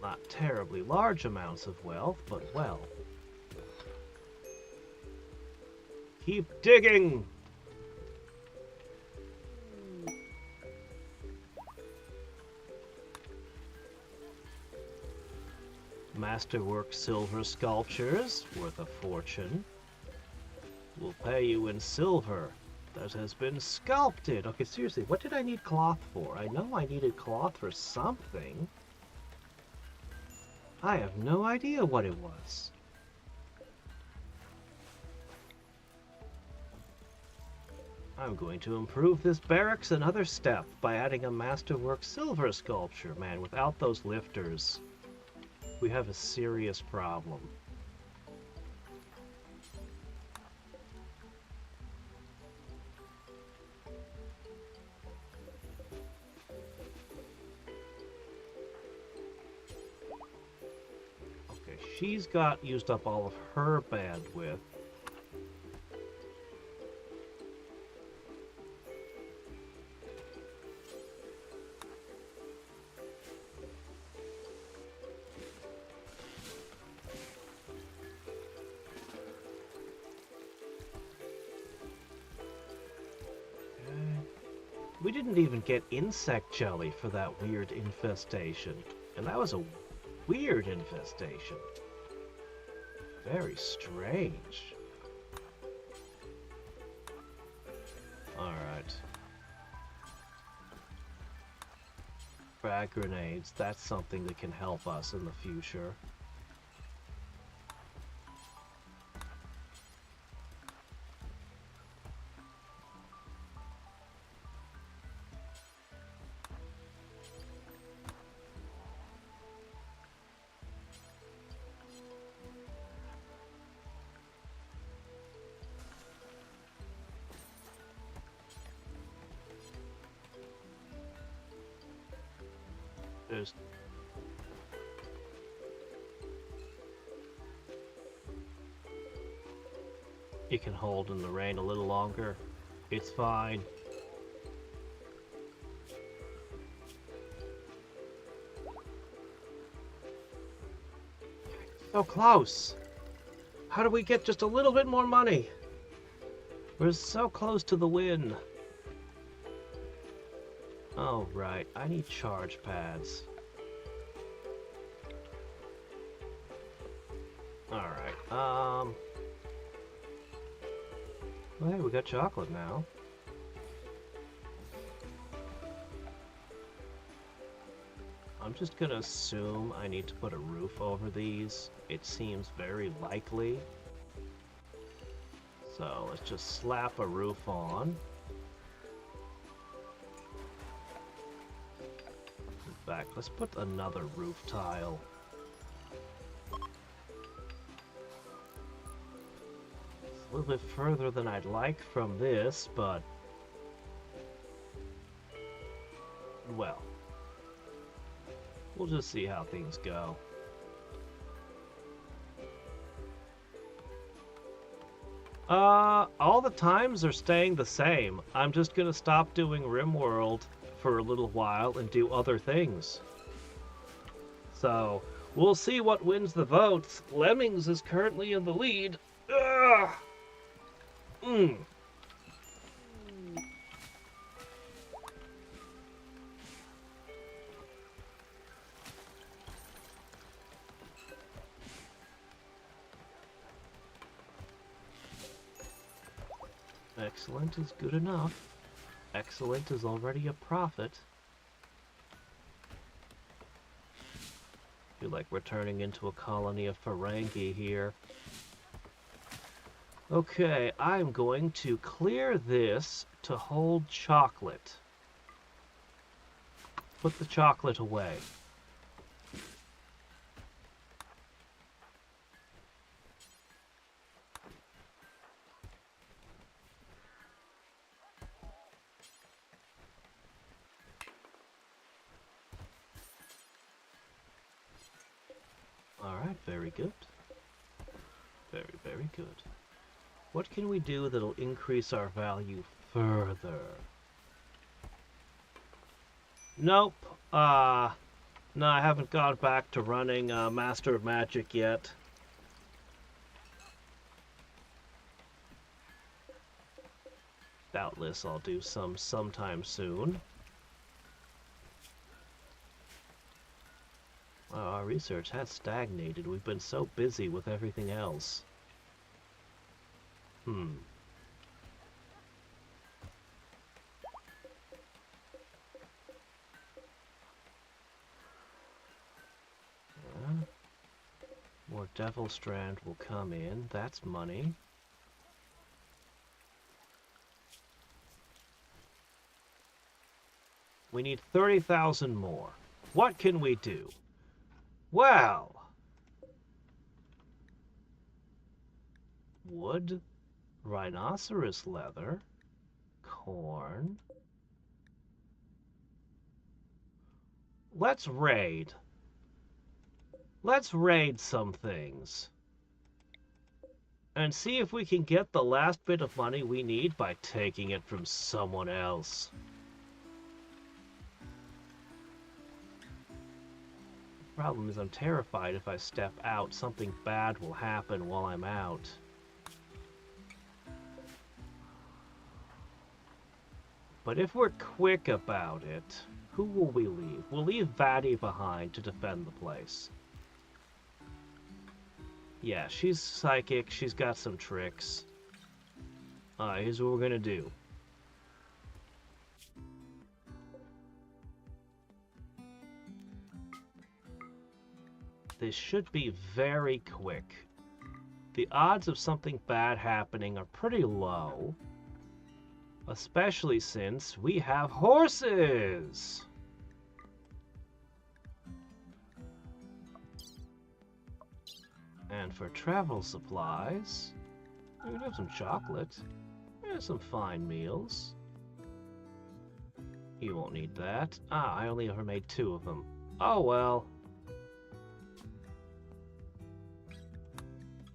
Not terribly large amounts of wealth, but well. Keep digging! Masterwork silver sculptures, worth a fortune. Will pay you in silver that has been sculpted. Okay, seriously, what did I need cloth for? I know I needed cloth for something. I have no idea what it was. I'm going to improve this barracks another step by adding a masterwork silver sculpture. Man, without those lifters, we have a serious problem. Okay, she's got used up all of her bandwidth. We didn't even get insect jelly for that weird infestation. And that was a weird infestation. Very strange. Alright. Frag grenades, that's something that can help us in the future. There's you can hold in the rain a little longer. It's fine. So close. How do we get just a little bit more money? We're so close to the win. Oh, right. I need charge pads. Alright, well, hey, we got chocolate now. I'm just gonna assume I need to put a roof over these. It seems very likely. So let's just slap a roof on. In fact, let's put another roof tile. It's a little bit further than I'd like from this, but well, we'll just see how things go. All the times are staying the same. I'm just gonna stop doing Rimworld for a little while and do other things. So, we'll see what wins the votes. Lemmings is currently in the lead. Ugh. Excellent is good enough. Excellent is already a profit. Feel like we're turning into a colony of Ferengi here. Okay, I'm going to clear this to hold chocolate. Put the chocolate away. Alright, very good. Very, very good. What can we do that'll increase our value further? Nope. No, I haven't gone back to running Master of Magic yet. Doubtless I'll do some sometime soon. Our research has stagnated. We've been so busy with everything else. More Devil Strand will come in. That's money. We need 30,000 more. What can we do? Well, wood, rhinoceros leather, corn. Let's raid. Let's raid some things. And see if we can get the last bit of money we need by taking it from someone else. The problem is I'm terrified if I step out, something bad will happen while I'm out. But if we're quick about it, who will we leave? We'll leave Vatty behind to defend the place. Yeah, she's psychic, she's got some tricks. Alright, here's what we're gonna do. This should be very quick. The odds of something bad happening are pretty low. Especially since we have horses! And for travel supplies, we have some chocolate. There's some fine meals. You won't need that. Ah, I only ever made 2 of them. Oh well.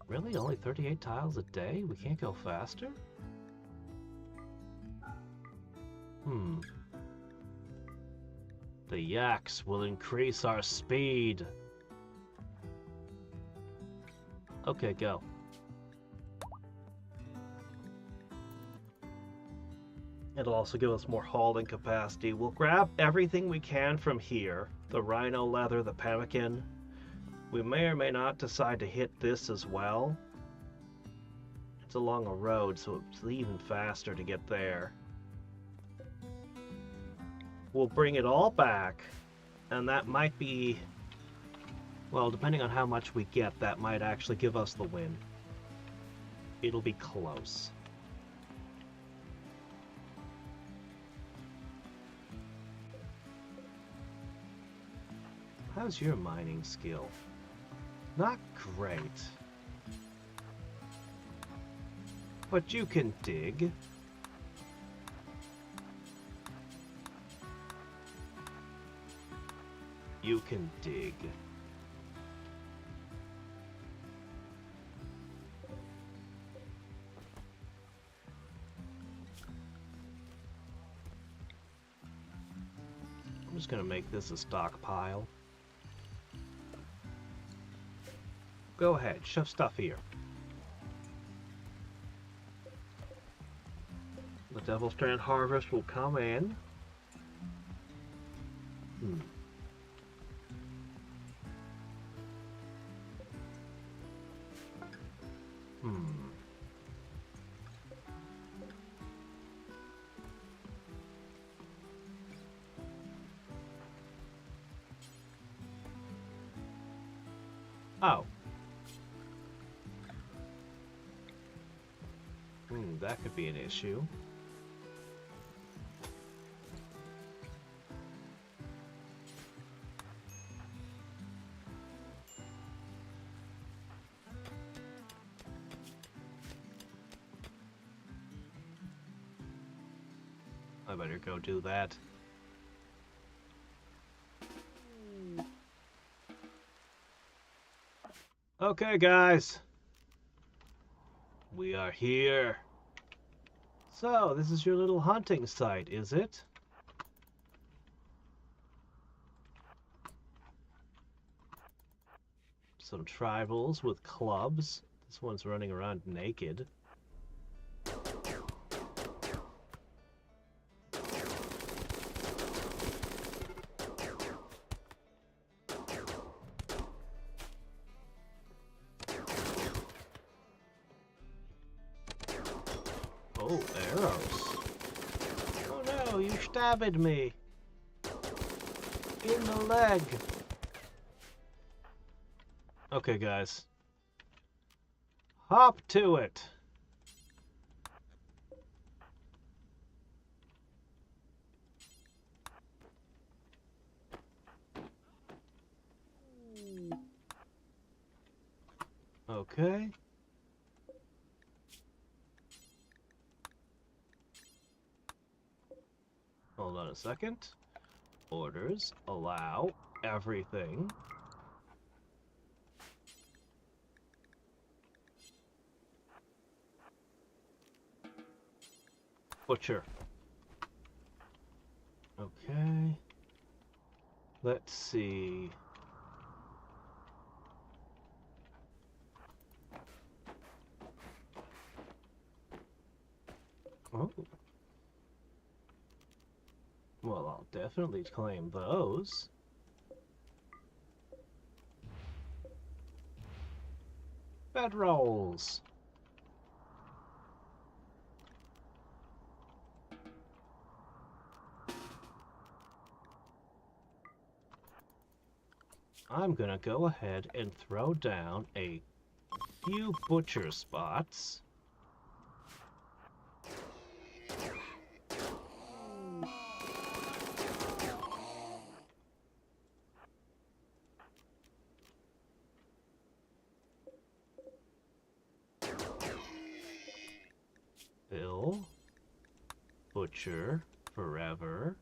Really? Only 38 tiles a day? We can't go faster? The yaks will increase our speed. Okay, go. It'll also give us more hauling capacity. We'll grab everything we can from here. The rhino leather, the pemmican. We may or may not decide to hit this as well. It's along a road, so it's even faster to get there. We'll bring it all back, and that might be... Well, depending on how much we get, that might actually give us the win. It'll be close. How's your mining skill? Not great. But you can dig. You can dig. I'm just gonna make this a stockpile. Go ahead, shove stuff here. The Devil Strand Harvest will come in. Oh. That could be an issue. I better go do that. Okay, guys. We are here. So, this is your little hunting site, is it? Some tribals with clubs. This one's running around naked. Oh, arrows. Oh no, you stabbed me. In the leg. Okay, guys. Hop to it! Okay. Hold on a second. Orders. Allow. Everything. Butcher. Okay. Let's see. Oh. Well, I'll definitely claim those. Bedrolls. I'm gonna go ahead and throw down a few butcher spots. Bill. Butcher. Forever.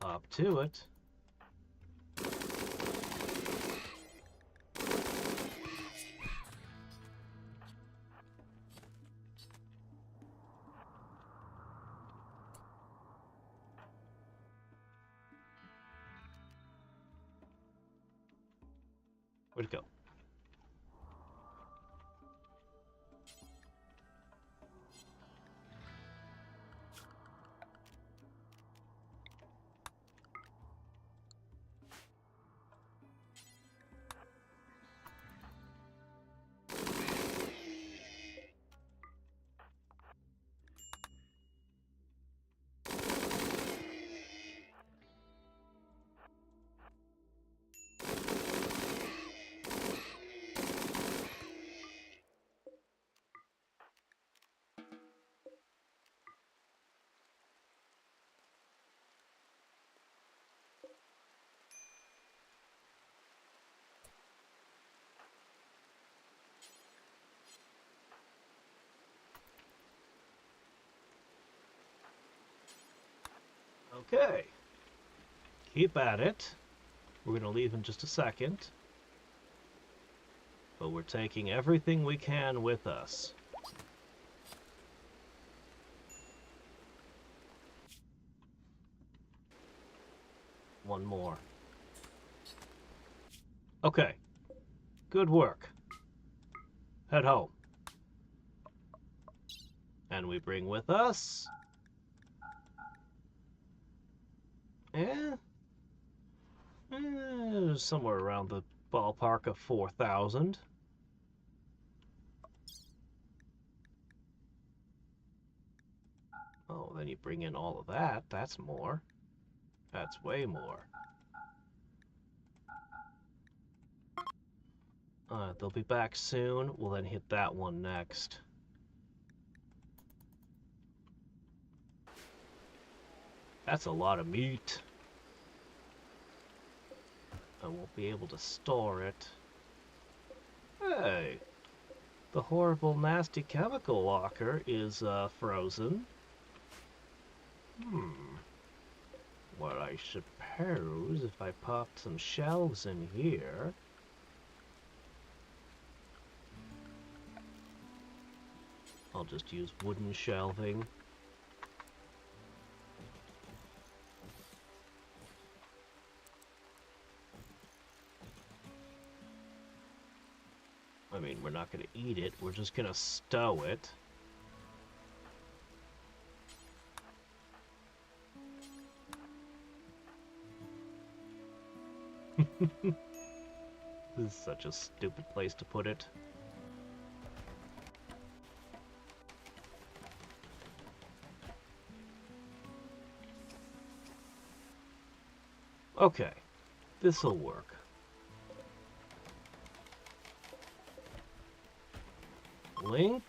Up to it. Where'd it go? Okay. Keep at it. We're going to leave in just a second. But we're taking everything we can with us. One more. Okay. Good work. Head home. And we bring with us... somewhere around the ballpark of 4,000. Oh, then you bring in all of that. That's more. That's way more. They'll be back soon. We'll then hit that one next. That's a lot of meat. I won't be able to store it. Hey! The horrible, nasty chemical locker is, frozen. Well, I suppose if I popped some shelves in here... I'll just use wooden shelving. I mean, we're not going to eat it, we're just going to stow it. This is such a stupid place to put it. Okay, this'll work. Link.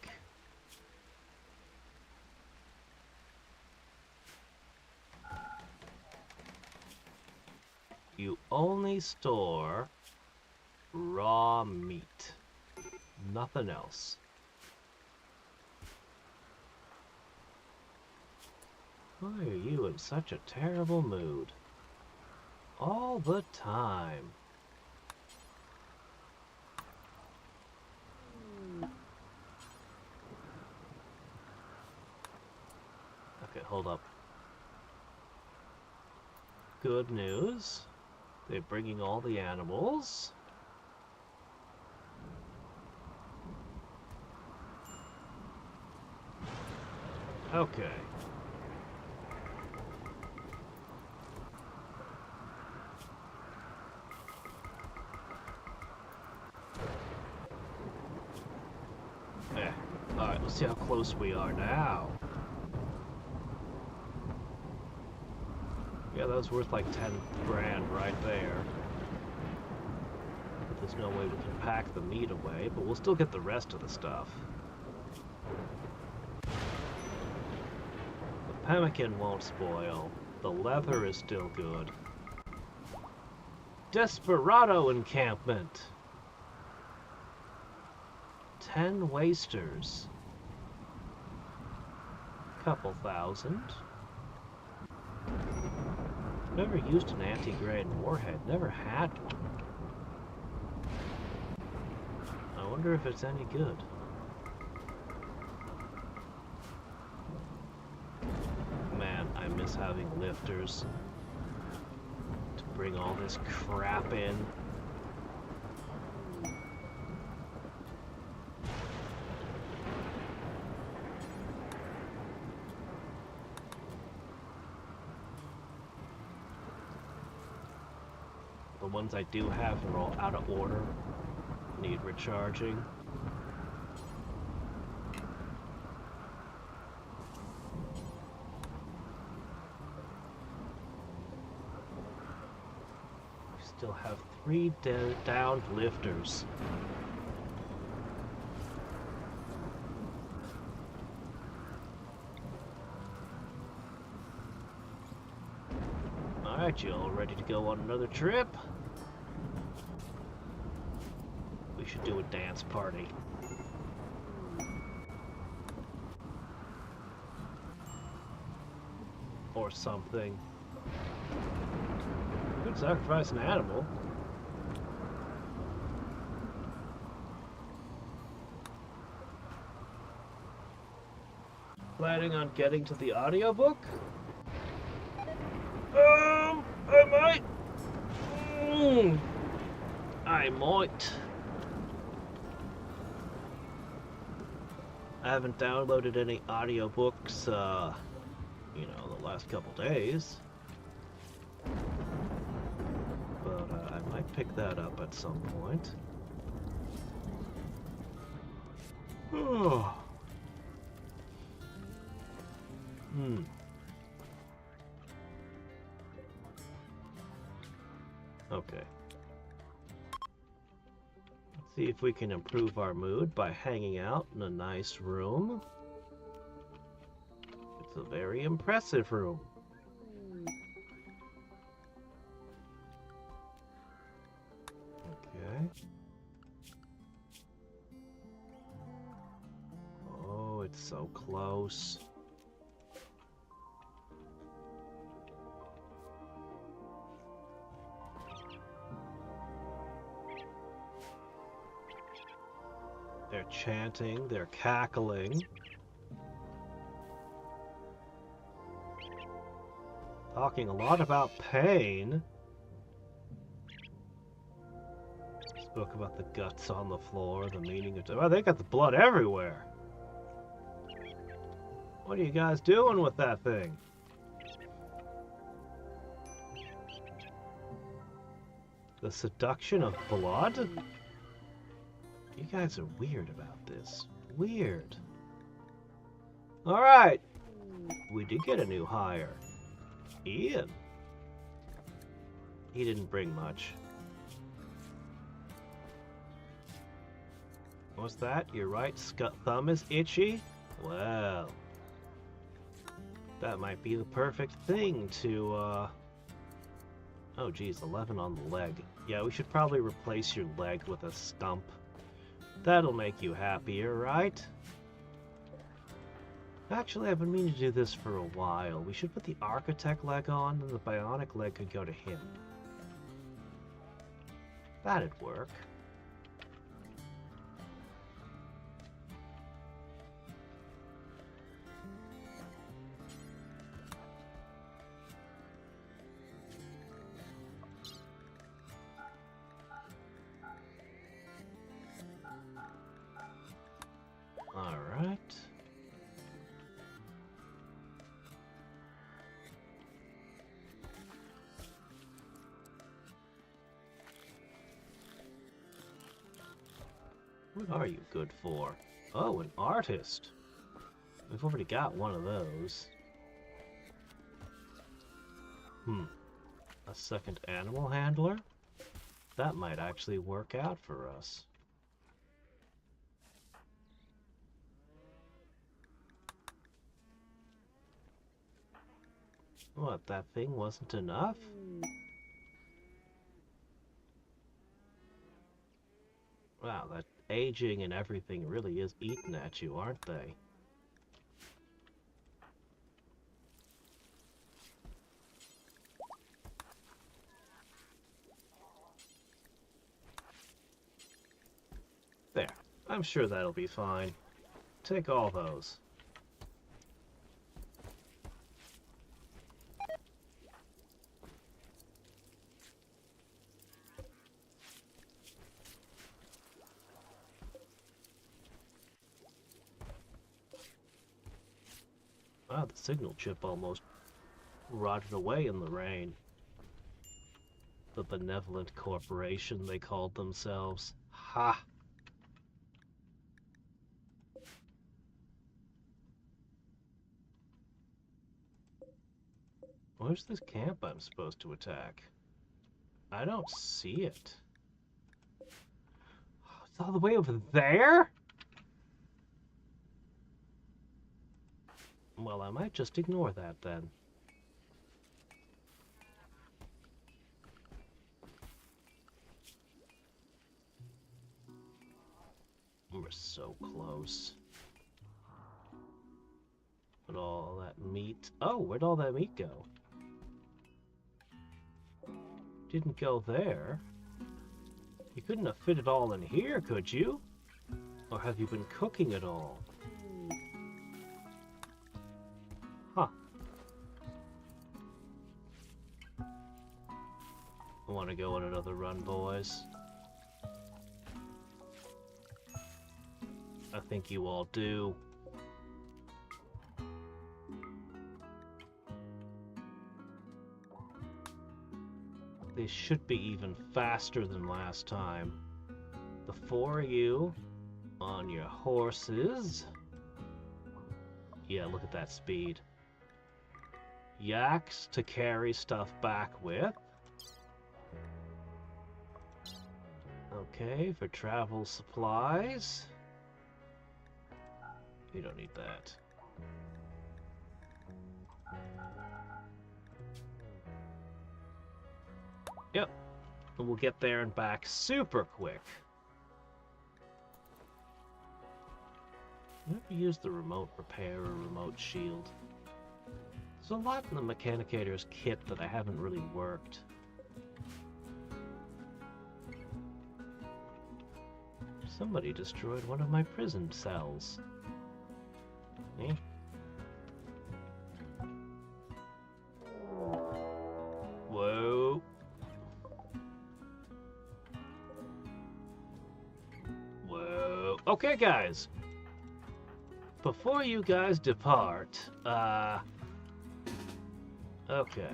You only store raw meat. Nothing else. Why are you in such a terrible mood? All the time. Okay, hold up. Good news. They're bringing all the animals. Okay. Yeah. Alright, let's see how close we are now. Yeah, that was worth like 10 grand right there. But there's no way we can pack the meat away, but we'll still get the rest of the stuff. The pemmican won't spoil. The leather is still good. Desperado encampment. 10 wasters. Couple thousand. Never used an anti-grain warhead. Never had one. I wonder if it's any good. Man, I miss having lifters to bring all this crap in. The ones I do have are all out of order, need recharging. We still have 3 downed lifters. Alright, you all ready to go on another trip? We should do a dance party. Or something. Could sacrifice an animal. Planning on getting to the audiobook? I might. I might. I haven't downloaded any audiobooks, you know, the last couple days. But I might pick that up at some point. Oh. Okay. Let's see if we can improve our mood by hanging out in a nice room. It's a very impressive room. Okay. Oh, it's so close. They're chanting, they're cackling. Talking a lot about pain. Spoke about the guts on the floor, the meaning of... Oh, they got the blood everywhere. What are you guys doing with that thing? The seduction of blood? You guys are weird about this. Weird. Alright. We did get a new hire. Ian. He didn't bring much. What's that? Your right thumb is itchy? Well, that might be the perfect thing to, Oh geez, 11 on the leg. Yeah, we should probably replace your leg with a stump. That'll make you happier, right? Actually, I've been meaning to do this for a while. We should put the architect leg on, and the bionic leg could go to him. That'd work. Alright. What are you good for? Oh, an artist. We've already got one of those. A second animal handler? That might actually work out for us. What, that thing wasn't enough? Wow, that aging and everything really is eating at you, aren't they? There. I'm sure that'll be fine. Take all those. Wow, the signal chip almost rotted away in the rain. The benevolent corporation they called themselves. Ha! Where's this camp I'm supposed to attack? I don't see it. It's all the way over there? Well, I might just ignore that then. We're so close. But all that meat... Oh, where'd all that meat go? Didn't go there. You couldn't have fit it all in here, could you? Or have you been cooking it all? Huh. I want to go on another run, boys. I think you all do. They should be even faster than last time. The four of you on your horses. Yeah, look at that speed. Yaks to carry stuff back with. Okay, for travel supplies. You don't need that. Yep. And we'll get there and back super quick. Never used the remote repair or remote shield. There's a lot in the Mechanicator's kit that I haven't really worked. Somebody destroyed one of my prison cells. Eh? Whoa. Whoa. Okay, guys. Before you guys depart, okay.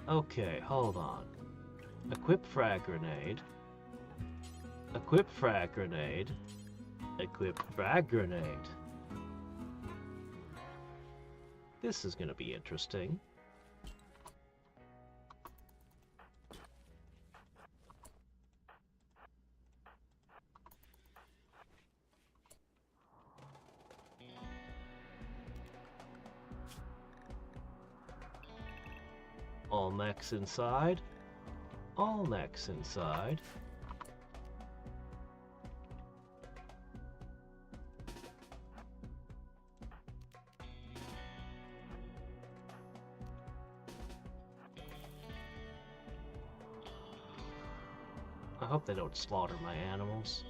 Okay, hold on. Equip frag grenade. Equip frag grenade. Equip frag grenade. This is going to be interesting. All mechs inside. All mechs inside. I hope they don't slaughter my animals.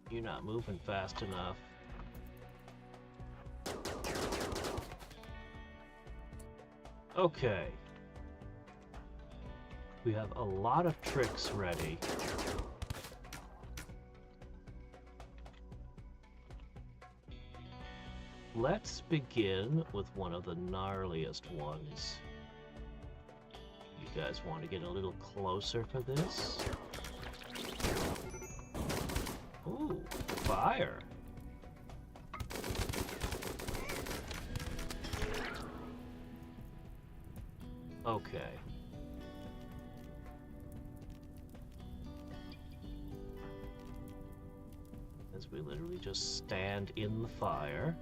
You're not moving fast enough. Okay. We have a lot of tricks ready. Let's begin with one of the gnarliest ones. You guys want to get a little closer for this? Ooh, fire! Okay. As we literally just stand in the fire.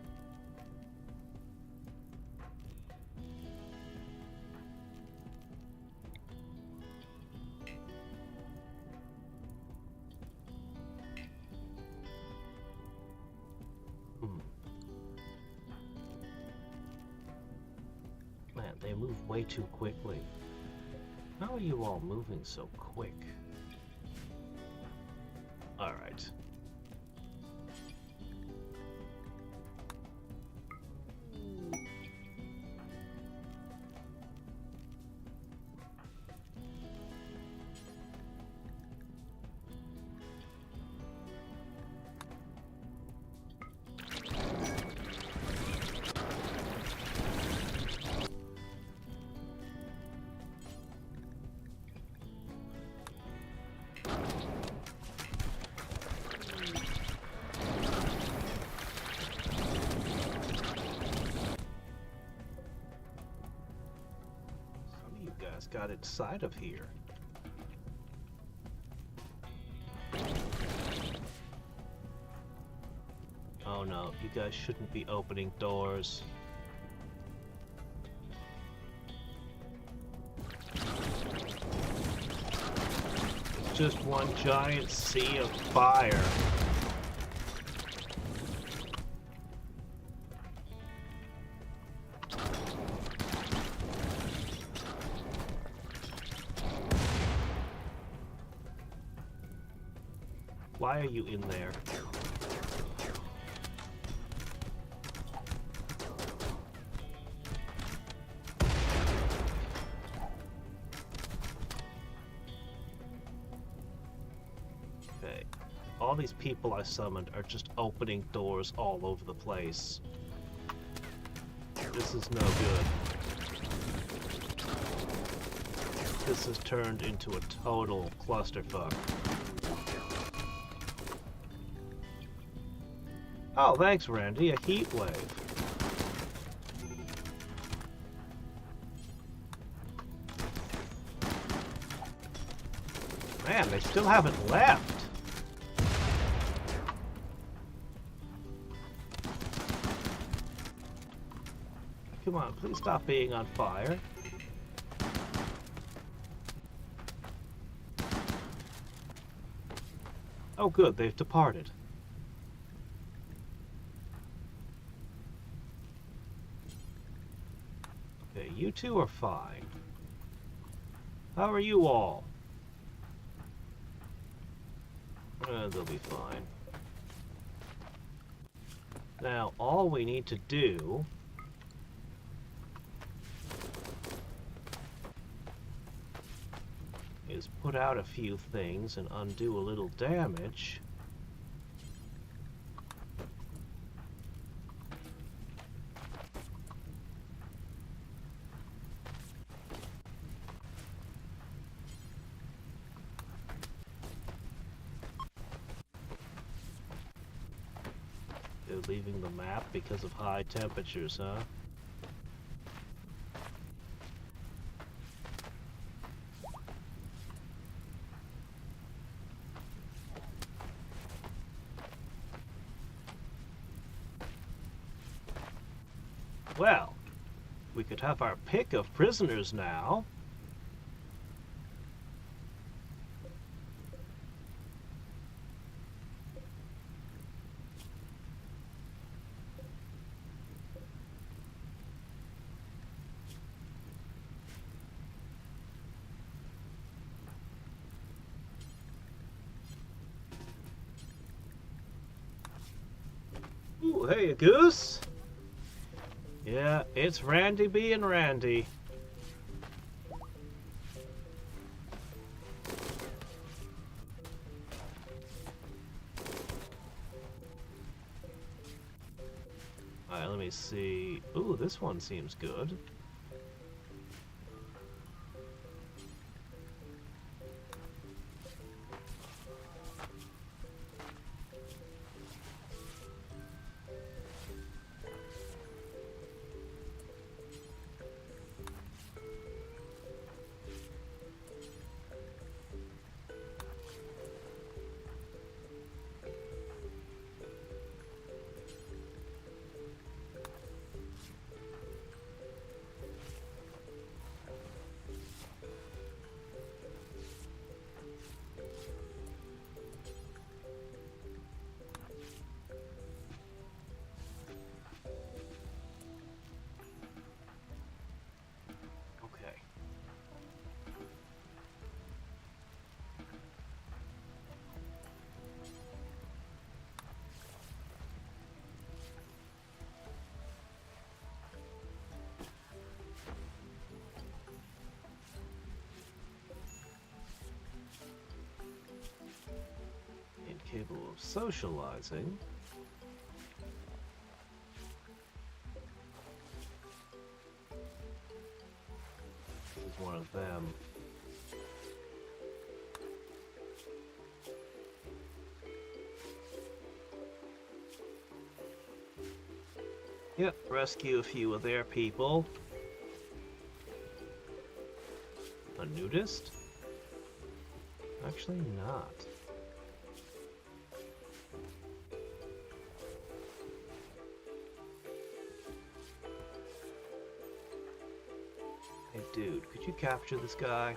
Man, they move way too quickly. How are you all moving so quick? Alright. Got inside of here. Oh no, you guys shouldn't be opening doors. It's just one giant sea of fire. Why are you in there? Okay. All these people I summoned are just opening doors all over the place. This is no good. This has turned into a total clusterfuck. Oh, thanks, Randy. A heat wave. Man, they still haven't left. Come on, please stop being on fire. Oh, good. They've departed. Okay, you two are fine. How are you all? They'll be fine. Now, all we need to do is put out a few things and undo a little damage. They're leaving the map because of high temperatures, huh? Well, we could have our pick of prisoners now. Ooh, hey, a goose. Yeah, it's Randy being Randy. Alright, let me see. Ooh, this one seems good. Okay. Incapable of socializing. This is one of them. Yep, rescue a few of their people. A nudist? Actually not. Hey dude, could you capture this guy?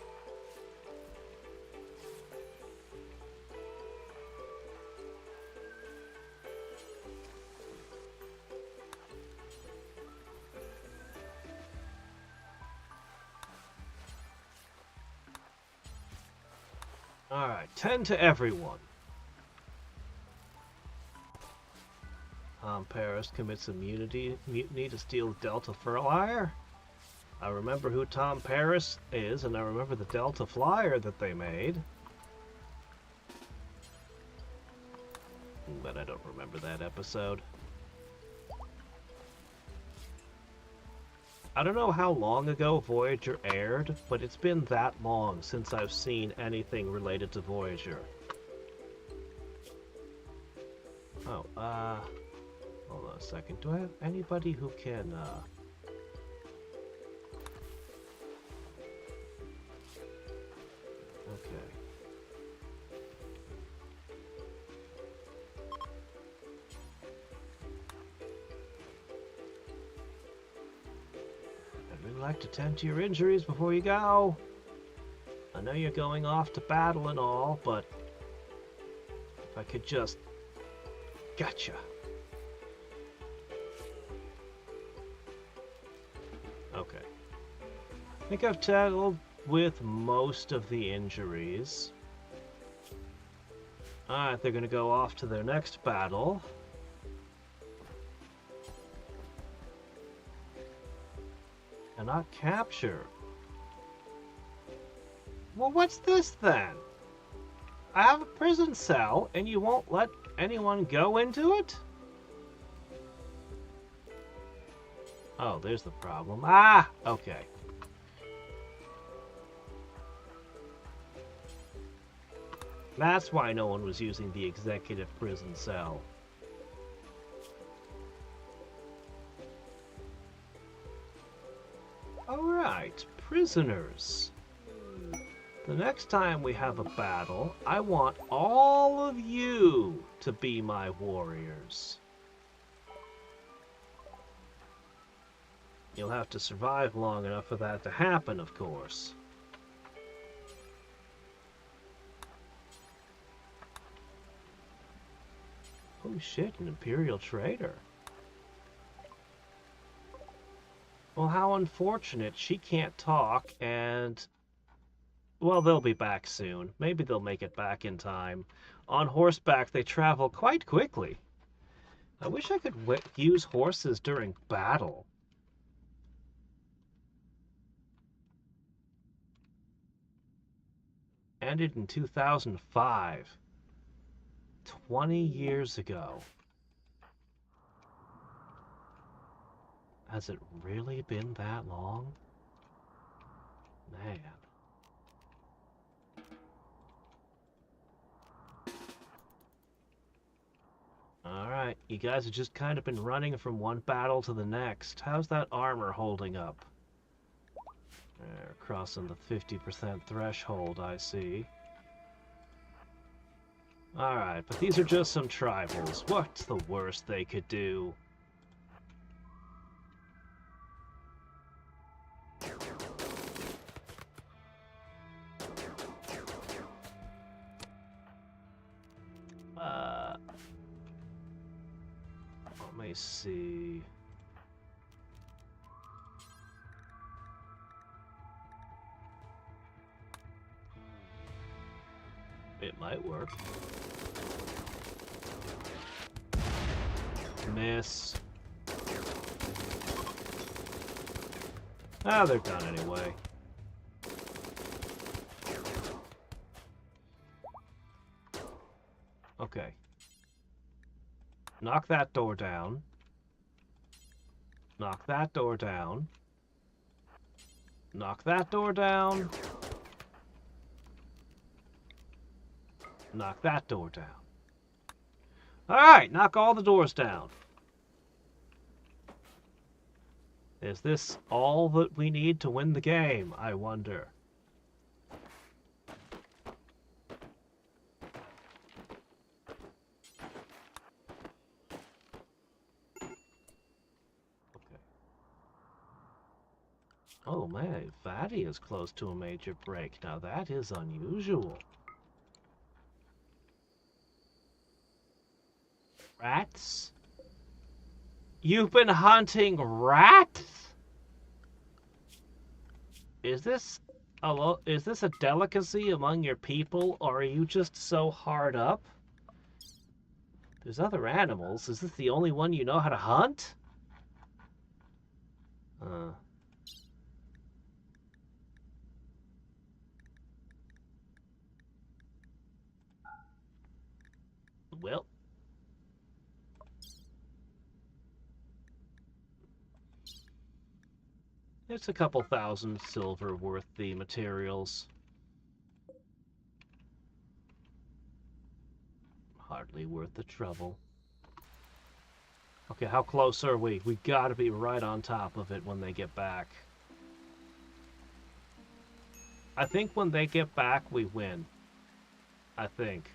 Alright, 10 to everyone. Paris commits a mutiny to steal Delta Flyer. I remember who Tom Paris is, and I remember the Delta Flyer that they made. But I don't remember that episode. I don't know how long ago Voyager aired, but it's been that long since I've seen anything related to Voyager. Oh, hold on a second. Do I have anybody who can, Okay. I'd really like to tend to your injuries before you go. I know you're going off to battle and all, but if I could just... Gotcha. Okay. I think I've tackled with most of the injuries. Alright, they're gonna go off to their next battle. Cannot capture. Well, what's this then? I have a prison cell and you won't let anyone go into it? Oh, there's the problem. Ah, okay. That's why no one was using the executive prison cell. prisoners. The next time we have a battle, I want all of you to be my warriors. You'll have to survive long enough for that to happen, of course. Oh shit, an Imperial trader. Well, how unfortunate she can't talk, and... well, they'll be back soon. Maybe they'll make it back in time. On horseback, they travel quite quickly. I wish I could use horses during battle. Ended in 2005. 20 years ago. Has it really been that long? Man. Alright, you guys have just kind of been running from one battle to the next. How's that armor holding up? They're crossing the 50% threshold, I see. Alright, but these are just some tribals. What's the worst they could do? Let me see. It might work. Miss. Ah, they're done anyway. Okay. Knock that door down. Knock that door down. Knock that door down. Knock that door down. Alright, knock all the doors down. Is this all that we need to win the game, I wonder? Oh man, Fatty is close to a major break. Now that is unusual. Rats? You've been hunting rats? Is this a delicacy among your people, or are you just so hard up? There's other animals. Is this the only one you know how to hunt? Well. It's a couple thousand silver worth the materials. Hardly worth the trouble. Okay, how close are we? We gotta be right on top of it when they get back. I think when they get back, we win. I think.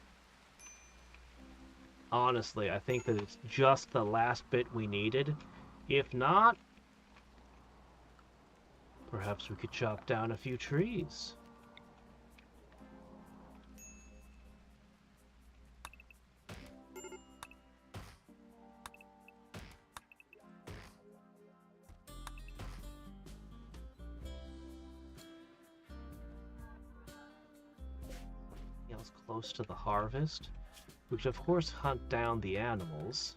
Honestly, I think that it's just the last bit we needed. If not, perhaps we could chop down a few trees. Else close to the harvest? We could of course hunt down the animals.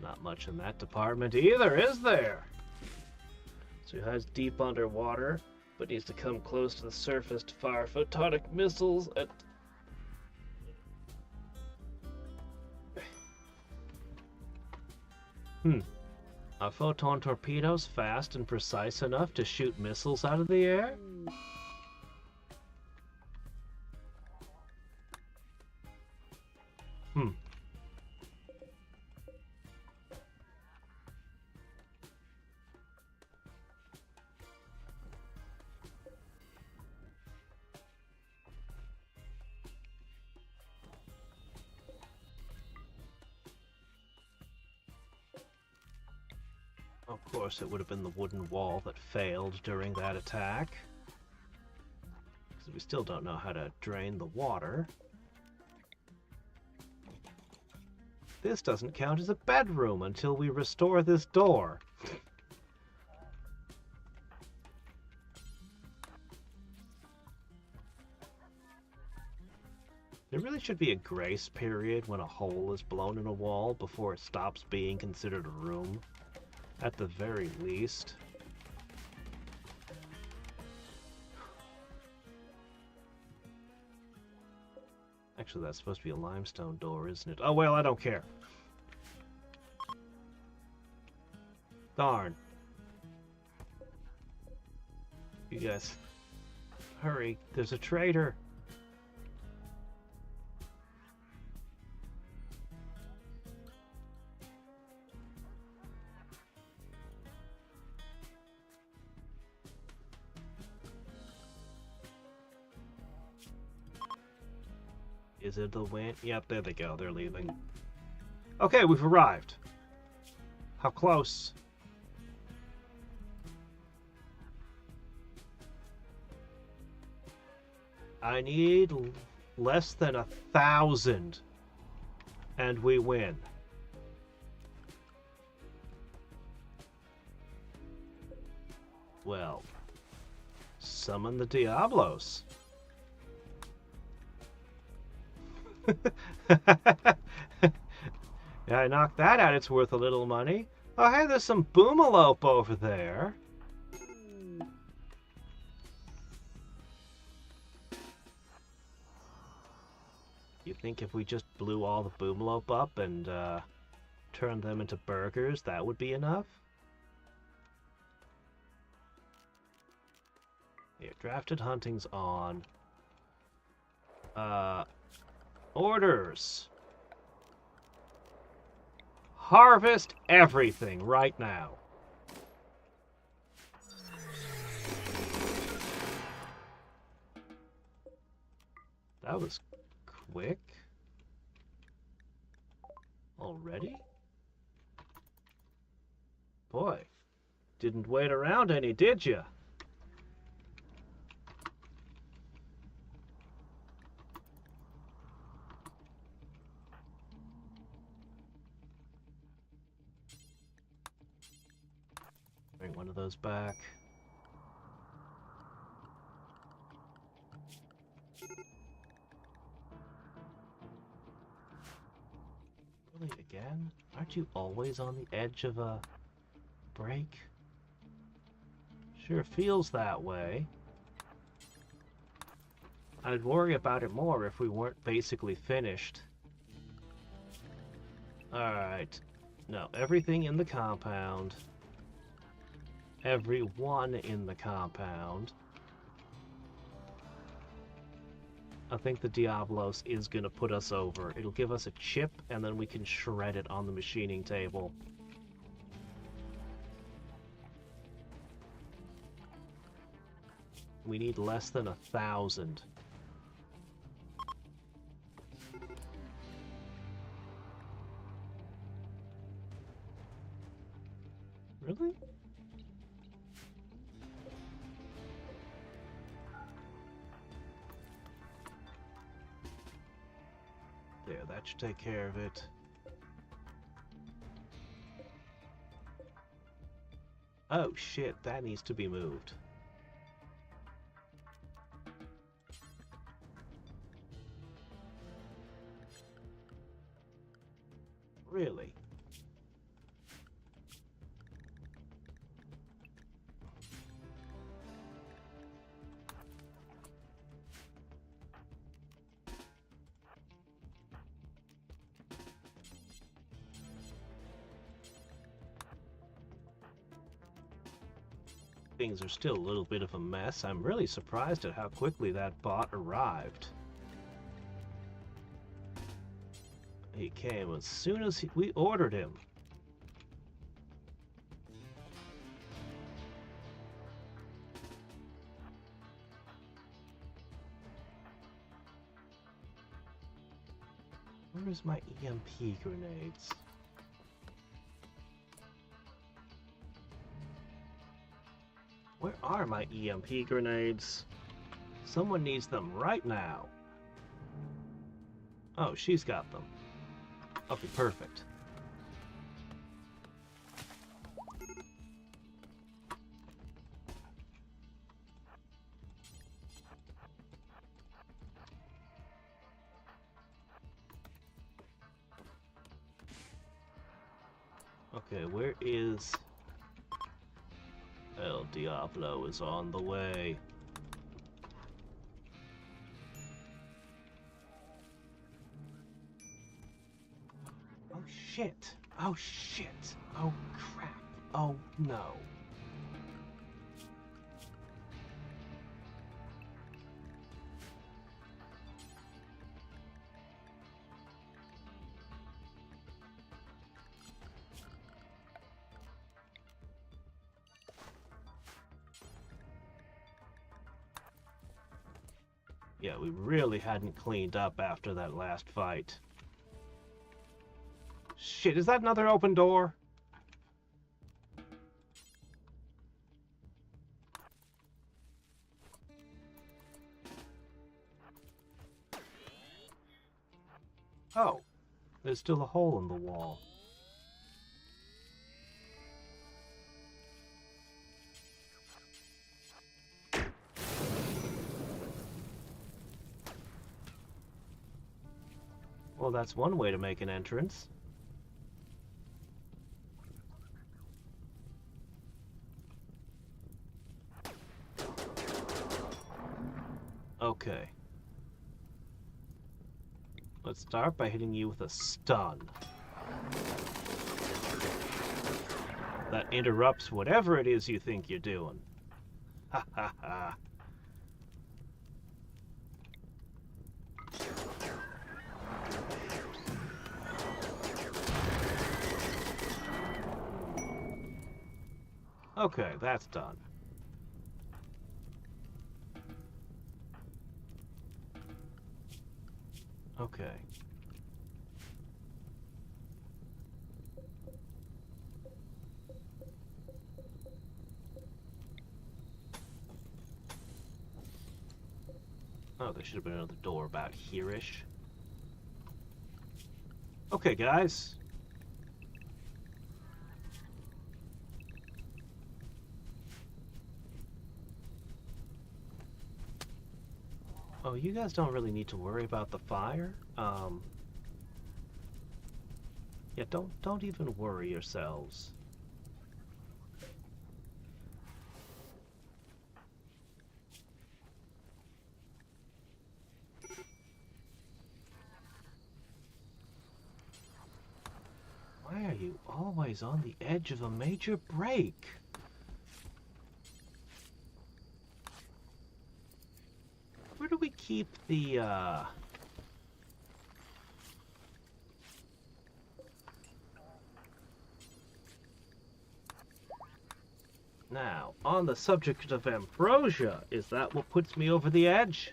Not much in that department either, is there? So he hides deep underwater, but needs to come close to the surface to fire photonic missiles at... Are photon torpedoes fast and precise enough to shoot missiles out of the air? course, it would have been the wooden wall that failed during that attack. Because we still don't know how to drain the water. This doesn't count as a bedroom until we restore this door. There really should be a grace period when a hole is blown in a wall before it stops being considered a room. At the very least. Actually, that's supposed to be a limestone door, isn't it? Oh, well, I don't care. Darn. You guys, hurry. There's a traitor. Is it the wind? Yep, there they go. They're leaving. Okay, we've arrived. How close? I need less than 1,000. And we win. Well, summon the Diablos. Yeah, I knocked that out. It's worth a little money. Oh, hey, there's some boomalope over there. You think if we just blew all the boomalope up and turned them into burgers, that would be enough? Here, drafted hunting's on. Orders. Harvest everything right now. That was quick. Already? Boy, didn't wait around any, did ya? Bring one of those back. Really, again? Aren't you always on the edge of a break? Sure feels that way. I'd worry about it more if we weren't basically finished. Alright. No, everything in the compound. Everyone in the compound. I think the Diablos is going to put us over. It'll give us a chip, and then we can shred it on the machining table. We need less than 1,000. Really? There, that should take care of it. Oh shit, that needs to be moved. Really? Things are still a little bit of a mess. I'm really surprised at how quickly that bot arrived. He came as soon as we ordered him. Where's my EMP grenades? are my EMP grenades? Someone needs them right now. Oh, she's got them. Okay, perfect. Okay, where is... El Diablo is on the way. Oh shit! Oh shit! Oh crap! Oh no! Yeah, we really hadn't cleaned up after that last fight. Shit, is that another open door? Oh, there's still a hole in the wall. Well, that's one way to make an entrance. Okay. Let's start by hitting you with a stun. That interrupts whatever it is you think you're doing. Ha ha ha. Okay, that's done. Okay. Oh, there should have been another door about here-ish. Okay, guys. Oh, you guys don't really need to worry about the fire. Yeah, don't even worry yourselves. Why are you always on the edge of a major break? Where do we keep the, Now, on the subject of ambrosia, is that what puts me over the edge?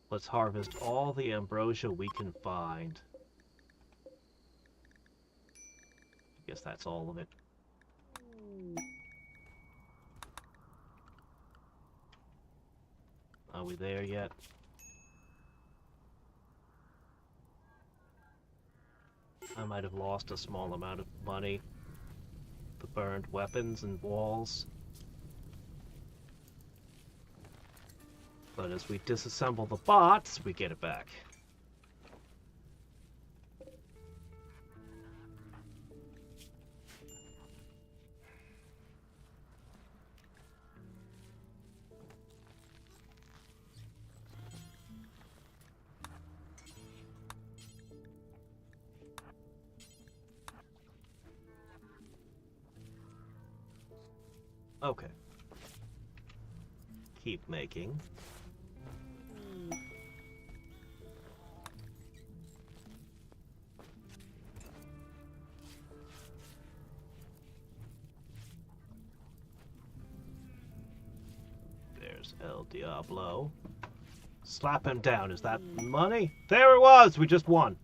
Let's harvest all the ambrosia we can find. I guess that's all of it. Are we there yet? I might have lost a small amount of money. The burned weapons and walls. But as we disassemble the bots, we get it back. Okay. Keep making. There's El Diablo. Slap him down. Is that money? There it was! We just won.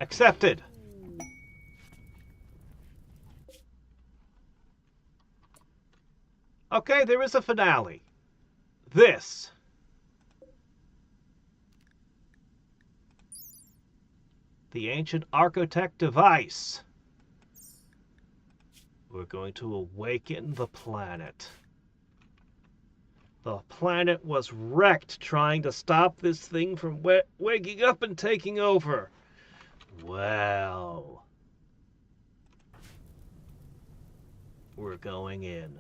Accepted. Okay, there is a finale. This. The ancient architect device. We're going to awaken the planet. The planet was wrecked trying to stop this thing from waking up and taking over. Well, we're going in.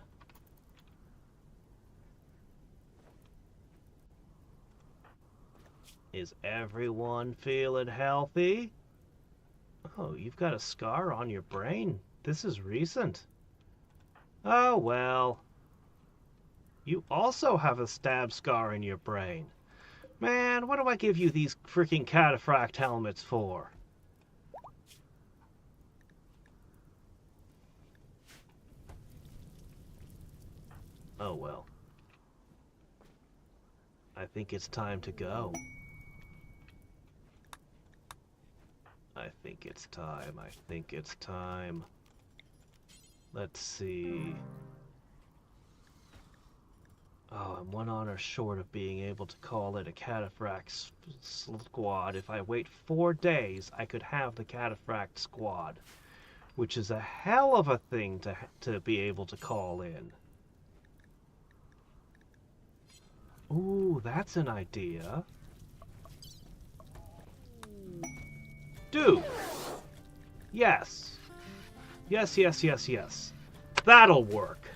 Is everyone feeling healthy? Oh, you've got a scar on your brain. This is recent. Oh, well. You also have a stab scar in your brain. Man, what do I give you these freaking cataphract helmets for? Oh, well. I think it's time to go. I think it's time. Let's see. Oh, I'm one honor short of being able to call it a cataphract squad. If I wait 4 days, I could have the cataphract squad, which is a hell of a thing to be able to call in. Ooh, that's an idea. Dude! Yes. Yes. That'll work.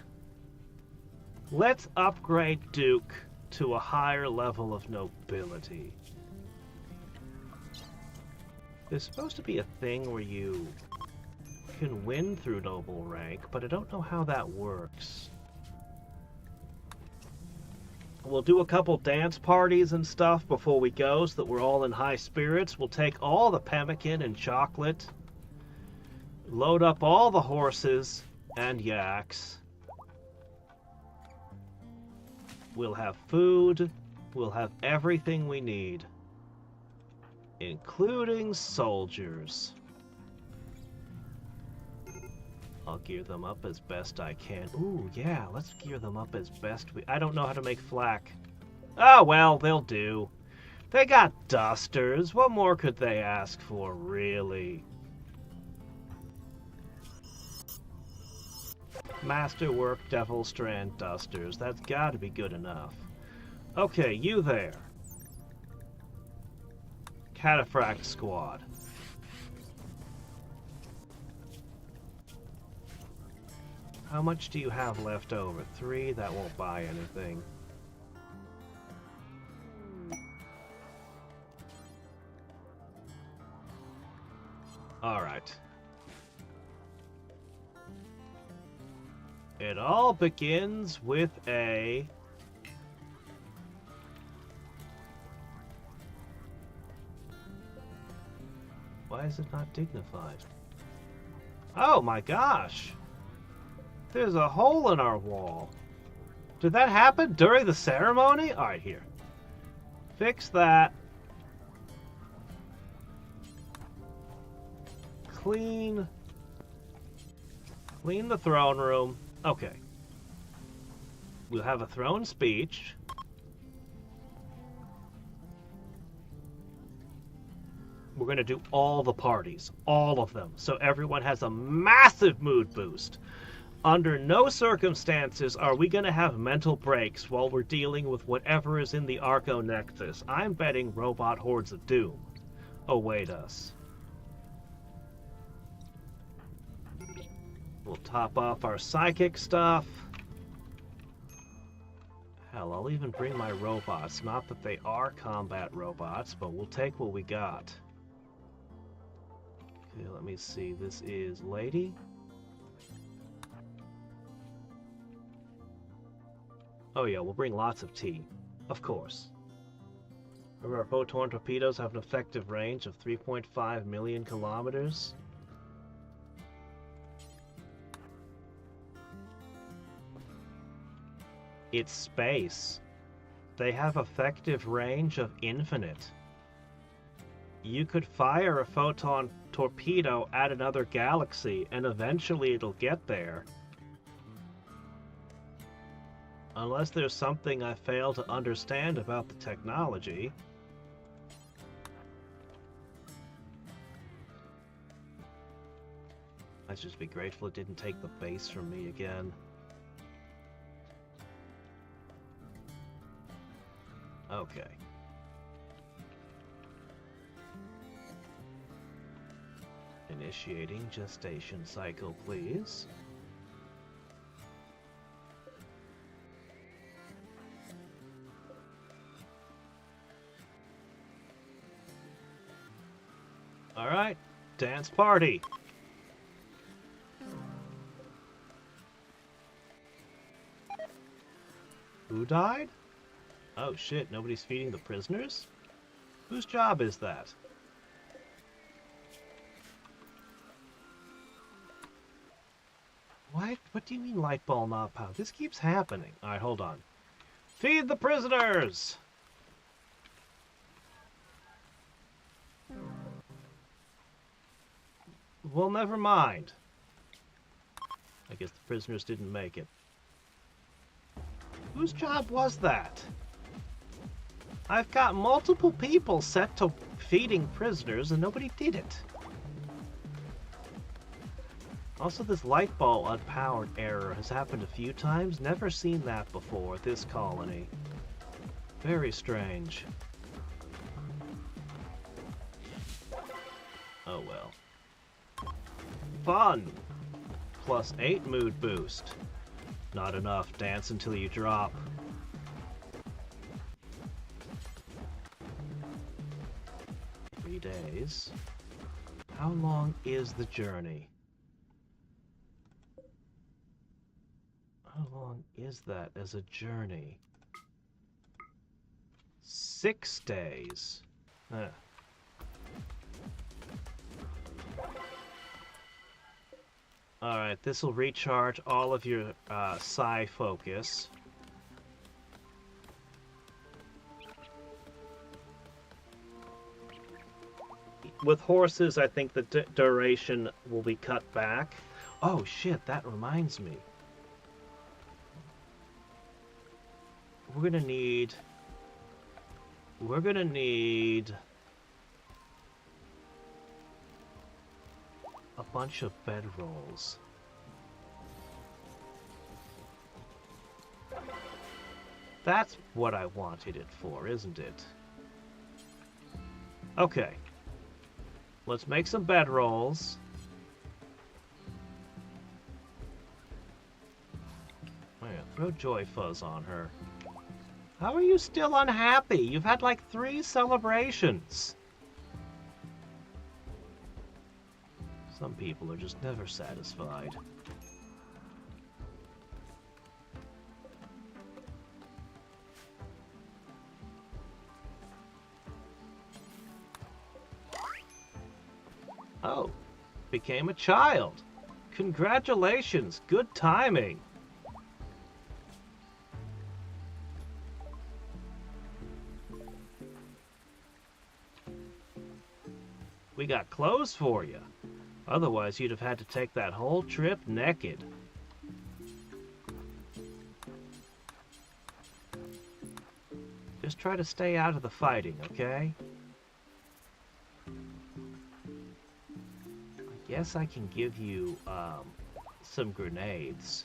Let's upgrade Duke to a higher level of nobility. There's supposed to be a thing where you can win through noble rank, but I don't know how that works. We'll do a couple dance parties and stuff before we go so that we're all in high spirits. We'll take all the pemmican and chocolate, load up all the horses and yaks. We'll have food. We'll have everything we need, including soldiers. I'll gear them up as best I can. Ooh, yeah, let's gear them up as best I don't know how to make flak. Oh, well, they'll do. They got dusters. What more could they ask for, really? Masterwork Devil Strand dusters. That's gotta be good enough. Okay, you there. Cataphract squad. How much do you have left over? 3? That won't buy anything. Alright. It all begins with a... Why is it not dignified? Oh my gosh! There's a hole in our wall. Did that happen during the ceremony? Alright, here. Fix that. Clean the throne room. Okay. We'll have a throne speech. We're going to do all the parties. All of them. So everyone has a massive mood boost. Under no circumstances are we going to have mental breaks while we're dealing with whatever is in the Arco Nexus. I'm betting robot hordes of doom await us. We'll top off our psychic stuff. Hell, I'll even bring my robots. Not that they are combat robots, but we'll take what we got. Okay, let me see. This is Lady. Oh yeah, we'll bring lots of tea. Of course. Remember, our photon torpedoes have an effective range of 3.5 million kilometers. It's space. They have effective range of infinite. You could fire a photon torpedo at another galaxy, and eventually it'll get there. Unless there's something I fail to understand about the technology. Let's just be grateful it didn't take the base from me again. Okay. Initiating gestation cycle, please. Alright, dance party! Who died? Oh shit, nobody's feeding the prisoners? Whose job is that? What do you mean light bulb not power? This keeps happening. Alright, hold on. Feed the prisoners! Well, never mind. I guess the prisoners didn't make it. Whose job was that? I've got multiple people set to feeding prisoners and nobody did it. Also, this light bulb unpowered error has happened a few times. Never seen that before at this colony. Very strange. Oh well. Fun! +8 mood boost. Not enough. Dance until you drop. Three days. How long is the journey? How long is that as a journey? 6 days. Alright, this will recharge all of your psi focus. With horses, I think the duration will be cut back. Oh shit, that reminds me. We're gonna need a bunch of bedrolls. That's what I wanted it for, isn't it? Okay. Let's make some bedrolls. Oh yeah, throw Joy Fuzz on her. How are you still unhappy? You've had like 3 celebrations. Some people are just never satisfied. Oh, became a child. Congratulations, good timing. We got clothes for you. Otherwise, you'd have had to take that whole trip naked. Just try to stay out of the fighting, okay? I guess I can give you some grenades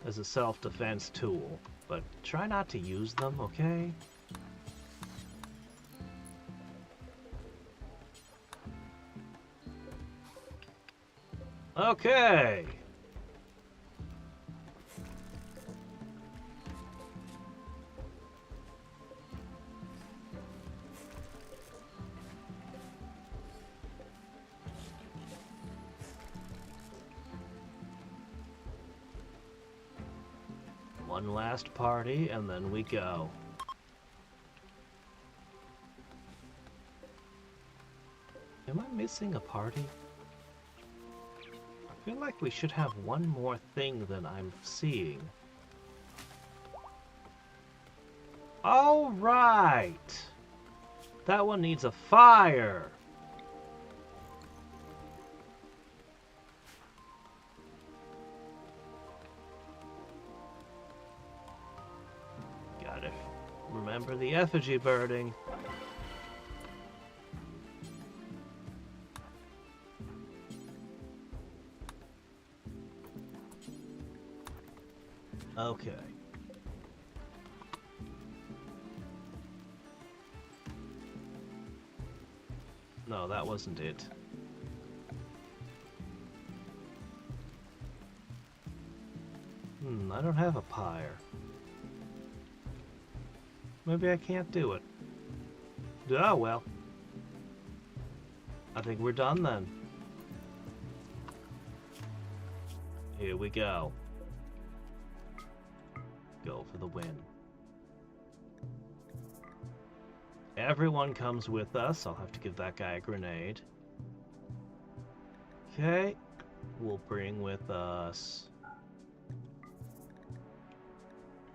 as a self-defense tool, but try not to use them, okay? Okay. One last party and then we go. Am I missing a party? I feel like we should have one more thing than I'm seeing. All right. That one needs a fire. Gotta remember the effigy birding. Okay. No, that wasn't it. I don't have a pyre. Maybe I can't do it. Oh, well. I think we're done then. Here we go. Go for the win. Everyone comes with us. I'll have to give that guy a grenade. Okay. We'll bring with us...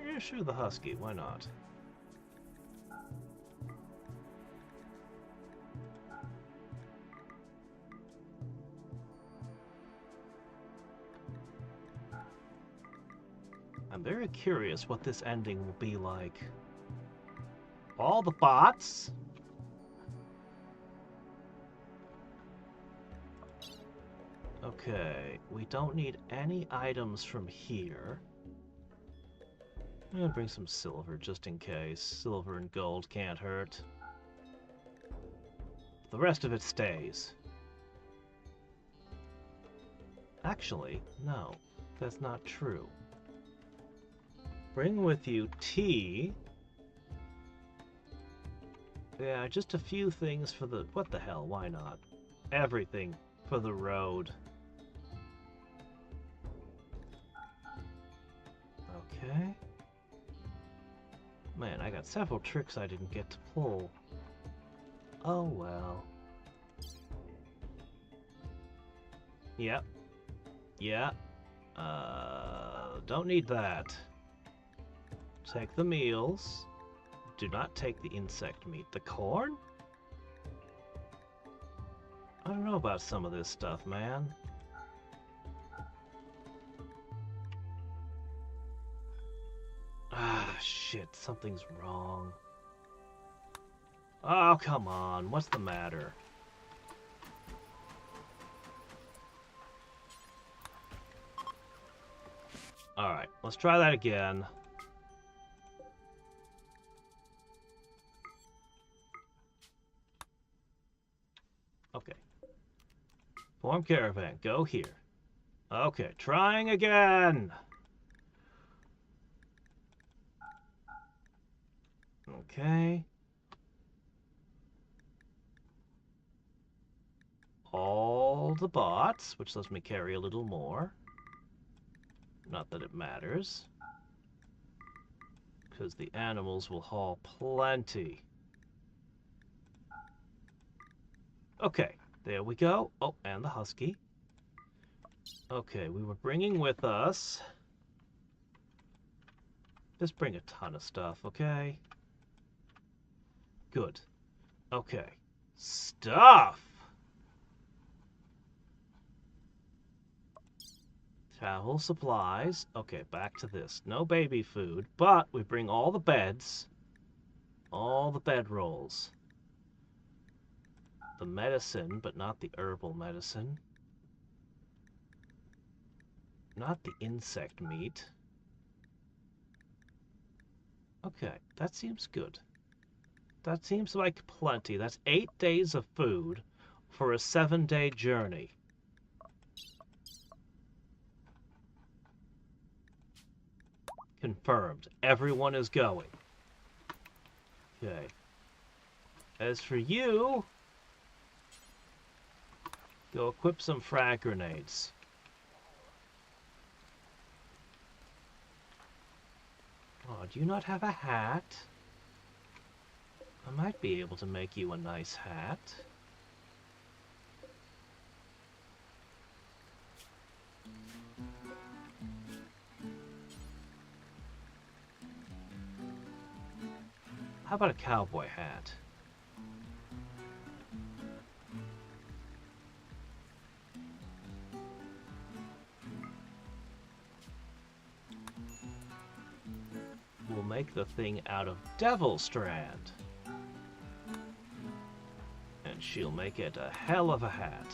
Yeah, sure, the Husky. Why not? I'm very curious what this ending will be like. All the bots? Okay, we don't need any items from here. I'm gonna bring some silver just in case. Silver and gold can't hurt. The rest of it stays. Actually, no, that's not true. Bring with you tea. Yeah, just a few things for the... What the hell, why not? Everything for the road. Okay. Man, I got several tricks I didn't get to pull. Oh well. Yep. Yeah. Don't need that. Take the meals. Do not take the insect meat. The corn? I don't know about some of this stuff, man. Ah, shit. Something's wrong. Oh, come on. What's the matter? Alright, let's try that again. Okay. Form caravan, go here. Okay, trying again! Okay. All the bots, which lets me carry a little more. Not that it matters. Because the animals will haul plenty. Okay, there we go. Oh, and the husky. Okay, we were bringing with us... Just bring a ton of stuff, okay? Good. Okay. Stuff! Travel supplies. Okay, back to this. No baby food, but we bring all the beds. All the bedrolls. The medicine, but not the herbal medicine. Not the insect meat. Okay, that seems good. That seems like plenty. That's 8 days of food for a 7-day journey. Confirmed. Everyone is going. Okay. As for you, go equip some frag grenades. Oh, do you not have a hat? I might be able to make you a nice hat. How about a cowboy hat? we'll make the thing out of Devil Strand. And she'll make it a hell of a hat.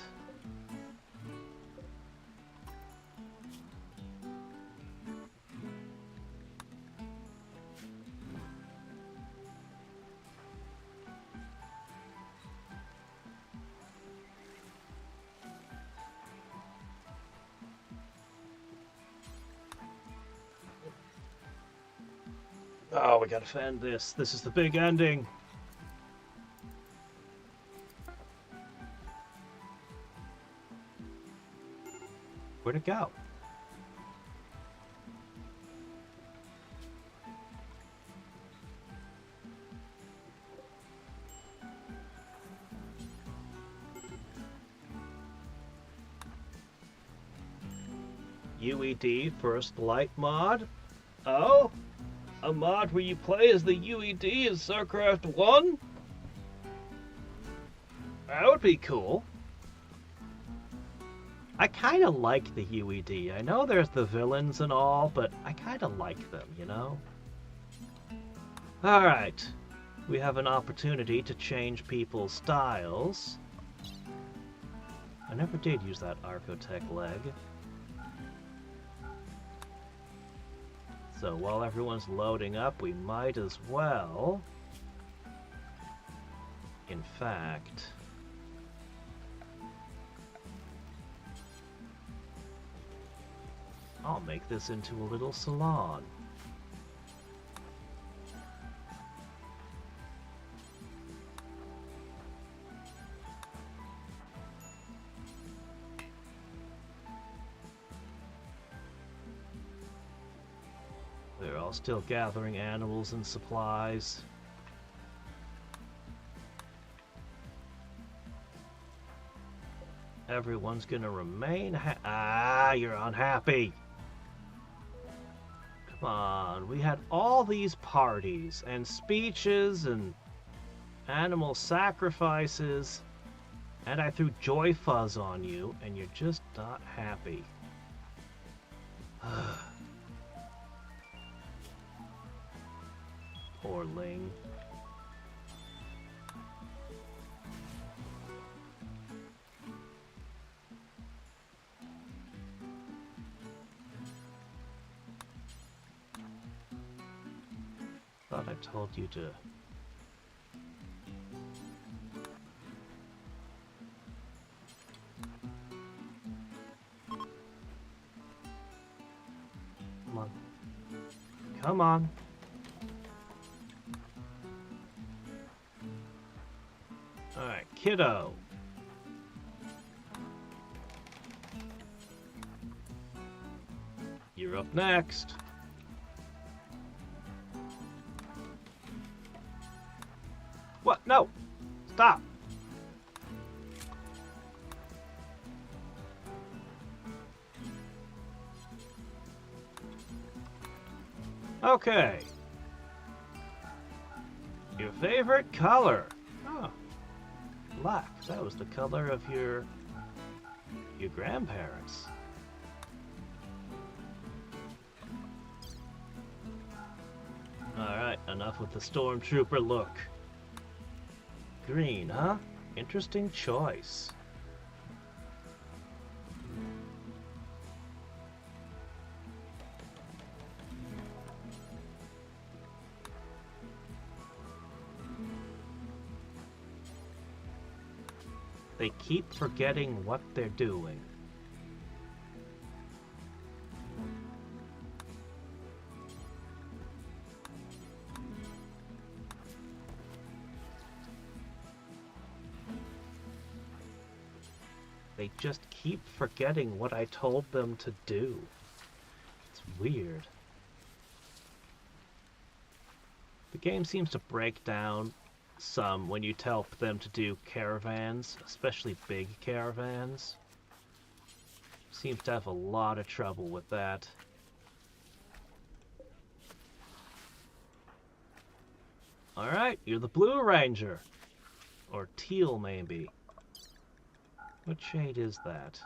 Oh, we gotta fend this. This is the big ending. Where'd it go? UED First Light mod? Oh? A mod where you play as the UED in StarCraft 1? That would be cool. I kind of like the UED. I know there's the villains and all, but I kind of like them, you know? Alright. We have an opportunity to change people's styles. I never did use that Archotech leg. So while everyone's loading up, we might as well... In fact... I'll make this into a little salon. We're all still gathering animals and supplies. Everyone's gonna remain you're unhappy. Come on, we had all these parties and speeches and animal sacrifices, and I threw Joy Fuzz on you, and you're just not happy. Poor Ling. Thought I told you to... Come on. Come on. Alright, kiddo. You're up next. What? No! Stop! Okay. Your favorite color? Oh. Black. That was the color of your grandparents. Alright, enough with the stormtrooper look. Green, huh? Interesting choice. They keep forgetting what they're doing. They just keep forgetting what I told them to do. It's weird. The game seems to break down some when you tell them to do caravans, especially big caravans. Seems to have a lot of trouble with that. Alright, you're the Blue Ranger. Or teal, maybe. What shade is that?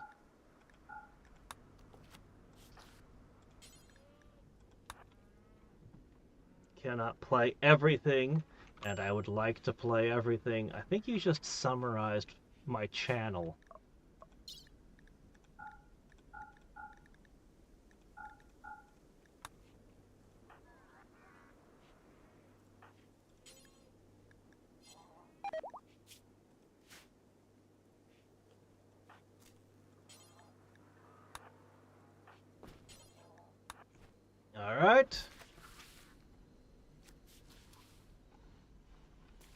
cannot play everything, and I would like to play everything. I think you just summarized my channel. Alright.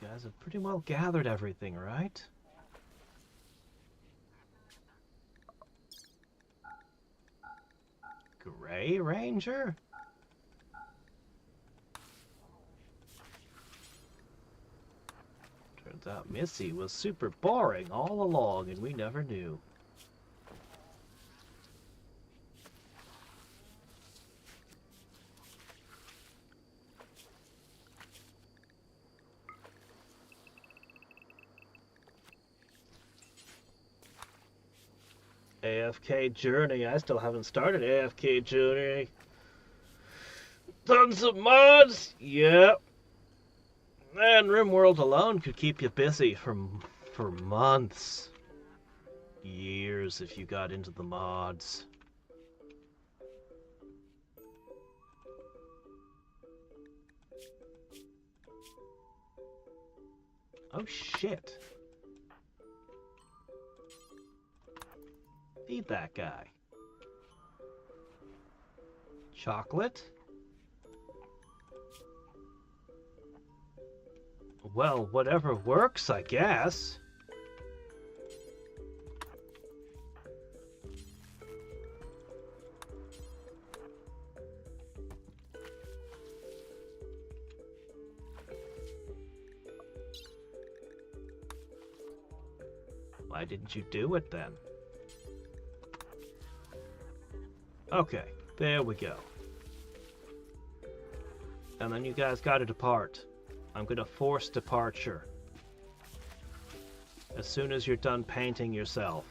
You guys have pretty well gathered everything, right? Gray Ranger? Turns out Missy was super boring all along and we never knew. AFK Journey. I still haven't started AFK Journey. Done some mods? Yep. And Rimworld alone could keep you busy for months. Years if you got into the mods. Oh shit. Feed that guy. Chocolate? Well, whatever works, I guess. Why didn't you do it then? Okay, there we go. And then you guys gotta depart. I'm gonna force departure. As soon as you're done painting yourself.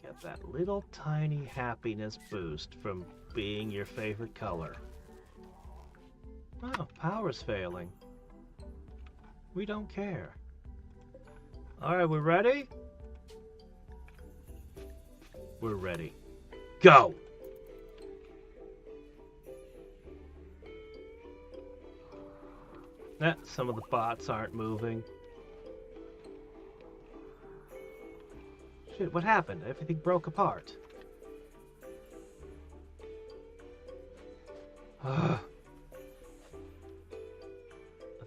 Get that little tiny happiness boost from being your favorite color. Oh, power's failing. We don't care. Alright, we ready? We're ready. Go! Some of the bots aren't moving. Shit, what happened? Everything broke apart. I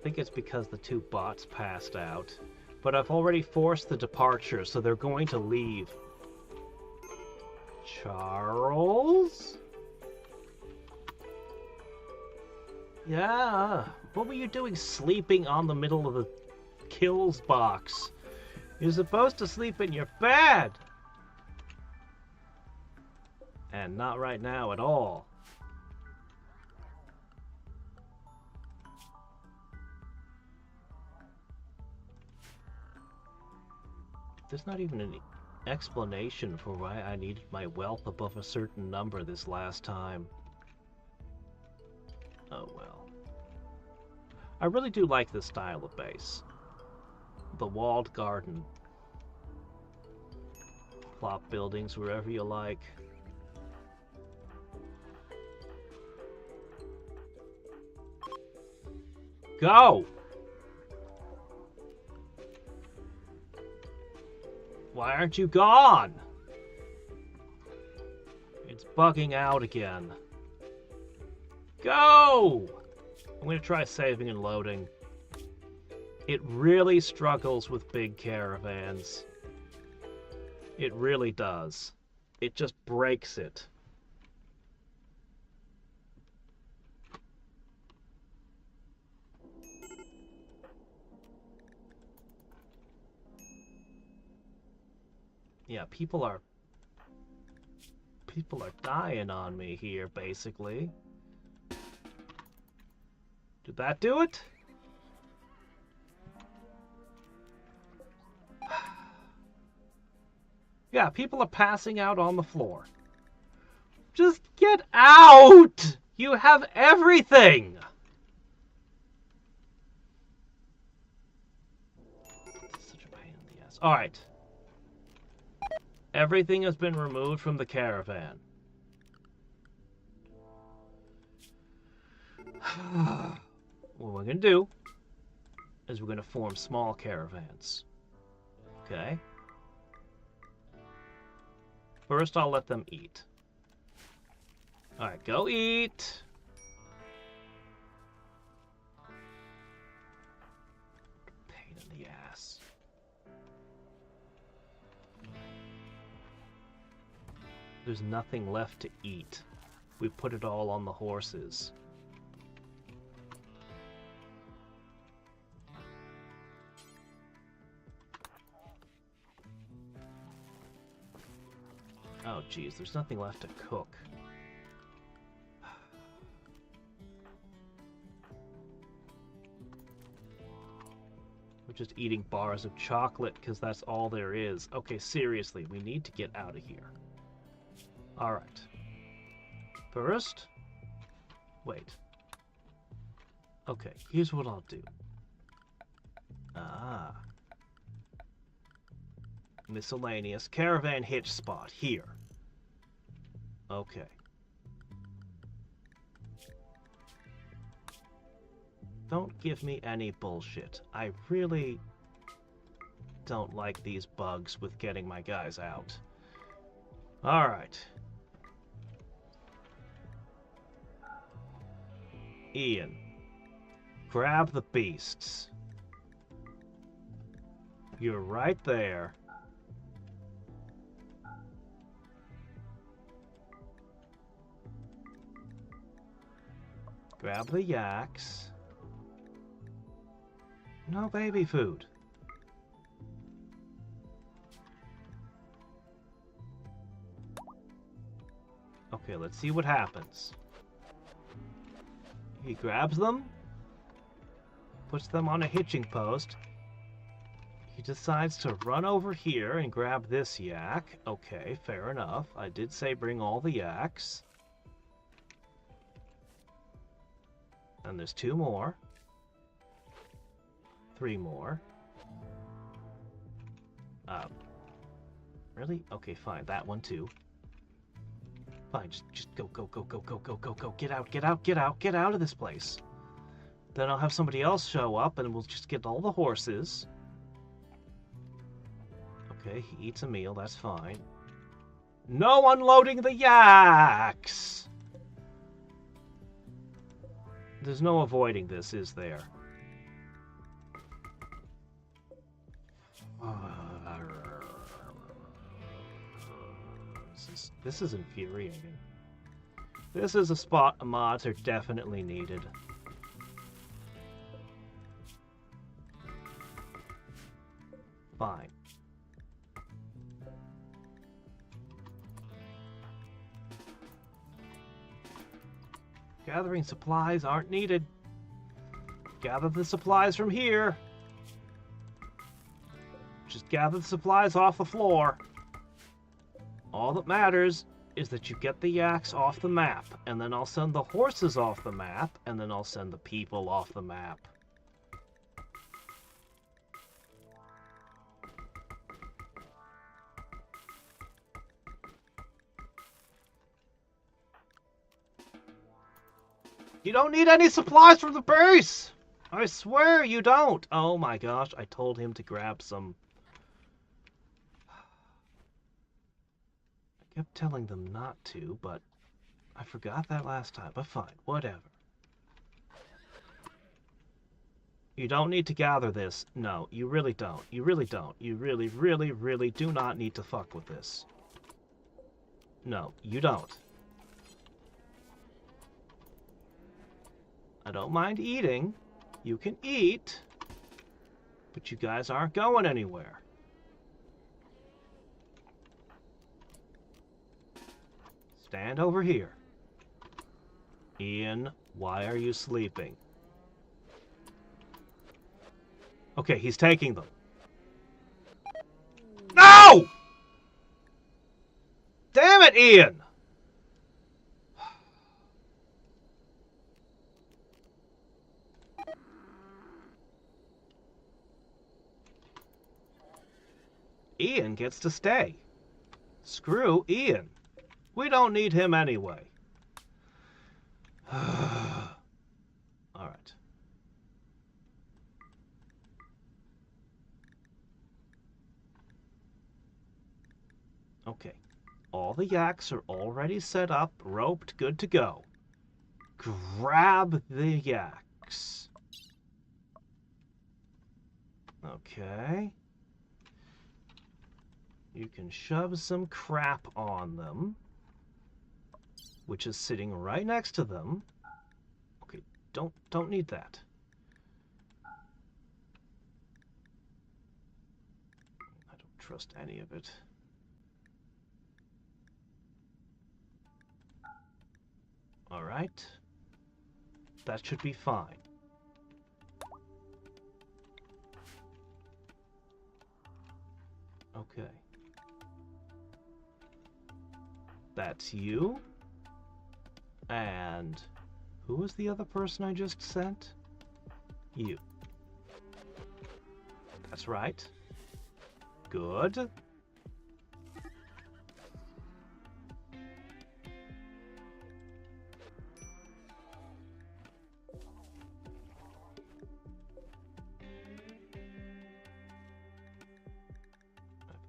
think it's because the two bots passed out. But I've already forced the departure, so they're going to leave. Charles? Yeah, what were you doing sleeping on the middle of the kills box? You're supposed to sleep in your bed! And not right now at all. There's not even an explanation for why I needed my wealth above a certain number this last time. Oh well. I really do like this style of base. The walled garden. Plop buildings wherever you like. Go! Why aren't you gone? It's bugging out again. Go! I'm gonna try saving and loading. It really struggles with big caravans. It really does. It just breaks it. Yeah, people are dying on me here, basically. Did that do it? Yeah, people are passing out on the floor. Just get out! You have everything! Such a pain in the ass. Alright. Everything has been removed from the caravan. What we're going to do is we're going to form small caravans. Okay? First, I'll let them eat. Alright, go eat! Pain in the ass. There's nothing left to eat. We put it all on the horses. Oh, geez, there's nothing left to cook. We're just eating bars of chocolate because that's all there is. Okay, seriously, we need to get out of here. Alright. First... Wait. Okay, here's what I'll do. Ah. Miscellaneous. Caravan hitch spot. Here. Okay. Don't give me any bullshit. I really don't like these bugs with getting my guys out. Alright. Ian. Grab the beasts. You're right there. Grab the yaks. No baby food. Okay, let's see what happens. He grabs them, puts them on a hitching post. He decides to run over here and grab this yak. Okay, fair enough. I did say bring all the yaks. And there's 2 more. 3 more. Really? Okay, fine. That one too. Fine, just go, go, go, go, go, go, go, go. Get out, get out, get out, get out of this place. Then I'll have somebody else show up and we'll just get all the horses. Okay, he eats a meal, that's fine. No unloading the yaks! There's no avoiding this, is there? This is infuriating. This is a spot mods are definitely needed. Fine. Gathering supplies aren't needed. Gather the supplies from here. Just gather the supplies off the floor. All that matters is that you get the yaks off the map, and then I'll send the horses off the map, and then I'll send the people off the map. You don't need any supplies from the base! I swear you don't! Oh my gosh, I told him to grab some. I kept telling them not to, but I forgot that last time. But fine, whatever. You don't need to gather this. No, you really don't. You really don't. You really, really, really do not need to fuck with this. No, you don't. I don't mind eating. You can eat. But you guys aren't going anywhere. Stand over here. Ian, why are you sleeping? Okay, he's taking them. No! Damn it, Ian! Ian gets to stay. Screw Ian. We don't need him anyway. Alright. Okay. All the yaks are already set up, roped, good to go. Grab the yaks. Okay. You can shove some crap on them, which is sitting right next to them. Okay, don't need that. I don't trust any of it. All right. That should be fine. Okay. That's you. And who was the other person I just sent? You. That's right. Good. If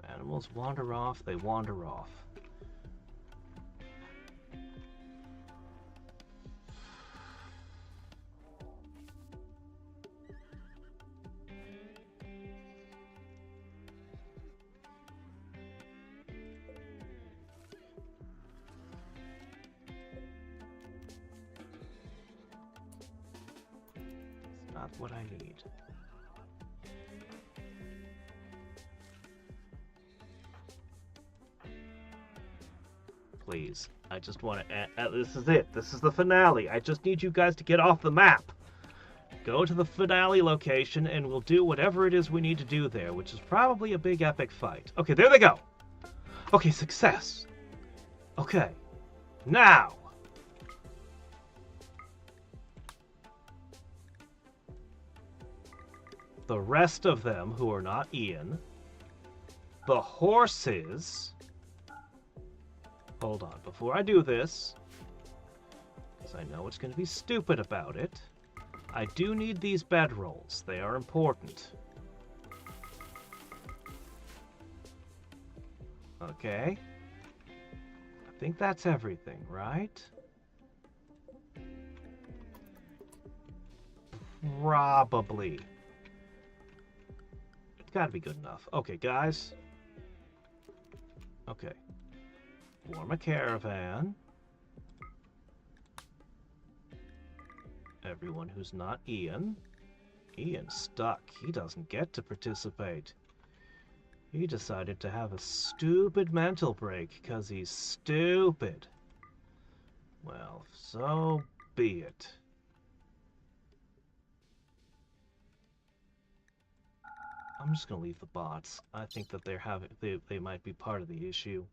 animals wander off, they wander off. Not what I need. Please, I just want to. This is it. This is the finale. I just need you guys to get off the map. Go to the finale location, and we'll do whatever it is we need to do there, which is probably a big epic fight. Okay, there they go. Okay, success. Okay, now. The rest of them who are not Ian. The horses. Hold on, before I do this, because I know it's going to be stupid about it, I do need these bedrolls. They are important. Okay. I think that's everything, right? Probably. Gotta be good enough. Okay, guys. Okay. Form a caravan. Everyone who's not Ian. Ian's stuck. He doesn't get to participate. He decided to have a stupid mental break because he's stupid. Well, so be it. I'm just gonna leave the bots. I think that they might be part of the issue.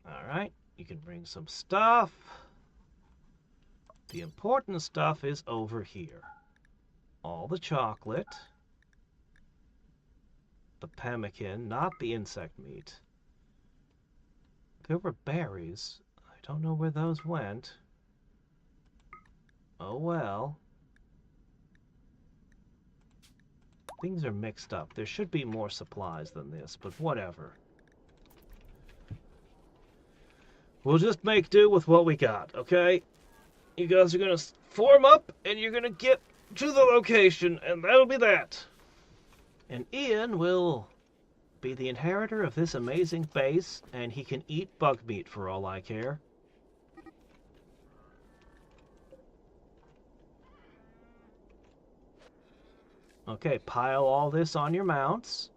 Alright, you can bring some stuff. The important stuff is over here. All the chocolate. The pemmican, not the insect meat. There were berries. I don't know where those went. Oh well. Things are mixed up. There should be more supplies than this, but whatever. We'll just make do with what we got, okay? You guys are gonna form up, and you're gonna get to the location, and that'll be that. And Ian will be the inheritor of this amazing base, and he can eat bug meat for all I care. Okay, pile all this on your mounts.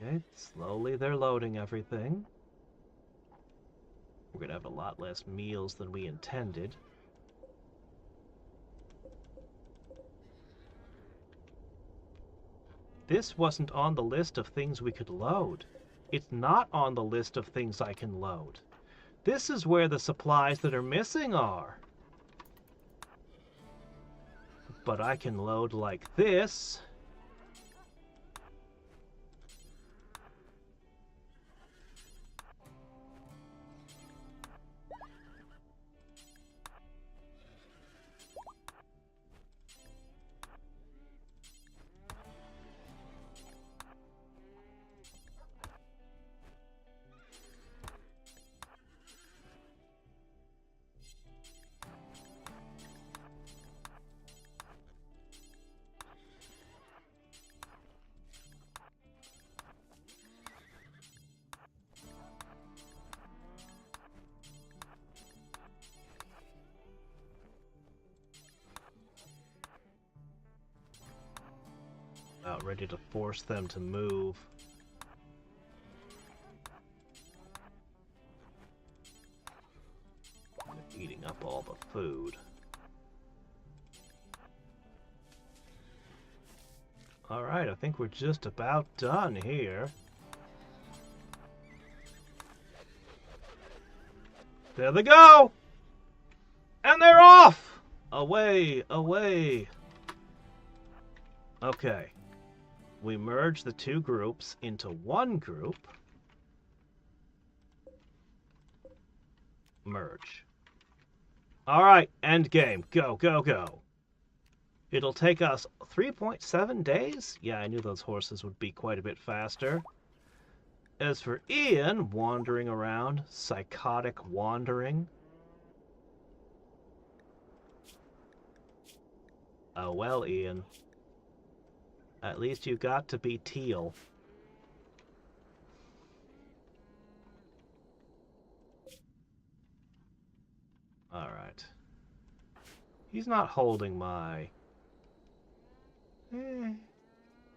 Okay, slowly they're loading everything. We're gonna have a lot less meals than we intended. This wasn't on the list of things we could load. It's not on the list of things I can load. This is where the supplies that are missing are. But I can load like this. About ready to force them to move. Eating up all the food. Alright, I think we're just about done here. There they go! And they're off! Away, away. Okay. We merge the two groups into one group. Merge. Alright, end game. Go, go, go. It'll take us 3.7 days? Yeah, I knew those horses would be quite a bit faster. As for Ian, wandering around, psychotic wandering. Oh well, Ian. At least you got to be teal. Alright. He's not holding my...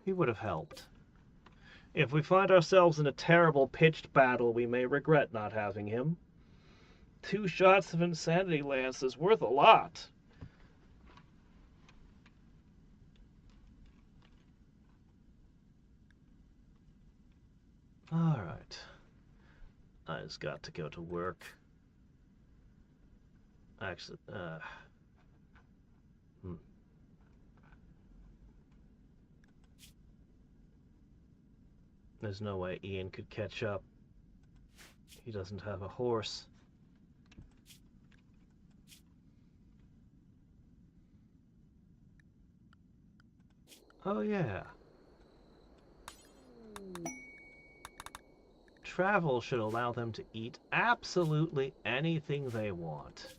he would have helped. If we find ourselves in a terrible pitched battle, we may regret not having him. 2 shots of Insanity Lance is worth a lot. Alright. I just got to go to work. Actually, There's no way Ian could catch up. He doesn't have a horse. Oh yeah. Travel should allow them to eat absolutely anything they want.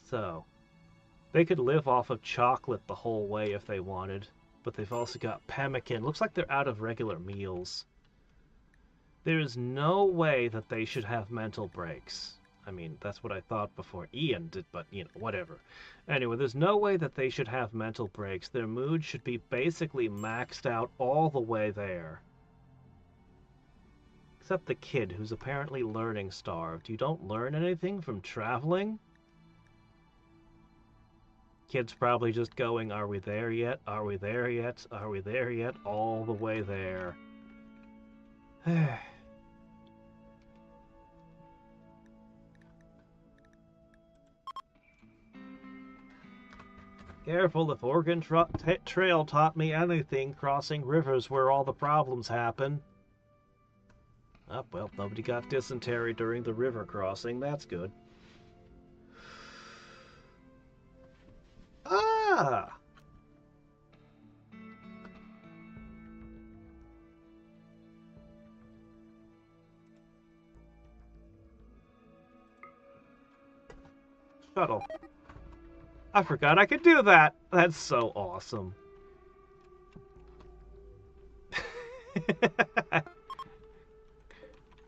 So, they could live off of chocolate the whole way if they wanted, but they've also got pemmican. Looks like they're out of regular meals. There is no way that they should have mental breaks. I mean, that's what I thought before Ian did, but, you know, whatever. Anyway, there's no way that they should have mental breaks. Their mood should be basically maxed out all the way there. Except the kid, who's apparently learning starved. You don't learn anything from traveling? Kid's probably just going, are we there yet? Are we there yet? Are we there yet? All the way there. Careful, if Oregon Trail taught me anything, crossing rivers where all the problems happen. Oh, well, nobody got dysentery during the river crossing. That's good. Ah! Shuttle. I forgot I could do that. That's so awesome.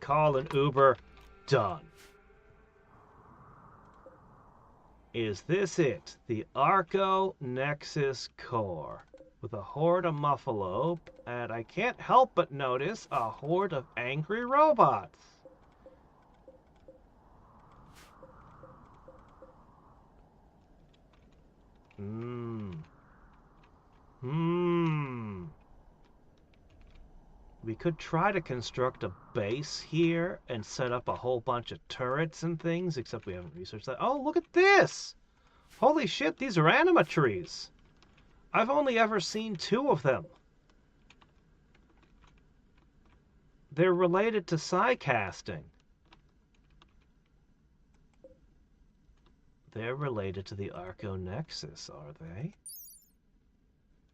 Call an Uber. Done. Is this it? The Arco Nexus Core. With a horde of Muffalo, and I can't help but notice a horde of angry robots. We could try to construct a base here and set up a whole bunch of turrets and things, except we haven't researched that. Oh, look at this! Holy shit, these are anima trees! I've only ever seen 2 of them. They're related to psi-casting. They're related to the Arco Nexus, are they?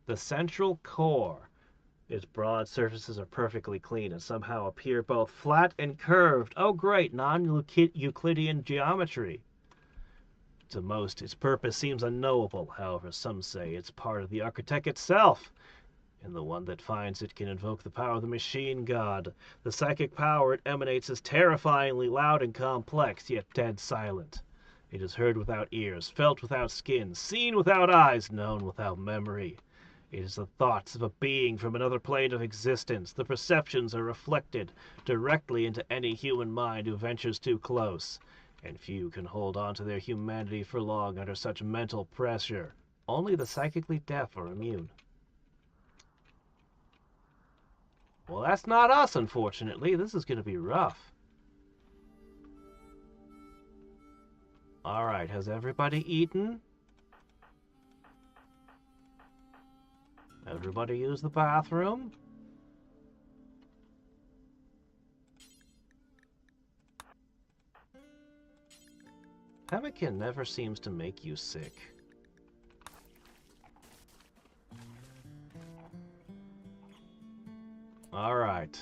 The central core. Its broad surfaces are perfectly clean and somehow appear both flat and curved. Oh great, non-Euclidean geometry. To most, its purpose seems unknowable. However, some say it's part of the architect itself. And the one that finds it can invoke the power of the machine god. The psychic power it emanates is terrifyingly loud and complex, yet dead silent. It is heard without ears, felt without skin, seen without eyes, known without memory. It is the thoughts of a being from another plane of existence. The perceptions are reflected directly into any human mind who ventures too close. And few can hold on to their humanity for long under such mental pressure. Only the psychically deaf are immune. Well, that's not us, unfortunately. This is going to be rough. Alright, has everybody eaten? Everybody use the bathroom? Pemmican never seems to make you sick. Alright.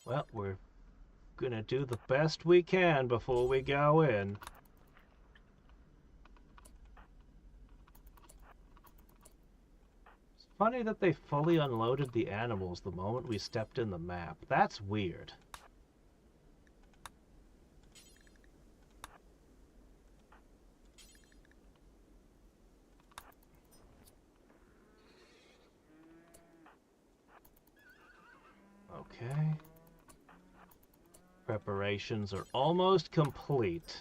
Well, we're gonna do the best we can before we go in. It's funny that they fully unloaded the animals the moment we stepped in the map. That's weird. Okay. Preparations are almost complete.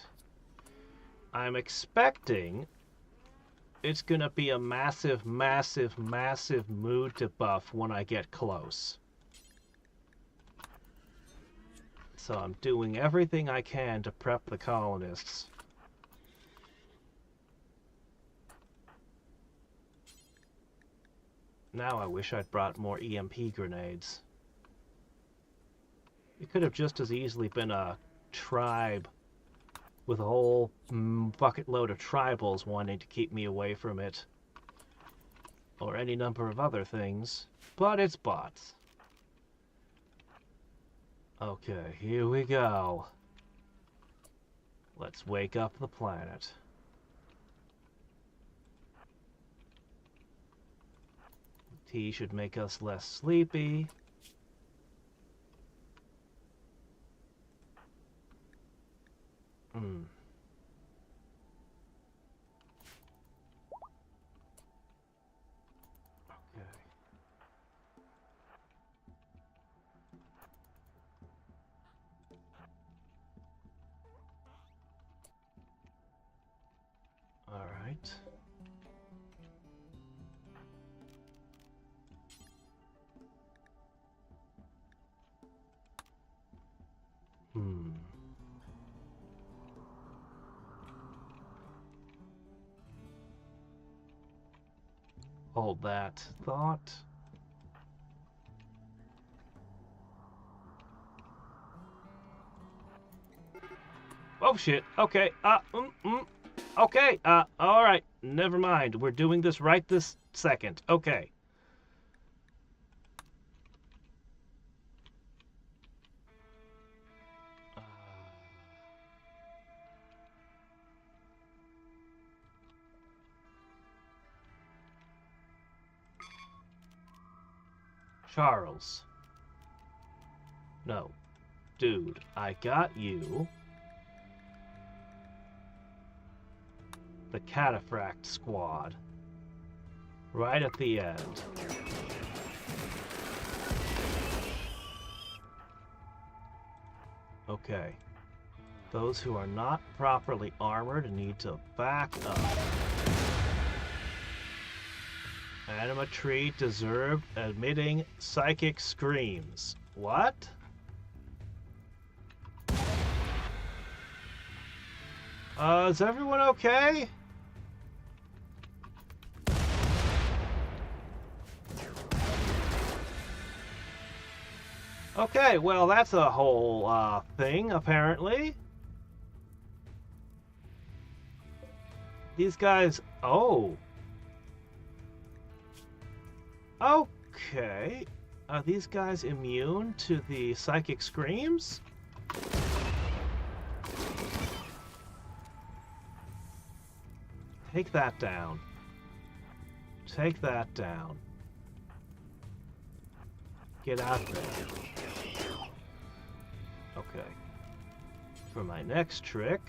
I'm expecting it's gonna be a massive, massive, massive mood debuff when I get close. So I'm doing everything I can to prep the colonists. Now I wish I'd brought more EMP grenades. It could have just as easily been a tribe with a whole bucket load of tribals wanting to keep me away from it. Or any number of other things. But it's bots. Okay, here we go. Let's wake up the planet. Tea should make us less sleepy. Okay. All right. Hold that thought. Oh shit. Okay. Okay. All right. Never mind. We're doing this right this second. Okay. Charles. No. Dude, I got you. The Cataphract Squad. Right at the end. Okay. Those who are not properly armored need to back up. Animatree deserved emitting psychic screams. What? Is everyone okay? Okay, well, that's a whole thing, apparently. These guys... Oh. Okay. Are these guys immune to the psychic screams? Take that down. Take that down. Get out of there. Okay. For my next trick,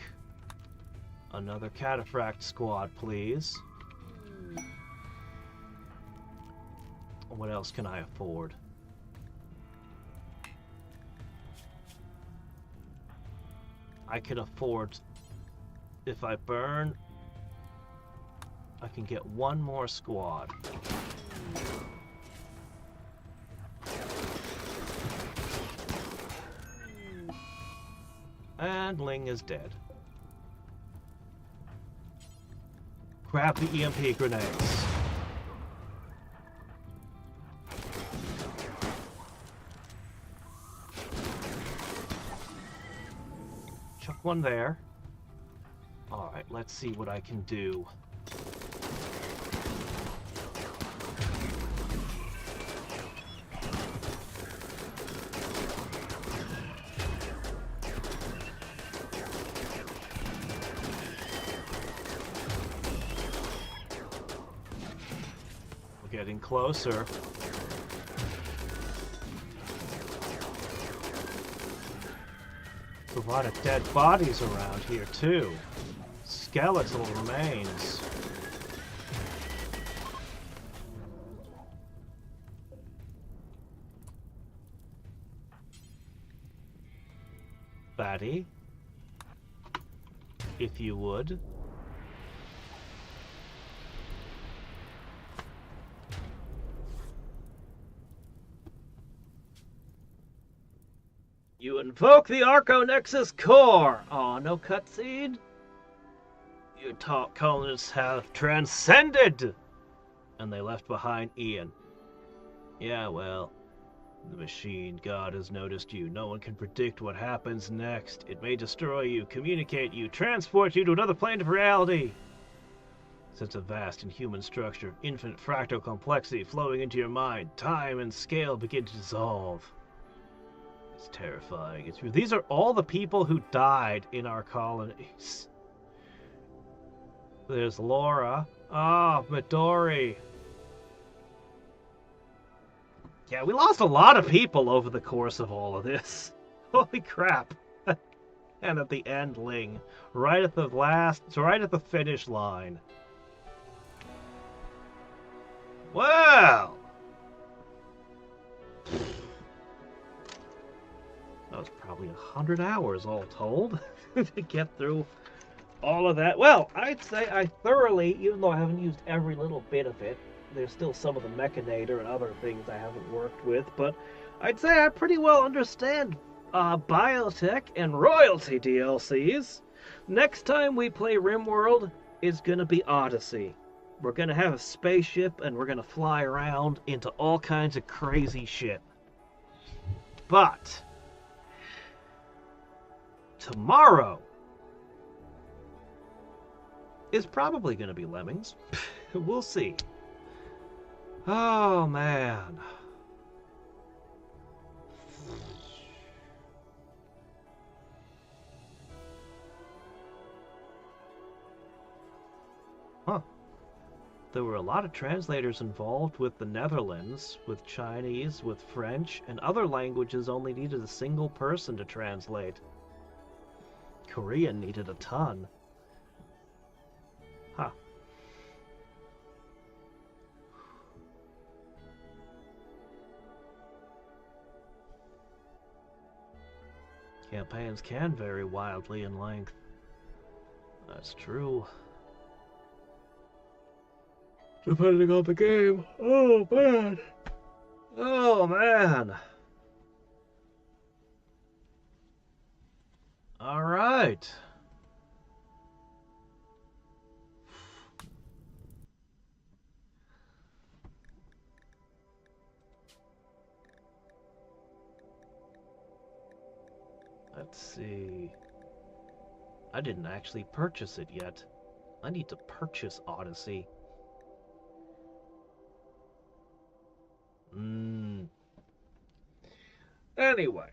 another Cataphract Squad, please. What else can I afford? I can afford, if I burn, I can get one more squad. And Ling is dead. Grab the EMP grenades. Chuck one there. Alright, let's see what I can do. Getting closer. A lot of dead bodies around here too. Skeletal remains. Batty, if you would. You invoke the Arconexus core! Aw, no cutscene? Your top colonists have transcended! And they left behind Ian. Yeah, well, the machine god has noticed you. No one can predict what happens next. It may destroy you, communicate you, transport you to another plane of reality. Since a vast inhuman structure of infinite fractal complexity flowing into your mind, time and scale begin to dissolve. It's terrifying. These are all the people who died in our colonies. There's Laura. Ah, Midori. Yeah, we lost a lot of people over the course of all of this. Holy crap. And at the end, Ling. Right at the finish line. Well. That was probably 100 hours all told to get through all of that. Well, I'd say I thoroughly, even though I haven't used every little bit of it, there's still some of the Mechanator and other things I haven't worked with, but I'd say I pretty well understand biotech and royalty DLCs. Next time we play Rimworld is going to be Odyssey. We're going to have a spaceship and we're going to fly around into all kinds of crazy shit. But tomorrow is probably going to be Lemmings. We'll see. Oh, man. Huh. There were a lot of translators involved with the Netherlands, with Chinese, with French, and other languages only needed a single person to translate. Korean needed a ton. Huh. Campaigns can vary wildly in length. That's true. Depending on the game. Oh, man. Oh, man. All right. Let's see. I didn't actually purchase it yet. I need to purchase Odyssey. Anyway.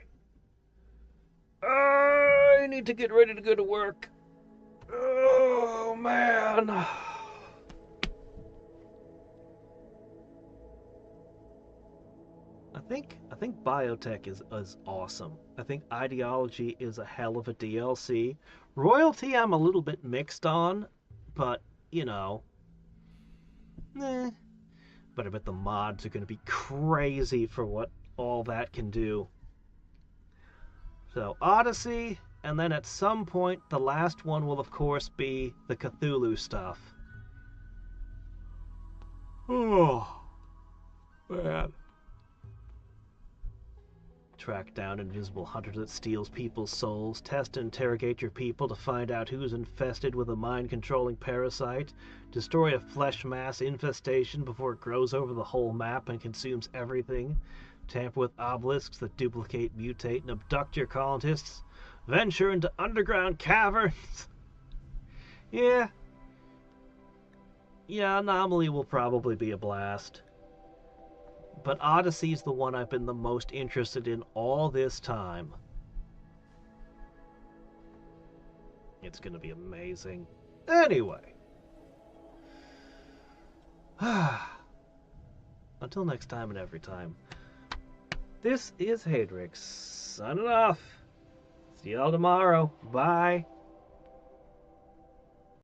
I need to get ready to go to work. Oh, man. I think biotech is awesome. I think ideology is a hell of a DLC. Royalty I'm a little bit mixed on, but you know, eh. But I bet the mods are going to be crazy for what all that can do. So Odyssey, and then at some point the last one will of course be the Cthulhu stuff. Oh, man. Track down invisible hunter that steals people's souls. Test and interrogate your people to find out who's infested with a mind-controlling parasite. Destroy a flesh mass infestation before it grows over the whole map and consumes everything. Tamper with obelisks that duplicate, mutate, and abduct your colonists. Venture into underground caverns. Yeah, Anomaly will probably be a blast. But Odyssey's the one I've been the most interested in all this time. It's gonna be amazing. Anyway. Until next time and every time. This is Hadriex, signing off. See y'all tomorrow. Bye.